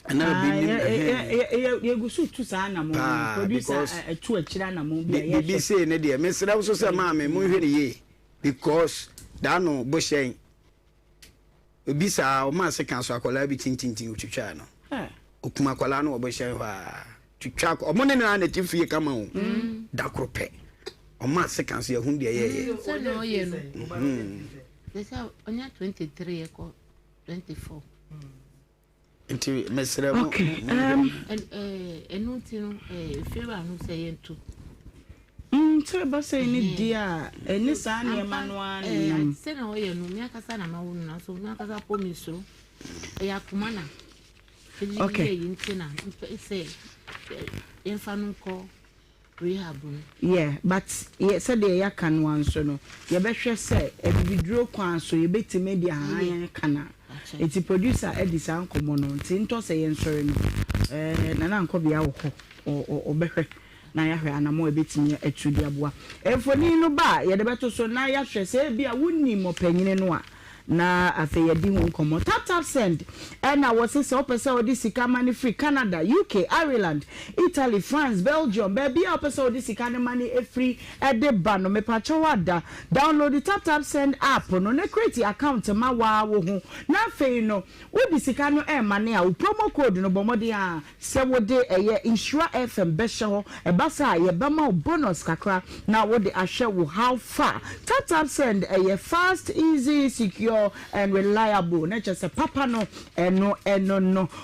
ana bi ni ye gusu tu sa na mo producer tu akira na mo bia ye say ne de mesra wo so se ma me mo hwere ye because da no bo shen obi sa o ma se kan so akola bi tintintin utwitwa no okuma akola no bo shen ha twitwa o mo ne na na tifie kama o da krope o ma se kan so ye hu de ye so no ye no this onya 23 eko 24 nti mesra mo enu ti no favor no say yentu so ba say ni dia eni sa na ma no an se na oye no mi akasa na ma wonu na so mi akasa po mi so ya kuma na okay yinti na say infanunko rehab. Yeah, but yeah, said the ya can one so no. You better say a video kwan so you bet maybe a kana. It's a producer Edison Comono. Tinto say and sorry no. Nana uncle be out or better. Na ya hwe anamo ebetimi atudi aboa efoni no ba ye de beto so na ya hwe se bia wonni mo panyine no a na afa ye di hu komo tap send and I was say opesa odi sika money free Canada, UK, Ireland, Italy, France, Belgium baby opesa odi sika money free e de ba no me pa chawada download the tap send app no na create account ma wa wo hu na fe no odi sika no e mane a promo code no bomode a se wode eye Nhyira FM besho e basa ye bema bonus kakra na wode ahwe wo how far tap send eye fast, easy, secure and reliable. Nature say papa no no.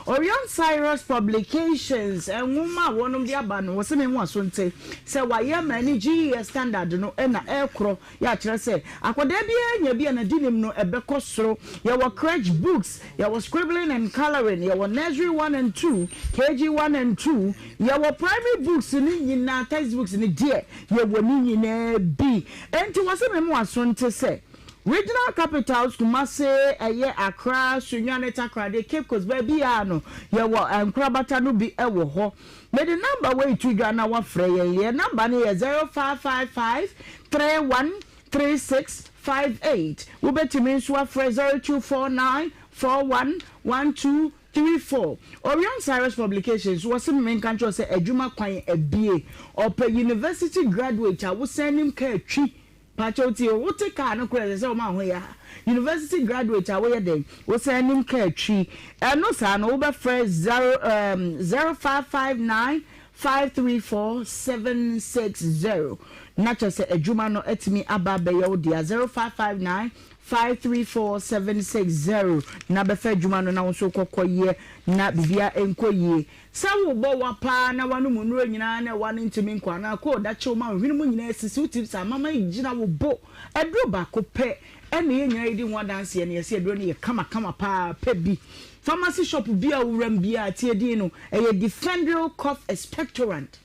Orion Cyrus Publications and woman one of the abano was me one sonte say why ya many GS standard no na aircro ya kire say akwade bia nya bia na dinim no ebeko soro ya wa crutch books ya was scribbling and coloring ya wa nursery 1 and 2 KG 1 and 2 ya wa primary books ni nyina textbooks ni die ya wa ni nyina bi enti was me one sonte say regional capitals Kumasi eye Accra Sunyane Takrade Cape Coast baby ano ye wo Nkrabata no bi e wo ho me the number wey to Ghana wa frɛ ye number ne 0555 313658 wo betimi nso afrɛ 0249 411234 Orion Cyrus Publications was some main country say adwuma kwan ebie opa university graduate a wo send him ka twi Pachoti what take no credit say o ma ho ya university graduate away dem wo send him ka twi no sa no wo be fresh 0559 534760 na che say adwuma no etimi aba be ye wo dia 0559 534760 na be fa adwuma no na wo so kokoye na bibia enkoye sawo bo wa pa na wanu munuro nyina na wanu ntimi nkwa na ko da che ma hwene mu nyina sisi uti sa mama yigina wo bo edro ba ko pe ene ye nyina yidi ho dance ye ne yesi edro ne ye kama pa pe bi pharmacy shop bia wuram bia tie din no eye Defendral Cough Expectorant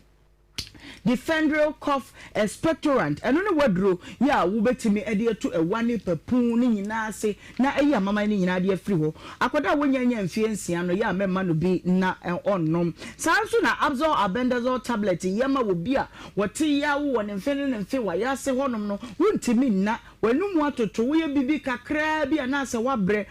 Defendral Cough Expectorant eno ne wadro ya wo betimi ede to ewane papun ni nyina ase na eya mama ni nyina de afiri ho akoda wonyanya mfie nsia no ya mema no bi na onnom sanso na Abzol Albendazole tablet yema wo bia wote ya wo ne mfe ne mfe wa ya se honom no wontimi na wanum atoto wo ye bibi kakra bia na ase wabre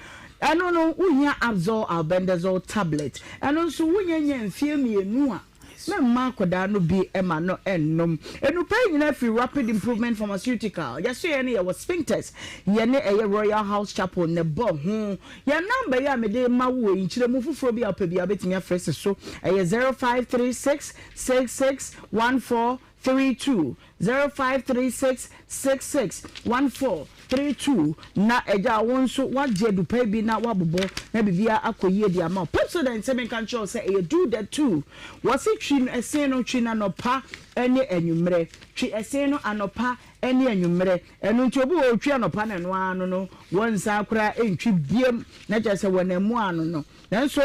eno no wonya Abzol Albendazole tablet eno so wonyanya mfie mienu a me ma koda no bi ema no ennom enu pay nyina free rapid improvement pharmaceutical ya so ye ne was sphincters ye ne Royal House Chapel ne bo ho ya number ya me de ma wo nchire mu fufuro bi apabi abetimi afrese so 0536 6614 1432 0536661432 na eja wonso waje du pay bi na wabobo na bibia akoyie di ama president say men kan show say e do that too was it trin esen no trin anopa ene enwumre twi esen no anopa ene enwumre enu nti obi o twi anopa na no anu no wonsa akura entwi biem na je say wonamu anu no nanso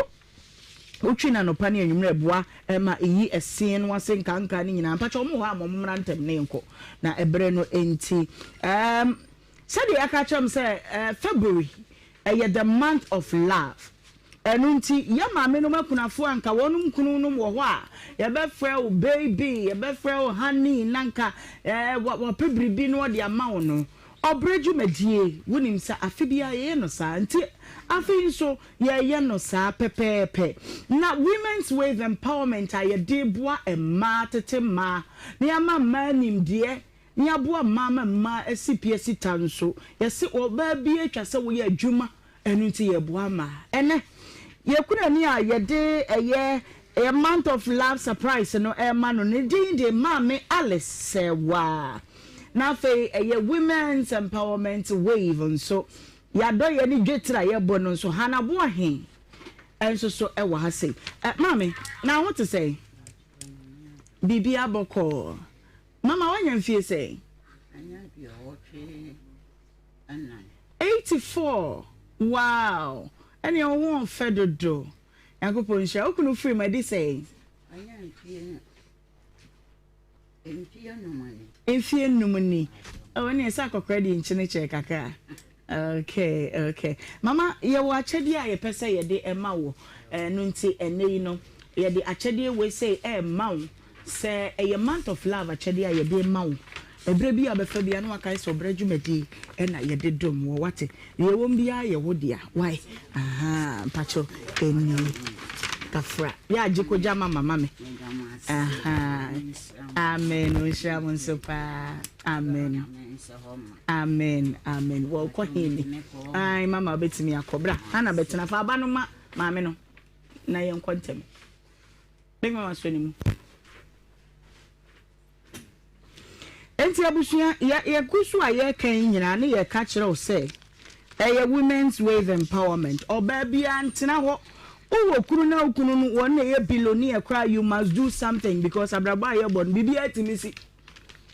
Uchina no pani enwumre boa ma eyi esen no ase nkanka ni nyina mpacho mo ho amomra ntem ne nko na ebre no enti said the akacham say February the month of love enunti ya maame no makunafo anka wonum kunu no wo ho a ye be frɛ o baby ye be frɛ o honey nanka wa pebribi no de ama wo no obreju medie wonim sa afibia ye no sa nti afin so ye no sa pepepe na women's wave empowerment aye de boa ema tete ma na ya ma nim de ni aboa mama SCPS tanso yesi oba bi atwa se wo ye adwuma enu nti ye boa ma ene ye kuna ni a ye de a month of love surprise no e ma no ne din de mame Alice sewa na fe ye women's empowerment wave nso ya do ye ni dwetra ye bo no nso hanabo ahen enso so e wa ha sei mame na what to say bibi aboko Mama, when you feel say 84. Wow. And you won't feather do. I go put shall open free my this say. In fear no money. Oh, and a sack of credit in Chiniche kaka. Okay. Mama, you watch a dear per se a day a mau, and nunti and no, ye the achedia we say a mount. Say a month of love actually I be maw ebrebi abefa bia no akai so brejumedi e na ye dedom wo wate ye won bia ye wodia why pacho eni kafra ya jikoja mama me amen Nhyira monsopa amen wo ko hini ai mama betimi akobra ana betina fa aba no ma me no na ye nkontem big mama so ni mu enti abusuya ya kusu aye kan nyina ne ye ka kire o say women's wave empowerment oba bia ntena ho owo kunu na okunu no won na ye billionaire cry you must do something because abrabo aye bon bibia timisi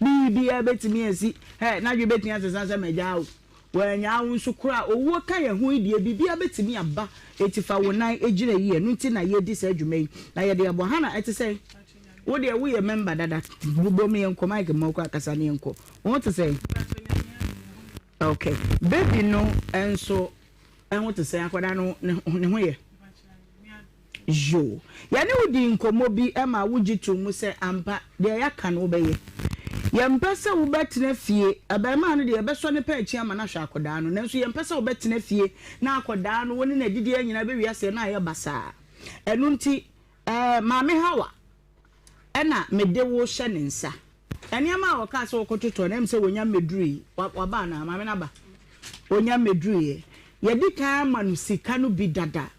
bibia betimi esi na dwe betimi asesa meja o wanya awunsu kura owo ka ye ho idie bibia betimi aba etifa wonan ejire ye no nti na ye di sa adwumai na ye de abo hana eti say what do we remember that Bubomi and Komai Moka Kasani and Co? What to say? Okay, baby, no, and so I want to say, I don't know where. Jo, Yanu din Komobi Emma would you to Musa Ampa, there can obey. Yampesa will bet in a fee, a beman, the best one a pair chairman Ashakodano, and so Yampesa will bet in a fee, now Kodano, when in a didier in a very yes and I a basa. And Nunti, Mammy Hawa. Ena mede wo hye ne nsa eniama awaka so kototo na mse wonya medrui waba na mame na ba wonya medrui ye di kan ma no sika no bi dada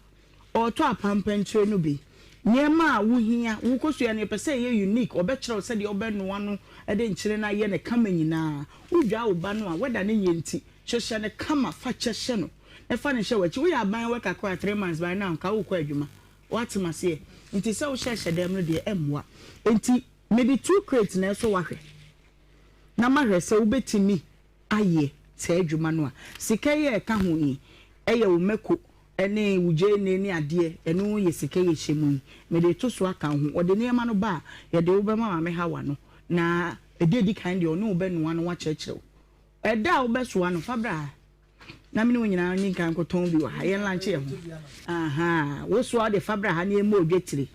oto apampantwe no bi niema wo hia wo kosua ne pese ye unique obekere se de obeno ano de nkire na ye ne kama nyina udwa wo ba no a weda ne nyenti hye ne kama fa hye no e fa ne hye wachi wo ya ban we kakra 3 months by now ka wo kwa adwuma what mase nti se wo hye dem no de emwa enti maybe 2 crates na so wahwe na mahwe se wo betimi aye se adwuma no a sika ye ka ho yi eye wo meko ene wuje ne ade eno ye sika ye hyemu me de to so aka ho ode ne ma no ba ye de wo be ma me hawa no na ededi kan de ono be no ano wa cherecherew eda wo be so ano fabra na me no nyina nyi kan ko ton bi wa ha ye lanche ho wo so ade fabra ha ne emo odwetire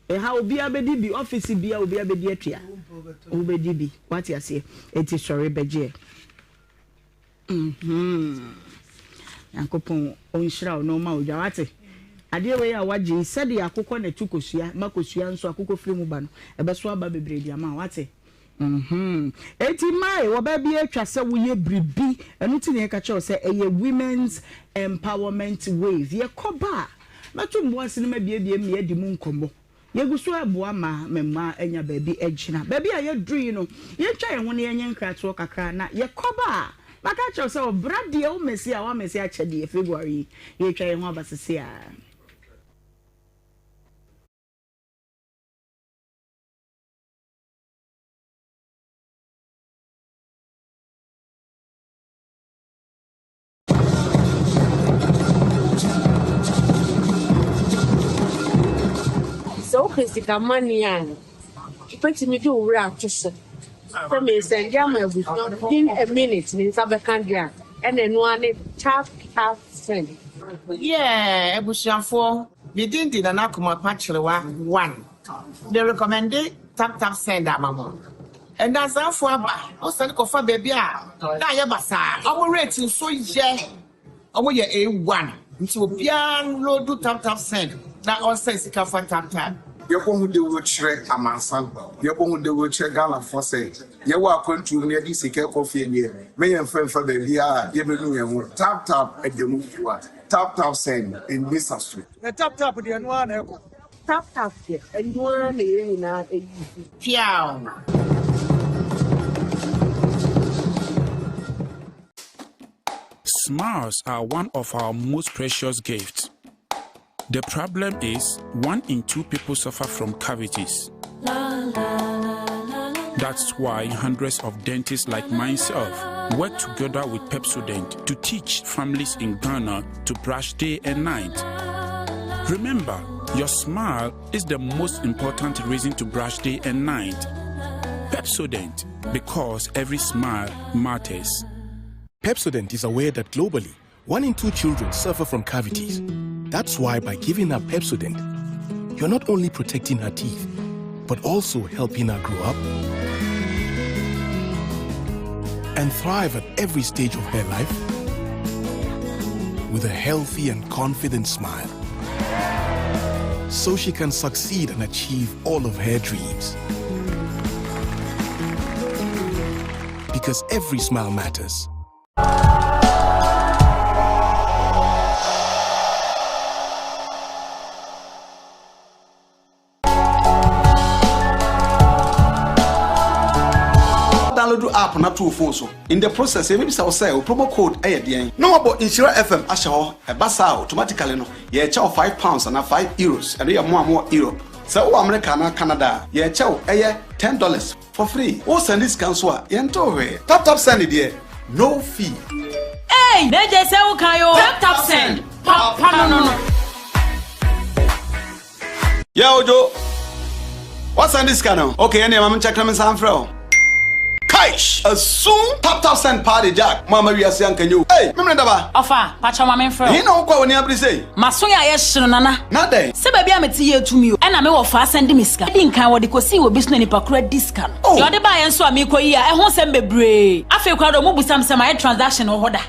ha obi abedi bi office bi obi abedi atua obedi bi what you say it is sorry beje yankopon onhyira no ma odwa wate ade we ya waje said yakokọ na tukosua makosua nso akokọ firi mu ba no ebeso aba bebre di ama wate eti mai wo ba bi atwa se wo ye bribi enu ti ne ka che se eye women's empowerment wave ye koba matumbo asine ma bie me edi mu nkombo yeguso eboa ma memma enya baabi agina baabi a yedru no yetwa ye ho ne yenye nkrato kakra na yekoba maka cho se obradie o mesi a wa mesi a chede February yetwa ye ho abasese a so physical money and put me do rap to say for me send ya my in a minute in Sabakandia and then one tap friend. Yeah, Ebushanfo, we didn't in an akuma patchlewa one. They recommended tap send that mama. And that's our for also for baby. Now, Yabasa, our rating so yeah. Our year A1 into a piano do tap send. That also is a for tap. You're going to wheelchair a man son. You're going to wheelchair gala for say. You are going to near this coffee in here. May and friend for the VR, you tap at the move you are. Tap send in this street. The tap with the one echo. Tap here. And you are in a piano. Smiles are one of our most precious gifts. The problem is 1 in 2 people suffer from cavities. That's why hundreds of dentists like myself work together with Pepsodent to teach families in Ghana to brush day and night. Remember, your smile is the most important reason to brush day and night. Pepsodent, because every smile matters. Pepsodent is aware that globally, 1 in 2 children suffer from cavities. That's why by giving her Pepsodent, you're not only protecting her teeth, but also helping her grow up and thrive at every stage of her life with a healthy and confident smile, so she can succeed and achieve all of her dreams. Because every smile matters. Download app na to phone so in the process maybe say promo code ayedian no about Nhyira FM ahye e basa automatically no ye cha £5 and €5 and ye more Europe so America na Canada ye cha $10 for free o send this cancel a ye nto we tap send it there no fee. Hey, they just say ukayo tap send papa no. Yeah Ojo, what's on this channel? Okay, any mama check them some from as soon tap send party jack mama we are saying can you hey me ndaba ofa pacha mama friend he no kwa woni abri say maso ya yeshiro nana na den se baby ameti ye tumi o na me wo fa send me sika di nkan wo de kosi wo bisu na nipa kura discount yo de ba ye nso amikoyi a ehun sem bebre afi kwa do mo busam sem my transaction wo hoda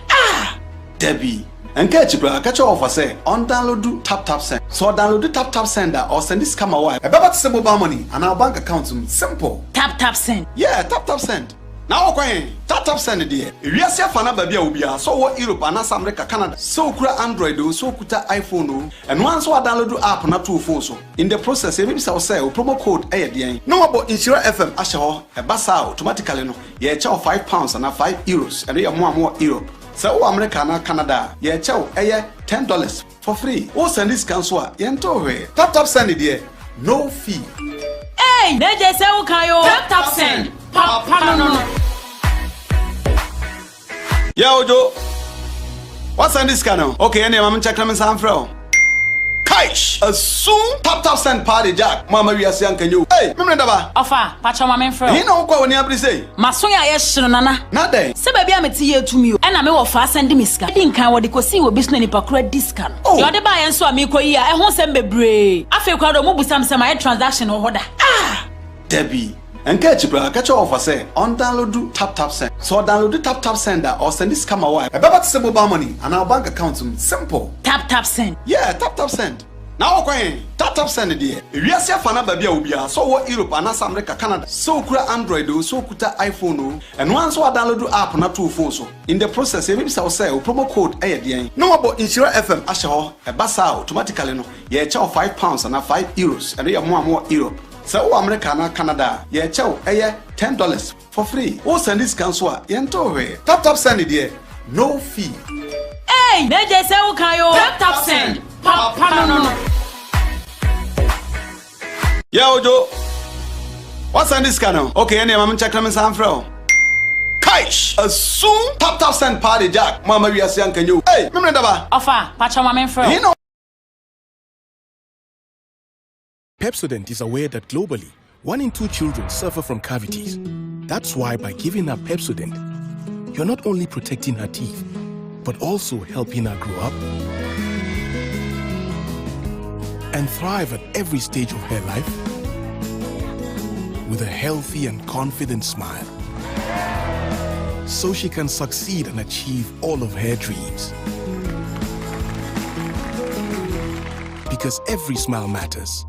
Debbie Enke chibra catch off say on download tap send. So download tap sender or send this camera wire. About to mobile money and our bank account simple. Tap send. Yeah, tap send. Now okay, tap send there. If you see fana baby obia so what Europe and America Canada. So kura Android so kuta iPhone and once we download app na to phone so. In the process maybe say promo code ayedian. No about Nhyira FM ahye e basa automatically no. Ye cha £5 and €5 and ye more Europe. So America na Canada, ye chow $10 for free. O send this cancel ye nto we. Tap send it there. No fee. Hey, they just say ukayo tap send. Papa no. Yeah Ojo, what's on this channel? Okay, any mama check them some from as soon tap send party jack mama we are saying can you hey me ndaba ofa pacha mama friend he no kwa woni abri say maso ya yeshiro nana na den se baby ameti ye tumi o na me wo fa send me sika di nkan wo de kosi wo bisu na nipa kura discount yo de ba ye nso amikoyi a ehun sem bebre afi kwa do mo busam sem my transaction wo hoda Debbie Enke chibra catch off say on download tap send. So download tap sender or send this camera wire. About to mobile money and our bank account simple. Tap send. Yeah, tap send. Now okay, tap send there. Wiase afana ba bia obia so wo Europe and America Canada. So kura Android o so kuta iPhone o. And once we download app na to phone so. In the process e maybe say promo code e no about Nhyira FM ahye ho e basa automatically no. Ye chow £5 and €5 and you more Europe. So America and Canada ye chow $10 for free. O send this cancel yento we. Tap send there. No fee. Hey, meje se wo kan yo. Tap send. Papa no. Yeah, Ojo. What's on this channel? Okay, any mama check them some fro. Kaish. Soon tap send party jack. Mama we are saying can you? Hey, me daba. Ofa, pacha mama fro. You know. Pepsodent is aware that globally, 1 in 2 children suffer from cavities. That's why by giving her Pepsodent, you're not only protecting her teeth, but also helping her grow up and thrive at every stage of her life with a healthy and confident smile, so she can succeed and achieve all of her dreams. Because every smile matters.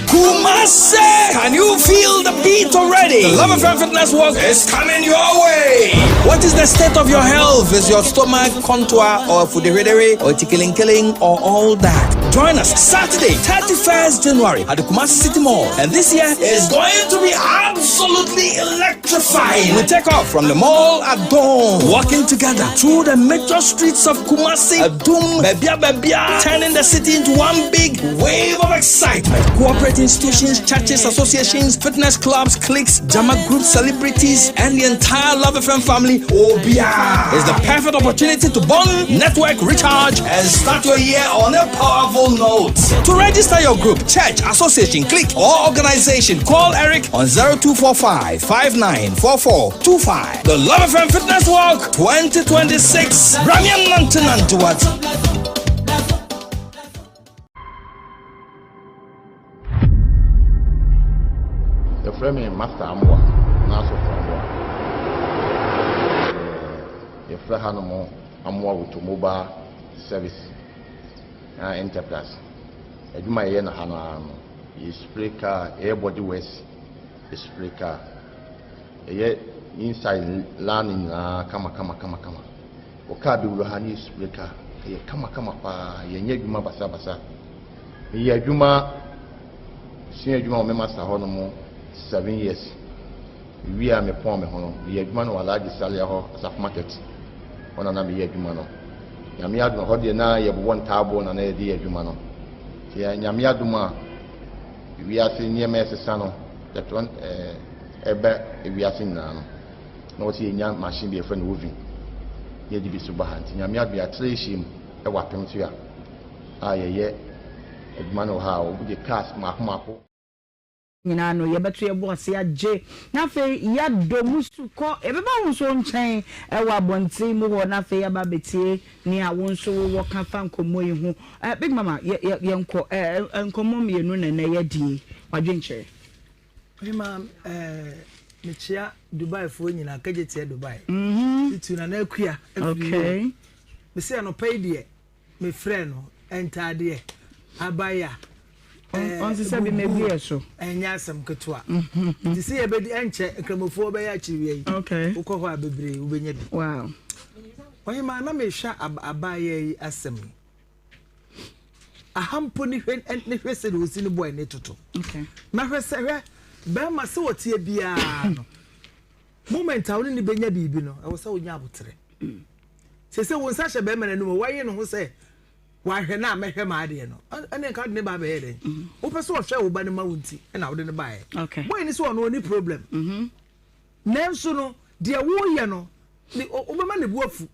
Kumase! Can you feel the beat already? The LIVESTREAM Fitness Walk is coming your way. What is the state of your health? Is your stomach contour or foodie or killing or all that? Join us Saturday, 31st January at the Kumasi City Mall. And this year is going to be absolutely electrifying. We take off from the mall at dawn, walking together through the major streets of Kumasi, Adum, Bebia, turning the city into one big wave of excitement. Cooperating institutions, churches, associations, fitness clubs, cliques, drama groups, celebrities, and the entire LIVESTREAM family. Obia is the perfect opportunity to bond, network, recharge, and start your year on a powerful note. To register your group, church, association, clique, or organization, call Eric on 0245 594425. The LIVESTREAM Fitness Walk 2026. Bramian Nantanantuat. The framing master Amwa, Naso Framwa. The Frahanamo Amwa with mobile service enterprise. A Juma Yena Hana is spray car, airbody waste, is spray car. A yet inside landing, kama. Okabi Ruhani spray car, a kama pa, Yajuma Basa. Yajuma, Senior Juma Master Honomo. 7 years. We are me poor me hono. We adwuma no large salary ho as market. Ona na me adwuma no. Nyame adwuma ho de na ye bo ntabo na na ye de adwuma no. Ti nyame adwuma we are seeing near mesesa no. That one ebe we are seeing na no. Na what ye nya machine be friend woven. Ye di bi so ba hanti nyame adwuma atrehim e wapem so ya. Ye adwuma no ha o de cars mako. Nyina no yebeto yebo ase agye na fe ya domusu ko ebeba wonso nchen ewa abonti mu ho na fe ya ba betie ni a wonso wo ka fa nkomo yi hu big mama ye nko nkomo mienu na ye die wadwenche Ohemaa mechia Dubai fo nyina kagete Dubai itu na akua okay me say no pay die me friend no entade abaya on se sabi mebi so enya asem ketwa ti se ebedi enche kramofo be ya chiwie okay ukoko abebre ubenya bi wow Ohemaa na me hwa abaya asem ahampo ni hwese de osi ni boy ne toto okay na hwese hwe be ma se wotie bia no moment a woni ni benya bibi no e wo se wonya abotre se wonsa hye be mena no waye no ho se wahwe na mehwe ma ade no ene ka de ne ba be yede wo pese wo hwe wo ba ne ma wunti na wo de ne ba ye okay boy ni so no ni problem nenso no de wo ye no ni wo be ma ne buafu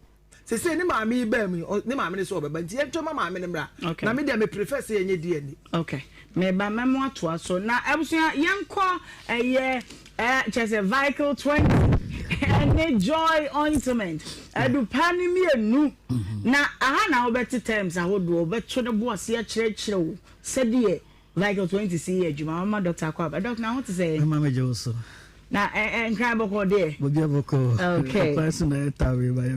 se ni maami ba mi ni maami ne so be ba nti ye ntoma maami ne mra na me de me prefer se yenye die ni okay me ba memo ato so na ebusia yenko chese vehicle 20 and joy ointment edu pani mienu na aha na obeti terms ahodo obeto ne bo ase a kire wo se de vehicle 20 see adwuma mama doctor Akwaba doctor na what say mama je so na nkran boko de bobi boko okay person na tawe ba ye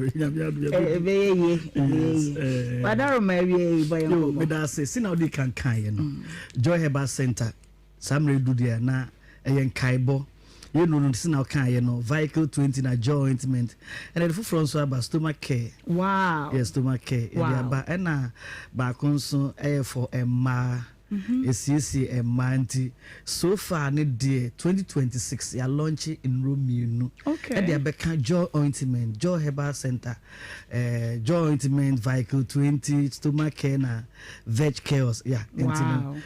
badaro ma wie boy yo me da say sina odi kan ye no Joy Herbal Center samre du dia na yen kaibo you know sina kan ye no vehicle 20 na jaw ointment and then for so about stomach care. Wow. Yes, stomach care. Wow. And na ba konso for Emma ECC Emanti so far ne day 2026 ya launch in Rome. Okay. And they be jaw ointment, Joy Herbal Center, jaw ointment vehicle 20 stomach care na veg chaos. Yeah. Wow.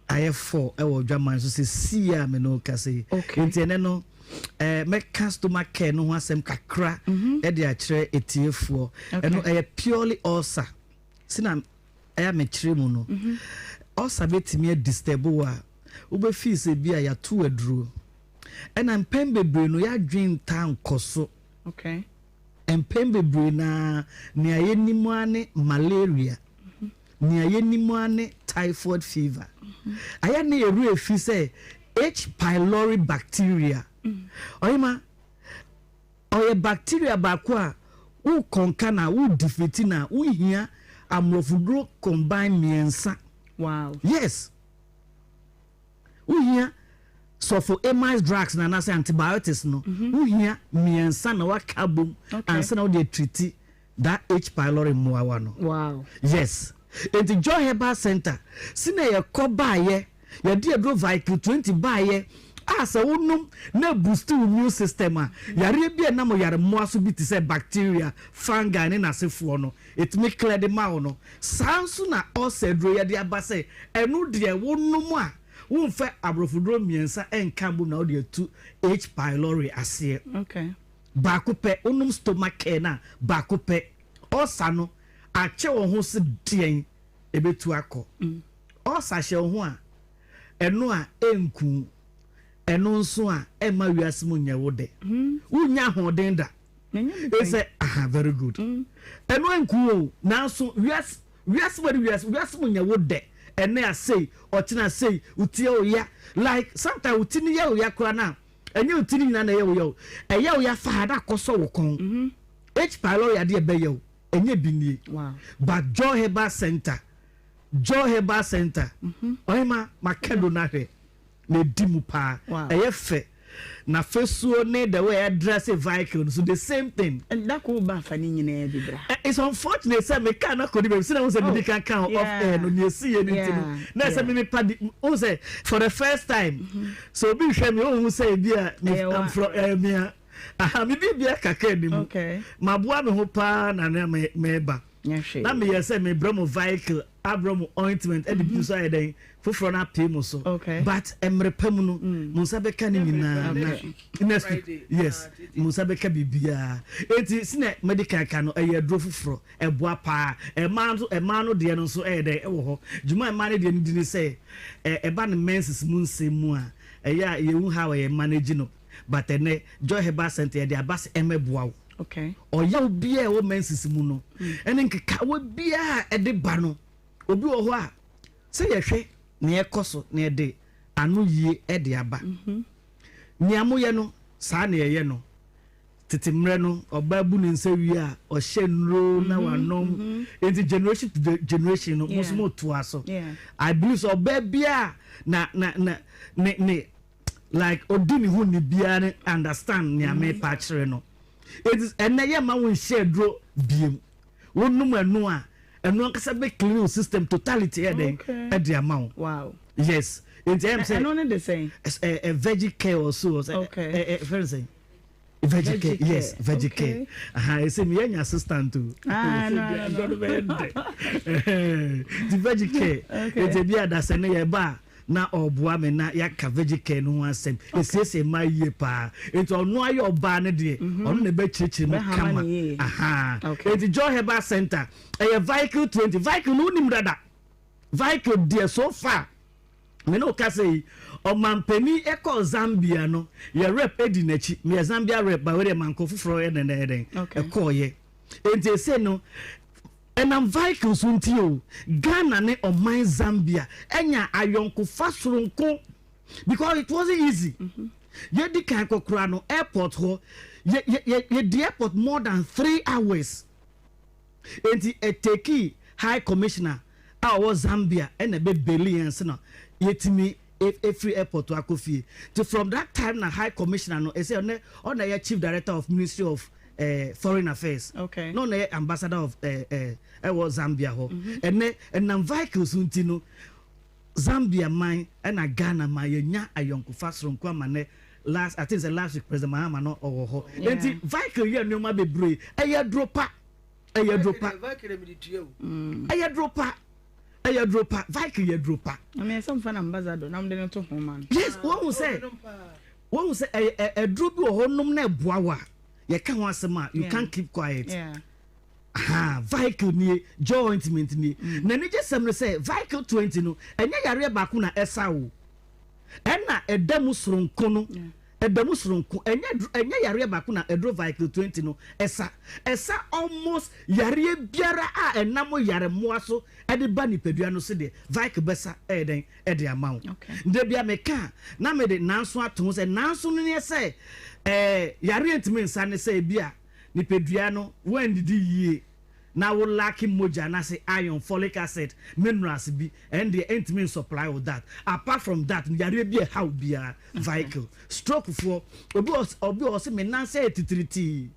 I have 4 I will drama so say see me no ka say okay no make customer care no asem kakra e dey a kire etiefo no purely ulcer sina e me kire mu no ulcer betimi disturb wa wo be feel say bia ya to aduro and am pen bebre no ya dwen tan koso okay and pen bebre na ne ayenimu ane malaria ne ayenimu ane typhoid fever aya na eru efi say H pylori bacteria oyima oye bacteria ba kwa u konkana u defeatina u hia amrofudro combine miensa. Wow. Yes. U hia sulfonamide drugs na nasa antibiotics no u hia miensa na wakabum ansa na de treat that H pylori muawa no. Wow. Yes. In the Joy Herbal Center sina ye ko baaye ye de bro vehicle 20 baaye asa wonum na boost immune system a yare bia na mo yare mo aso bi ti say bacteria fungi ne nasefo no it make clear the mouth no sanso na osedro ye de abase enu de wonum a wonfa abrofodro miensa enkambu na ode tu H pylori ase. Okay. Bakupe onum stomach care na bakupe osano ache wo ho se dien ebetu akọ osa hye wo ho a eno a enku eno nso a ema wiase mu nya wo de unya ho den da e say very good eno enku o na so wiase mu nya wo de ene a say otina say utie o ya like sometimes utini ya o ya kora na enye utini na ya o ya o ya fa da koso wo kon H pylori ade be ya o enye binie. Wow. But Joy Herbal Center oima makendo na hwe na dimu pa eyefe na fesuo ne the way address a vehicle so the same thing and that ko ba fa ni nyina bi bra. It's unfortunate say me can na kodi be say na say me can count off air no ne see anything na say me padi o say for the first time so be hwe me o say bia I'm from me me bibia kaka ni mu okay maboa me ho pa na me ba na me say me bromo vehicle abromo ointment e bi so ayden foforo na pay mo so but emrepam no musa beka ni nyina na next yes musa beka bibia enti sine medical ka no e adro foforo e boa pa e man no de no so ayden e wo ho juma man de ni di ni say e ba no menses mu nsemu a e ya ye hu how e manage no but ene Joy Herbal Center de abas emeboa wo okay oya obi e wo menses mu no ene nkeka wo bia e de ba no obi wo ho a se ye hwe ne ekoso ne de anu yie e de aba ni amoye no sa na ye no titimre no oba bu ne nsa wi a o hye nro na wanom enti generation to generation no mo so to aso I believe so oba bia na ne like odini hu ni bia ne understand ni ame pa kire no it is enye ma won share dro biem wonum anu a enu akasa be clean system totality e dey amount. Wow. Yes. It's I don't the same. A veggie care also. Okay. Very same. Veggie care. Yes, veggie care. I say me any assistant too. No. The veggie care. It's a bia that say na ba na oboa me na yaka veggie care no asem. Esese ma yie pa. Enti ono aye oba ne de. Ono na be chichi no kama. Enti Joy Herbal Center. A vehicle 20 vehicle no nim dada. Vehicle there so far. Me no ka say o mampani e ko Zambia no ye rep edi nachi me Zambia rep ba we man ko fufuro e den e ko ye enti say no enam vehicles unti o Ghana ne o man Zambia enya ayonko fasoronko because it wasn't easy ye di kan kokura no airport ho ye di airport more than 3 hours enti eteki high commissioner our Zambia and a billions no yetimi free airport to akofie to from that time na high commissioner no say on the chief director of ministry of foreign affairs okay no na ambassador of was Zambia ho and na vehicles untino Zambia man and Ghana man yenya ayonkufa sronko amane last I think the last week president Mahama no owo ho enti vehicle ye no ma bebre eye dropa eye dropa vehicle ye dropa I mean some fan ambassador na mde no to home man yes one say a drop bi ho nom na boawa ye ka ho asema you can't keep quiet vehicle ni jointment ni na ni jesem no say vehicle 20 no enya yare ba ku na esa wo ena edamu sronko no edamu sronko enya yare ba ku na edro vehicle 20 no esa almost yare biara a enamo yare moaso ede ba ni pedua no se de vehicle besa eden ede amount de bia meka na me de nanso ato se nanso no ne se yare ntimi nsa ne se bia ni pedua no when did ye na wo lacking moja na say iron folic acid minerals bi and the intimate supply of that apart from that yare bi how bia vehicle stroke for obi o se me na say titriti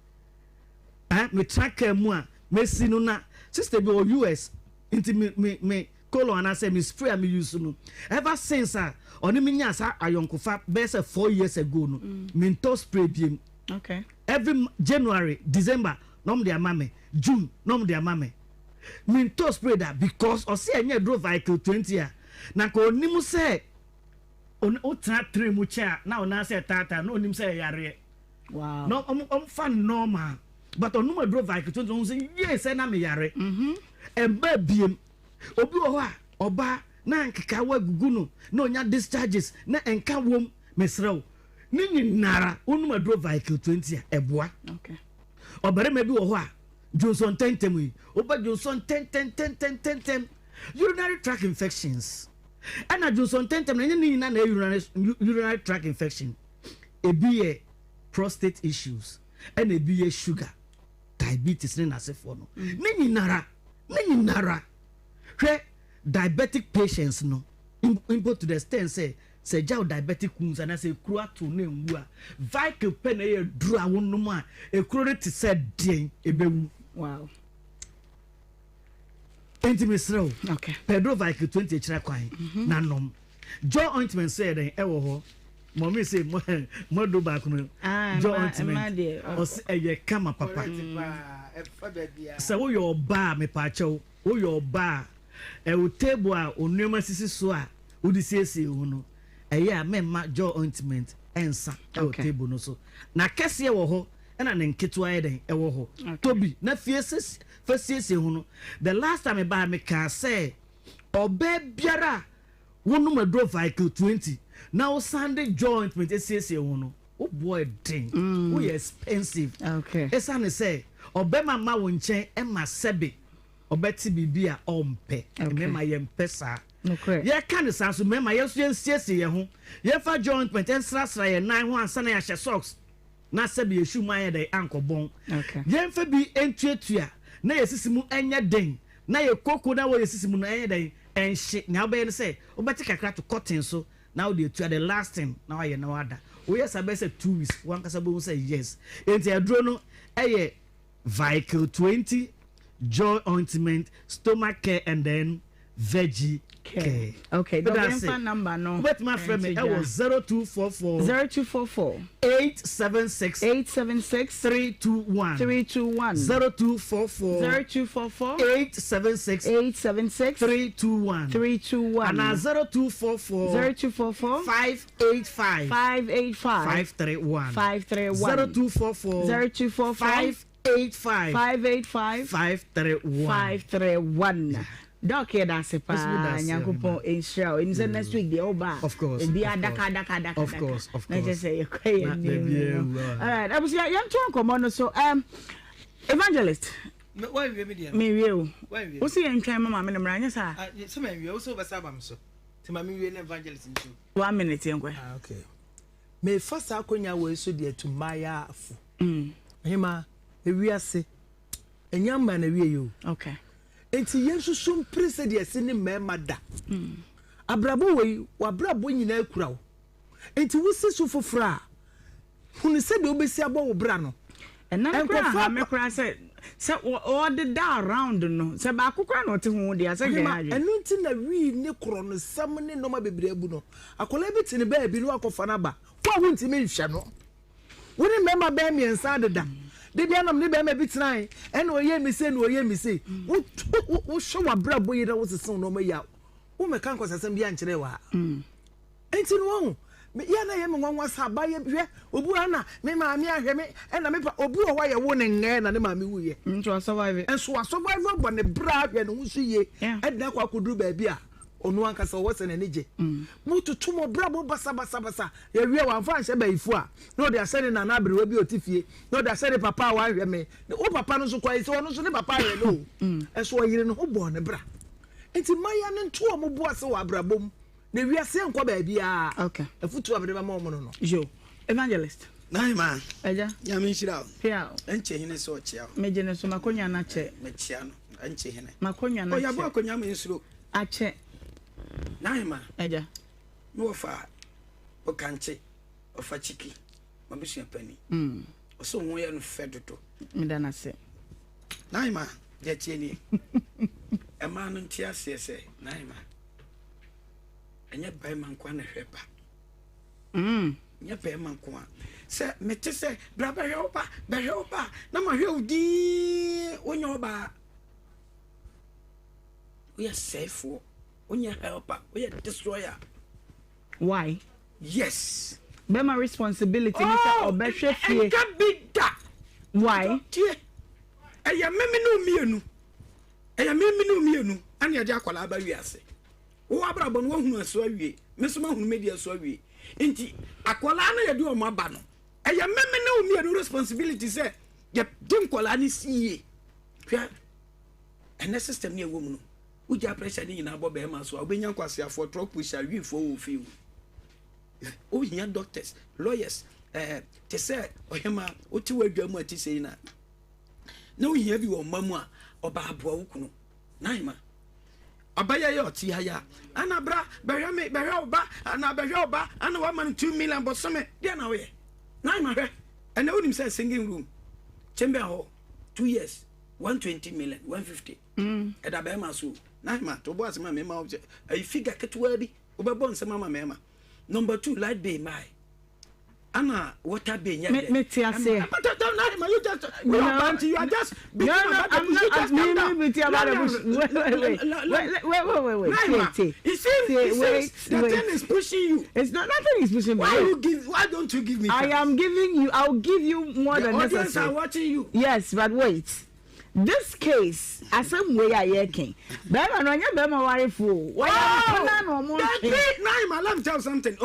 me tracker mu a me sinu na sister bi o US intimate me colon na say me spray me use no ever since oni me nya sa ayonkofa be say 4 years ago no me to spray bi okay every January December nom de amame June nom de amame me to spray that because o say enye drove vehicle 20 a na ko onimu say on o tra 3 mu cha na ona say tata no onim say yare wow no fan normal but onuma drove vehicle 20 on say yes na me yare emba biem obi o ho a oba na nkeka wa gugu no na onya discharges na enka wom mesrew ni nyinara onuma drove vehicle 20 a eboa okay obere mebi wo ho a Johnson 10 yi oba Johnson 10 urinary tract infections and Johnson 10 na nyina na urinary tract infection ebi prostate issues and ebi sugar diabetes na sefo no ni nyinara hwe diabetic patients no input to the extent say jaw diabetic wounds and say kura to na nwu a vehicle pen e dru awonum a e kuro ti said den ebewu wow intimisro okay pedro vehicle 20 chira kwan na nom jaw ointment say den e wo ho mommy say mo do back no jaw ointment o say e kama papa say wo your bar me pa chew wo your bar e wo table a onuma sisi so a wo di siesie ho no eya memma jaw ointment ensa e table no so na kese wo ho na ne nketo ayeden e wo ho tobi na fiesie ho no the last time ba me ka say oba biara wonu madro vehicle 20 na o sunday jaw ointment esiesie ho no o boy den o expensive okay esa ne say oba mama wo nchen e ma sebe obeti bibia ompe mema ye mpesa ye kan san so mema ye so nsiesie ye ho ye fa joint point ensrasra ye nan ho ansa na ya hye socks na sebe ye shoe man ye dey ankobon ye mfa bi entuatua na ye sisimu enya den na ye koko na wo ye sisimu na enya den enhye na obey ne say obeti kakra to cotton so now the to the last thing now ye na wada we yes abey say 2 weeks one kasa bo say yes enti adro no eye vehicle 20 jaw ointment stomach care and then veggie care. Okay, the phone number no. But my friend, it was 0244 876 321 0244 876 321 and 0244 585 531 0244 531 Doc here that's a pa nyankopon inshallah in the next week the oba of course be daka of course I just say okay all right I was young to come so evangelist why we media me we o see en twan mama me no mranya sa some we also be sabam so te mama we evangelist nso 1 minute enko okay me first akonya we so de to maya afu Ohemaa ewiase enyamba na wie yo okay enti yensusu mprise de ase ne mema da abrabo we wabrabo nyina akura wo enti wusi su fofora hunu se de obesi abo wo bra no enkofa me kura se all the da around no se ba akukura no te hu de ase ga aje enu nti na wi ne kro no sam ne no ma bebre abu no akola bi ti ne ba bi no akofa na ba kwa hu nti me hwɛ no woni mema ba mi ensa deda de bia nam ne ba ma bi tran ene oye mi se no oye mi se wo hwe wa brabo yira wo sesen no ma ya wo me kan kwasasem bia nkyere wa enti no ya na ye me nwanwa sa ba ye hwe obu ana me ma mi ahwe me na me pa obu o wa ye wo ne nge na ne ma mi wuye nto survive enso survive bo ne bra hwe no nsu ye edna kwa koduru ba bia onu ankasa wo se na nije mututu mo bra bo basa ye hwe wa mfa nhye ba ifu a no de asere na na abrewa bi otifie no de asere papa wa hwe me o papa no so kwa ise ono so ne papa hwe no enso yire no ho bo ne bra enti maya ne nto o mo bo ase wa abrabom na wiase nkwa ba bia okay afutu abere ba mo no jo evangelist Nhyira eja ya me nhyira pia enche hene so chia meje ne so makonya na che me chia no enche hene makonya na che o ya bo akonya me nsuro ache Nhyira eja no fa o kanche o fa chiki mabusu pani o so won ya no fedoto me da na se Nhyira je tie ni e ma no ntia se Nhyira enye bai man kwa na hweba nya bai man kwa se mete se bra ba hwe na ma hwe udi onye oba we are safe onye helper we are destroyer why yes be my responsibility me say obehwe fie can be that why eya memi no mienu ane ade akwala ba wiase wo abrabo no hunu aso awie mesoma hunu media aso awie enti akwala na yede o maba no eya meme na omienu responsibility say ye dim kwala ni siye hwa ene system ni ewo mu no uja pressure ni nyina abo be ma so obenya kwase afo trop pusha wi fo wo fi o hia doctors lawyers te say Ohemaa oti wadwa mu ati sei na ohia bi wo mamu a oba aboa wo kunu Nhyira abaya yo ti haya anabra behwe oba ana wa man 2 million bosome dia na we Nhyira hwe ene wonim say singing room chamber hall 2 years 120 million 150 eda be ma so Nhyira to bo asema me ma ai figure ketwa bi obebo nsema ma me ma number 2 light bay my Anna water bay nya me tia say but Nhyira you just you are just no I'm not meaning with you about wait you see nothing is pushing you it's not nothing is pushing me why don't you give me I am giving you I'll give you more than necessary. The audience are watching you. Yes, but wait. This case, as some way I yaking. Bema no nya bema worry fool. Why na no mo? Nhyira, let me tell you something.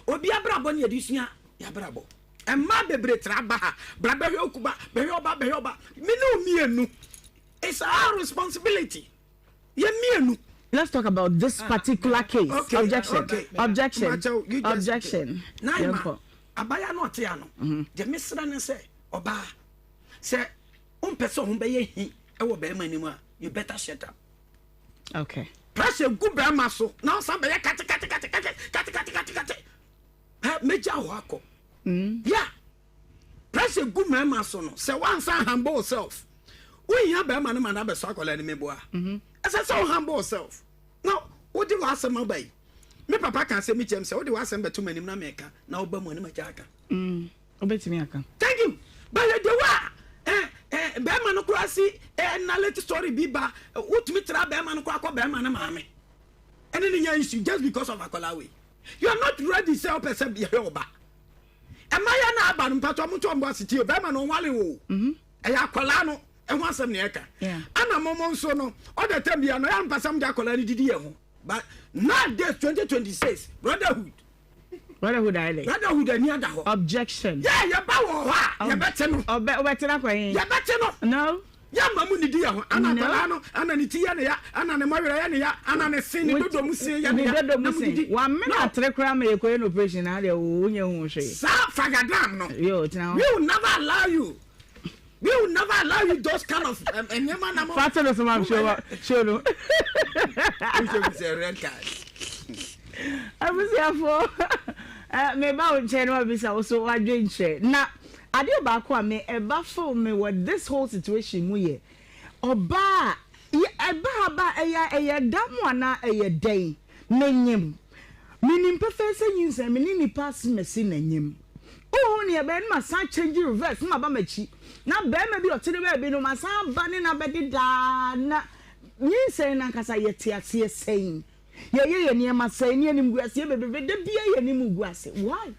Obi abrabo na edusua ya brabo. Emma bebre traba ha. Bra behwe okuba, behwe oba. Me no mienu. It's our responsibility. Ye mienu. Let's talk about this particular case. Okay, Objection. okay. Objection. Nhyira, abaya no te ano. Je mesra ne se oba. Se person who be he ewo be ma nimu a you better shut up. Okay. Pressure go be ma so. Now some be kat. Ha meja ho akọ. Yeah. Pressure go ma so no. Se once humble self. We here be ma no na be so akola ni mebo a. Asa so humble self. Now, what do you ask me by? Me papa can say me chem say what do you ask me to manim na meka na oba mu ni ma jaka. Obetimi aka. Thank you. But the wa Bema no kwasi na let story bi ba utumi tra bema no kwa bema na maame ene ni nya issue just because of akolawe you are not ready say person be oba emaya na aba no pato mo to mbo asiti bema no wale wo ya akola no e ho asem ne eka ana momo nso no all the time ya no ya mpasam de akola ni didi ye ho but now this 2026 Brotherhood any other. Objection. Yeah, you ba wo ha. You better no. Obetena kwa yin. You better no. No. ya mamu ni dia ho ana bala no ana ni tiya ne ya ana ne mawere ya ne ya ana ne sin ni dodo mu sin ya ne ya dodo mu sin wa me na trekra me ko no operation na de wo nya hu hwe sa fagadam no yo tina we will never allow you those kind of enyema na mo fata no so am show no we say red card abusiafo me ba o che no bisa so wadwe nche na ade ba ko a me eba fo me with this whole situation mu ye oba eba ba eya damu ana eya den nanyem minim perfect nyinsa menini pass mesi nanyem oh ne ebe ma sa change reverse ma ba machi na be ma bi otene ba bi no ma sa ba ne na be da na nyinsa na kasa yete ase sen ye niema sen ne nim guase be de bia ye nim guase why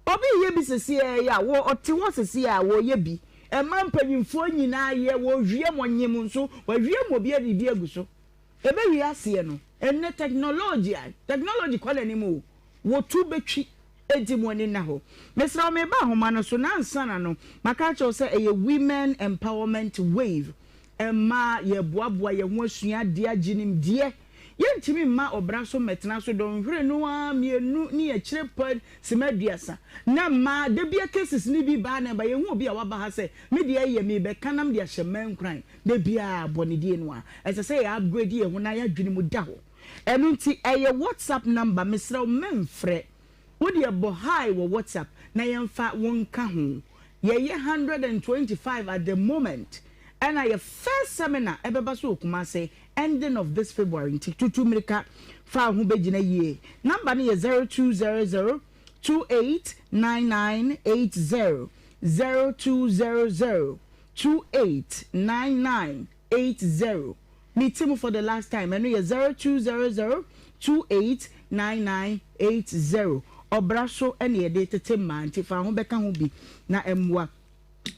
obi ye bi sesi ya wo oti wo sesi ya wo ye bi e man panyimfo nyina ye wo hwie monyem nso wo hwie mo bi adidi aguso e be wi ase no enne technology kwale ni mo wo tu betwi edi mo ni na ho mesra me ba homa no so na nsana no maka cho se e women empowerment wave emma ye boaboa ye ho asua de aginim de yentimi ma obra so metena so don hwere no a mienu ni ya kire pod simaduasa na ma de bia cases ni bi ba na ba ye hu obi a waba ha se me de ye me be kanam de ahyeman kran de bia bonidie no a ese se ya upgrade ye hu na ya dwene mu da ho enu nti eye WhatsApp number mesra memfre wo de bo hi wo WhatsApp na yemfa wonka ho ye 125 at the moment. And your first seminar, Ebebasu Kumase, ending of this February, Tutu Mirika, Fa Hubejina ye. Number is 0200 289980. 0200 289980. Meet him for the last time. And we are 0200 289980. Obraso and ye date Timman, Tifa Hubeka Hubi, na emwa.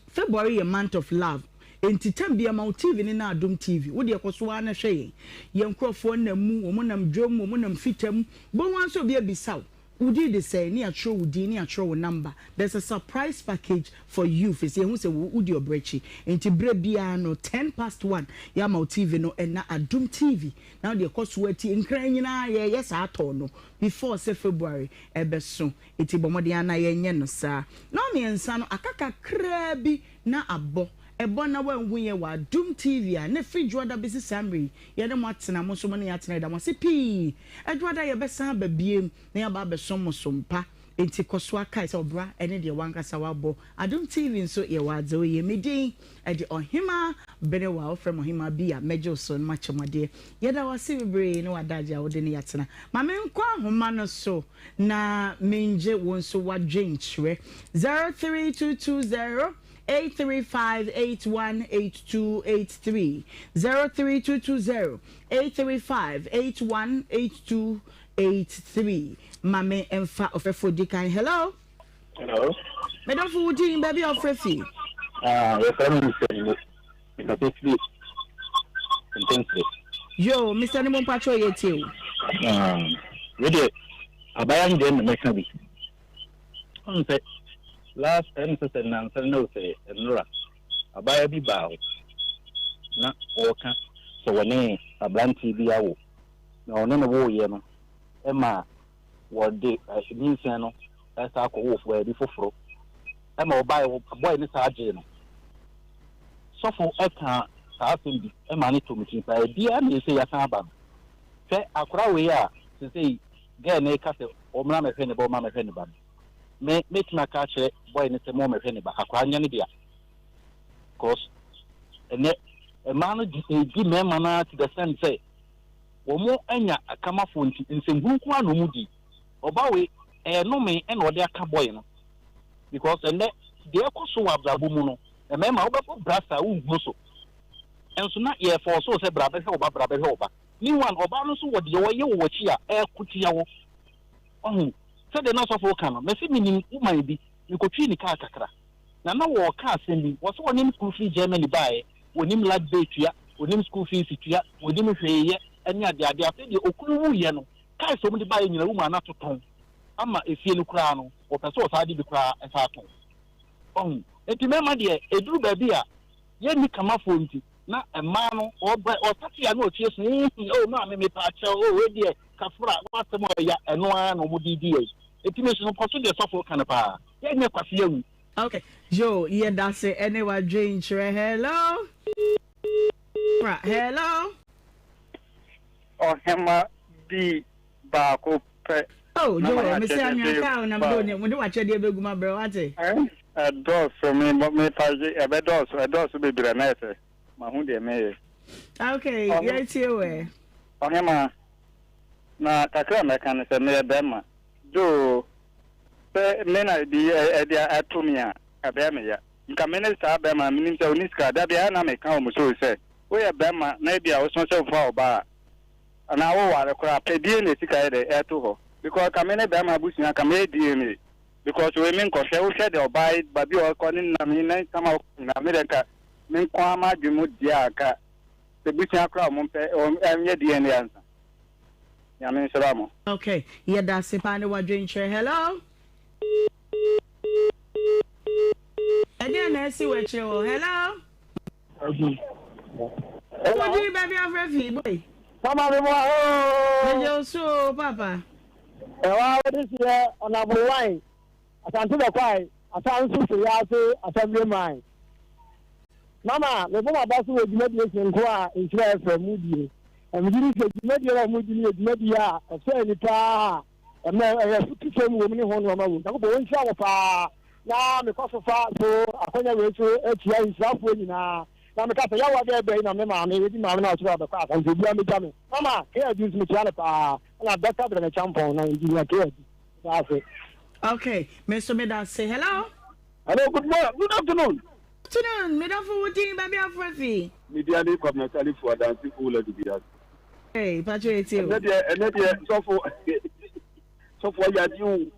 February a month of love. Enti tambia ma TV ni na Adom TV wo de ekoso na hwe ye nkrofo na mu wo nam dwom wo nam fitam bo wan so bia bisaw udi de say ni atro udi ni atro wo number. There's a surprise package for you fi say hu say udi obrechi enti bre bia no 1:10 ya ma TV no na Adom TV now de ekoso ati nkran nyina ye yes ato no before say February ebeso enti bomode ana ye nye no sa no me ensa no akaka kra bi na abo ebona wanhu ye wa Adom TV a ne fridge bisi samri ye ne mwatena mo so mo ne yatena da mo se pi edwada ye besa ba biem ne ya ba beso mo sompa enti koso aka se obra ene de wankasa wabo Adom TV nso ye wa dze ye medin e de Ohemaa Benewaa from Ohemaa bia mejo so machomade ye da wase bebre ne wadaja wo de ne yatena ma me nkwa homa no so na menje won so wadwen chire 03220 835-818283 03220-835-818283 Mame Emfa Ofefo Dikan. Hello. Hello. Madam Fudi baby Ofefi. Your family is Yo, Mr. Nimon Pacho yeti. Really, abayan dem mekabi. On say last episode na no say Nhyira abaya bi ba na oka so woni abranti bi awo na ono no wo ye no e ma wo de ninsen no esa akwo wo bi foforo e ma obaye boy ni sa age no sofo eka sa asembi e ma ni tomitin pa e bia na ese ya san ba fe akora we a say ge na e ka se o mra me fe ne ba ma me fe ne ba me tina ka che boy ni se mo me fe ne ba akora nya ne dia cause ene a man di me mana to the sense say wo mo anya akama fonti nsengurunku anu mu di oba we no me e no de aka boy no because ene de ekoso wa brabo mu no e me ma obefo brasa wu gboso enso na ye for so se brabe he oba ni one oba no so wo de wo ye wo chi a e kutia wo ohun se de no so fo kan no me se minim woman bi ni ko twi ni ka kakra na wo ka asemi wo so wonim school fee Germany bae wonim lad betua wonim school fees tua wonim hweye ene ade afi de okunu wu ye no kai so mu de bae nyina wu ma na toton ama efie no kura no wo pese wo sa de bi kura e sa to eti me ma de eduru ba bi a ye ni kama fonti na ema no o tati ya no tie so o ma me pa cha o we die kafra what mo ya eno an no mo didi e etime so no poto de sofo kan pa ye ni kwase yawu. Okay, yo, yeah, that's it. Anyway, Jane, hello. Right, hello. Ohemaa bi baako pe. Oh, Joe, me say I'm your cow, and I'm doing it. When you watch a dear big bro, what it? A dog for me, but me paji a dog be granite. Mahunde me. Okay, yes, you way. Ohemaa na kakra me kan se me bema. Jo pe me na di atumia abema ya. Nka me ne sa bema minim se oniska da bia na me kan o mo so se. We ya bema na bia o so se fa oba. Na wo ware kura pe die ne sika de eto ho. Because kamene bema busia kamene DNA because we mean ko she wo she de obai babi o ko ni na mi na kama na America min ko ama dwemu dia aka se busia kra mo pe enye DNA ansa ya men salamo. Okay, yeah, that's it. Pani wa drink chair. Hello. Again, I see what you. Hello. What do you baby have refi boy? Mama me mo oh. Yo so papa. Ewa this year on number 1. Asante be kwai, asansu se ya se assembly man. Mama, me bo aba so ejuma die senko a ntira efe mu die. Emjiri se ejuma die ra mu die ejuma die a efe ni pa. Eme e futu sem wo mni ho no ma wo. Tako bo won sha wo pa. Na me ko so fa so akonya we so etia israfo nyina. Na me ka se ya wa be na me ma me di ma me na so ba kwa asante bia me jame. Mama, ke adu me tia le pa. Na better than a champion na engineer ke. That's it. Okay, Mr. Medas say hello. Hello, good morning. Good afternoon. Good afternoon. Medas for what team baby afrefi. Media ni kwa mnasali for dancing cool to be that. Hey, patriote you. And that so for ya you.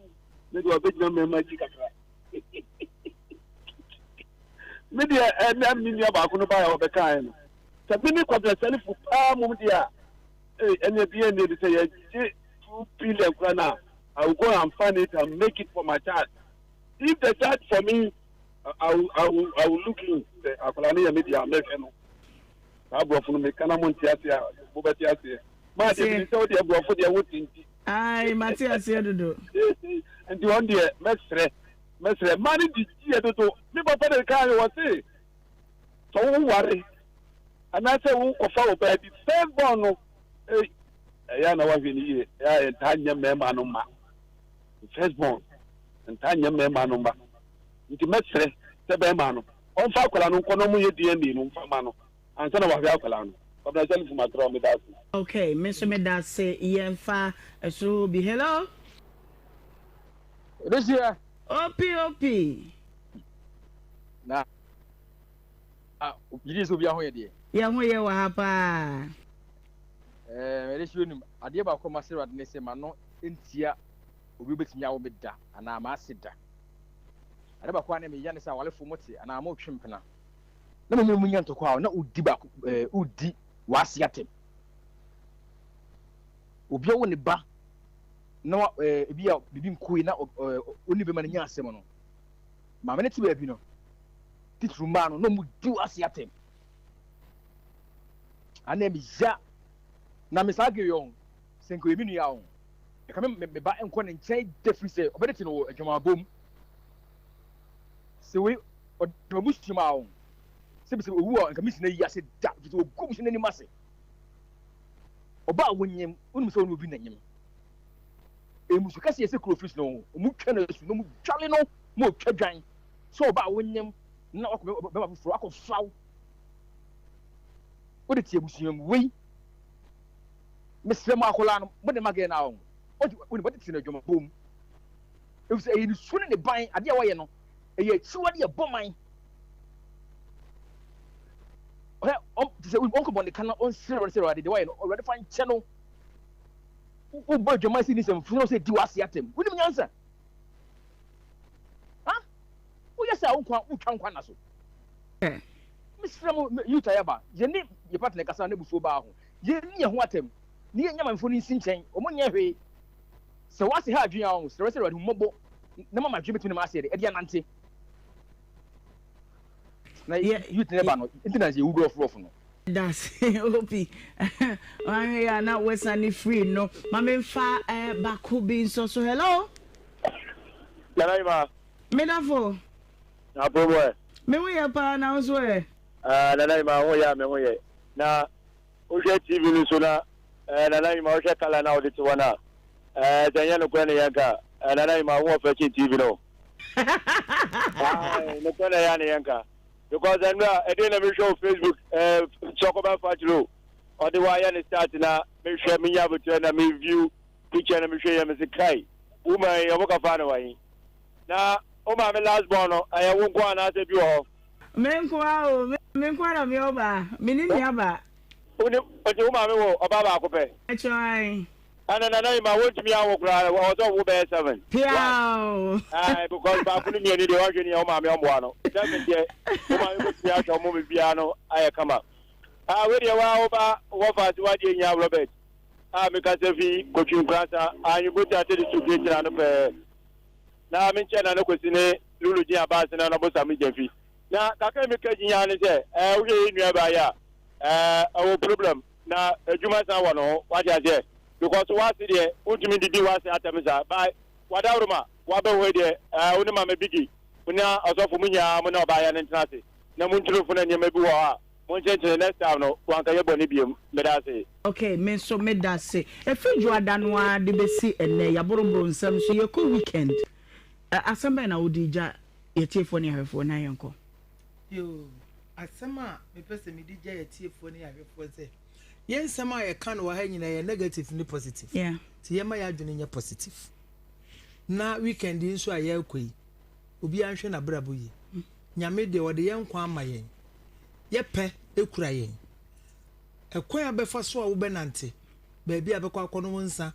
Ne do abet na me magic akra. Media and am ni ba ko no ba ya obeka en. Sabi ni kwa mnasali for pa mum dia. And the DNA say 2 billion krana. I will go and find it and make it for my child. If the child for me, I will look in the Akolani media American. I brought from the Canamon Tiasia, Bobatiasia. My dear, so they brought for their wooden. Aye, Matthias, you do. And you on the mestre, money did you do? People for the car was say. So who worry? And I say, who follow by the same one. Ya na wa hwini ya entanya mema no ma firstborn entanya mema no ma nti mesre se be ma no on fa kwala no kono mu ye DNA no mfa ma no ansa na wa hwa kwala no obna jali fu matro me das. Okay, Mr. Medas say yemfa so be hello. This year OP na yiri so bia ho ye de ya ho ye wa ha pa. Relation ade ba ko masira de se ma no entia obi betimi awo beda ana ma asida ade ba ko ana me ya ne sa wale fo moti ana ma otwempena na me mu nya ntoko a na odi ba odi wase atem obi awo ne ba na ebi a bibi nkoi na oni be ma nya asem no ma me ne ti ba bi no titru ma no na mu di wase atem ana me ya na misage yon senko emi nua on e ka me ba enko ne nchen defri se obedeti no adwuma bom se we odomushi ma on se bi se owu on ka misi na yi ase da to ogum shi nani mase oba wonyem unum se onu obi nanyem emusu kase se crayfish no mu twa na su no mu twale no mo twa dwan so oba wonyem na akọ be ba fufuro akọ faw odeti emusu we Mr. Makolano, what am I getting now? What is in a jump boom? It was a soon in the buying at the way, no. A year, so what your bomb mine. Well, we won't come on the canal on 0 the way, already find channel. Who bought your mercy and Flo said to us at him? Wouldn't answer? Huh? Oh, yes, I won't come on us. Mr. You Tayaba, your name, your partner Cassandra before Baho. You near what him. Ni nyama mfoni sinchen omonye hwe se wase ha adwea on se rese mobo na mama dwe betumi na ma ase de dia nante na youth never no internet you would off no that's opi ya na wesani free no mama fa bako bi so hello Nanaima medafo na bobo me wo ya pa na so Nanaima wo ya me wo ye na o je TV ni so na Nanaima o je kala na o de tiwana danya no kwa na yanka Nanaima wo fa ki TV no no kwa na yanka because I know I didn't ever show Facebook talk about Fajro or the why and start na me share me have to na me view picture na me share me say kai woman ya woka fa na wai na o ma me last born no I won't go na say bi o me nkwa na me oba me ni ni aba o o ma me wo oba ba ko pe try ana na ma want me awo kura o so wo be 7 piao because ba ku ni ni de wa ni o ma me ombo ano 7 je o ma me ku ya to mo me bia no aye kama we de wa o ba wo fa ti wa de nya Robert me ka se fi ko tun krasa anyu bo ta te de su ge tira no pe na me nche na no kwesi ne lulu ji aba se na no bo sa me je fi na ka ka me ka ji nya ne se wo ye nua ba ya o problem na ejuma sa wo no wa ja je because what the ultimate did was at Amisa by Wadauruma, Wabaway, Unima Biggie, Una, also for Munya, Mona by an international. Namuntu for any maybe one change the next town, one Kayabonibium, Medase. Okay, men so made that say. If you are done one, the Bessie and Yaborobron, some so your cool weekend. Asamba na udija, a telephone here for Nayanko. Yo, Asama, me person me DJ a telephone here for say. Yes, some I can wa hanging a negative ni positive. Yeah. Ti yema ya dwene positive. Na weekend in so aye kwei. Obi anhwe na brabo yi. Nyame de wode yen kwa amayen. Ye pe ekura yen. Ekwan abefa so a wo benante. Ba bia abekọ akono nsa.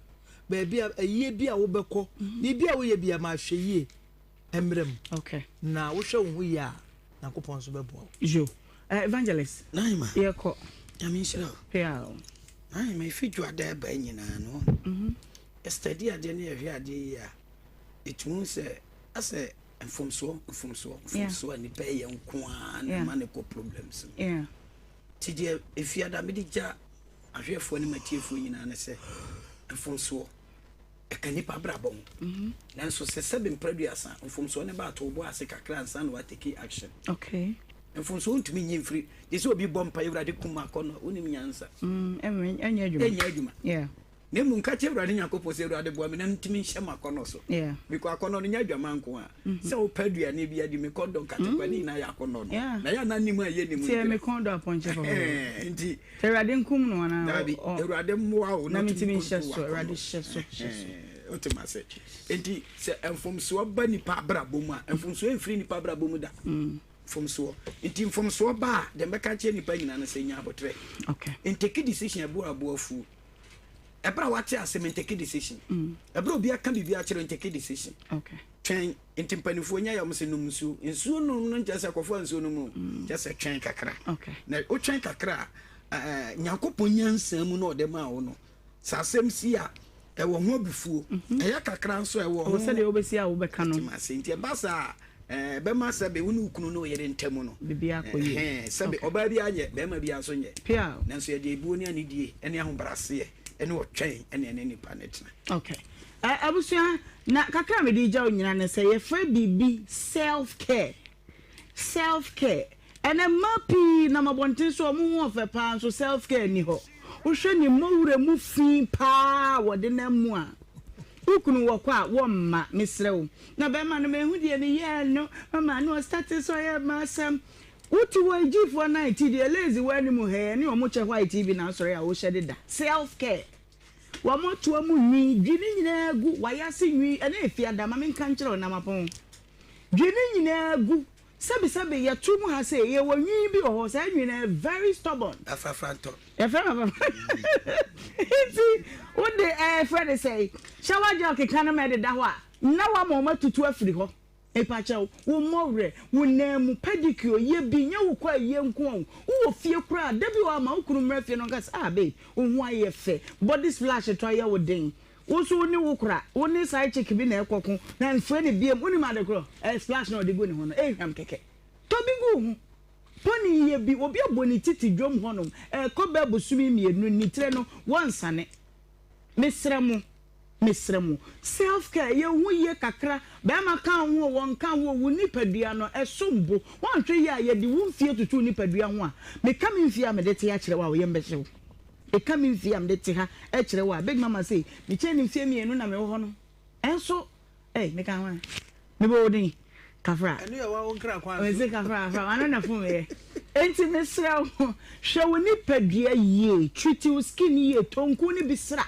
Ba bia aye bia wo bekọ. Ni bia wo ye bia ma hwe yi. Emrem. Okay. Na wo hwe wo yi a na kopon so bebo. Jo. Evangelist. Naima. Ye ko. Nhyira. Yeah. Ai my fit you there by nyina no. Yesterday ade na ehwe ade ya. It means say ase from so ni pay yan kwa na man ko problems. Yeah. Tije if you ada medija ahwefo ni matiefo nyina na say from so e kan nipa brabon. Nanso se sebe mpraduasa from so ne ba to bo ase kakra ansa na wa take action. Okay. Mfun so ntumi nyi mfiri dise obi bompa ewrade kuma kono onim nyansa enya adwuma yeah nemu nka che ewrade nyakopo se ewrade bo me na ntumi nhye makono so yeah biko akono no nya adwuma nko a se o padua ne bia di me kondo katekwa ni na ya akono no na ya na nimu aye nimu se me kondo aponche papa nti ewrade nkum no na dabi ewrade mmoa o na ntumi nhye so ewrade hye so otemase nti se enfomso ba nipa brabo mu a enfomso enfiri nipa brabo mu da from so it from so ba dem be ka che nipa nyina na senya abotre okay and take a decision abo afu ebra wate asem take a decision ebra obi aka bibia kire take a decision okay twen intimpanifo nya yam se numsu nsu no nja akofo nsu no mu just twen kakra okay na o twen kakra nyankopon nyansa mu no de ma wo no sasem si a ewo ho bifuo eya kakra nso ewo ho o se de obesi a wo be ka no ma se ntia basa be ma sabe wonu kunu no yere ntemu no bibia koyi sabe oba bi anye be ma bia so nye pia nanso ye de ebu ni anidie ene ahombrase ene otwen ene nipa netina okay abusia na kakra me di ja onyina ne se ye fa bibi self care ene mapi na mabontin so mu ho fe pa so self care ni ho wo hwe ni mowure mu fi pa wode na mu a ukunu wakwa womma misrew na be ma no mehudie ni ye no mama no status so ye masam uti wajifo 90 de lazy wani mu he ni omo che white tv na sorry a wo hye da self care wa mo to mu nwi dwini nyina gu wayase nwi ene efia da ma menka nkire na mapon dwini nyina gu sabe ya tumu ha say ye wo nwi bi ho say nwi na very stubborn afafranto what the friend say shower jockey kana me da ho a na wa mo matutu afiri ho epacha wo more wo nemu pedicure ye bi nya wo kwa ye nko wo fie kura da bi wa ma ukuru mrafie no gas babe wo ho aye fe body splash to aye wo den wo so ni wo kura wo ni side chick bi na ekoko na mfre ne biem oni ma de kro splash na o de go ni ho no ehwam keke to bi go hu poni ye bi obi aboni titi dwom honom ko ba bosumi mienu ni tre no wonsane mesremu self care ye hu ye kakra ba ma kan ho won kan ho wu nipadua no esombo wonhwe ye aye di wu mfie tutu nipadua ho a me kam mfie a me de te ya kire wa wo ye mbehyew e kam mfie am de te ha e kire wa big mama say me che ni mfie mienu na me wo ho no enso me kan wa me bo odin kafra enu ya wa won kra kwa me say kafra ana na fu me enti me sra hwe wo nipadua ye treat your skin ye tonku ni bisra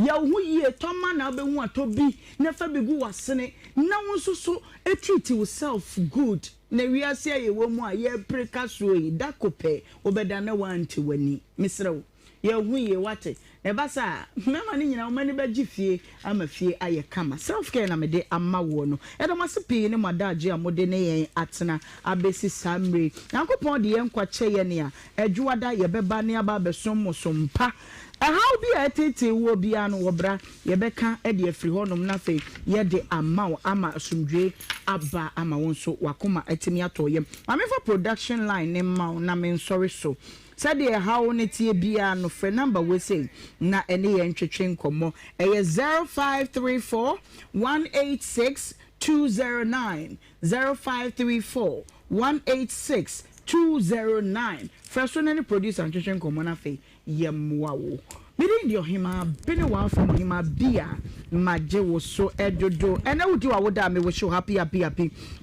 ya hu ye toma na be hu atobi na fa begu wasene na wonso so treat yourself good na wi ase ye wo mu a ye preka so yi dakope obeda na wanti wani misrew ye hu ye wate e basa mema ni nyina o mani ba gifie ama fie aye kama self care na me de amma wo no e do masepi ne madaje amode ne yen atena abesi samre yankopon de yen kwache ye ne a adwuada ye beba ne aba besom musompa how be a tete wo bia no wobra ye beka e de afri honom na fe ye de ama ama asumdwe aba ama wonso wakoma atimi atoyem mamefa production line ne ma na me sorry so said how ne tie bia no frɛ number we say na ene ye ntwetwe nkomo eye 0534 186 209 0534 186 209 first one any producer ntwetwe nkomo na fe yemwawo bidin di Ohemaa Benewaa from Ohemaa Bia maje wo so edodo ena wudi wa woda me wo show happy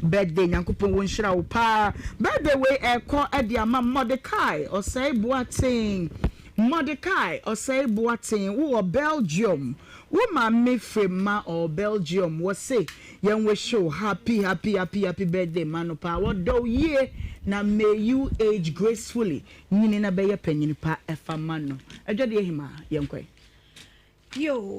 birthday nyankopon won hira wo pa birthday we ekọ edi ama Mordecai osei Boateng wo Belgium wo ma me frema or Belgium wo say yen we show happy birthday man pa wo do ye na may you age gracefully nyini na be ye panyin pa efa man no ejo de Ohemaa yenkwe yo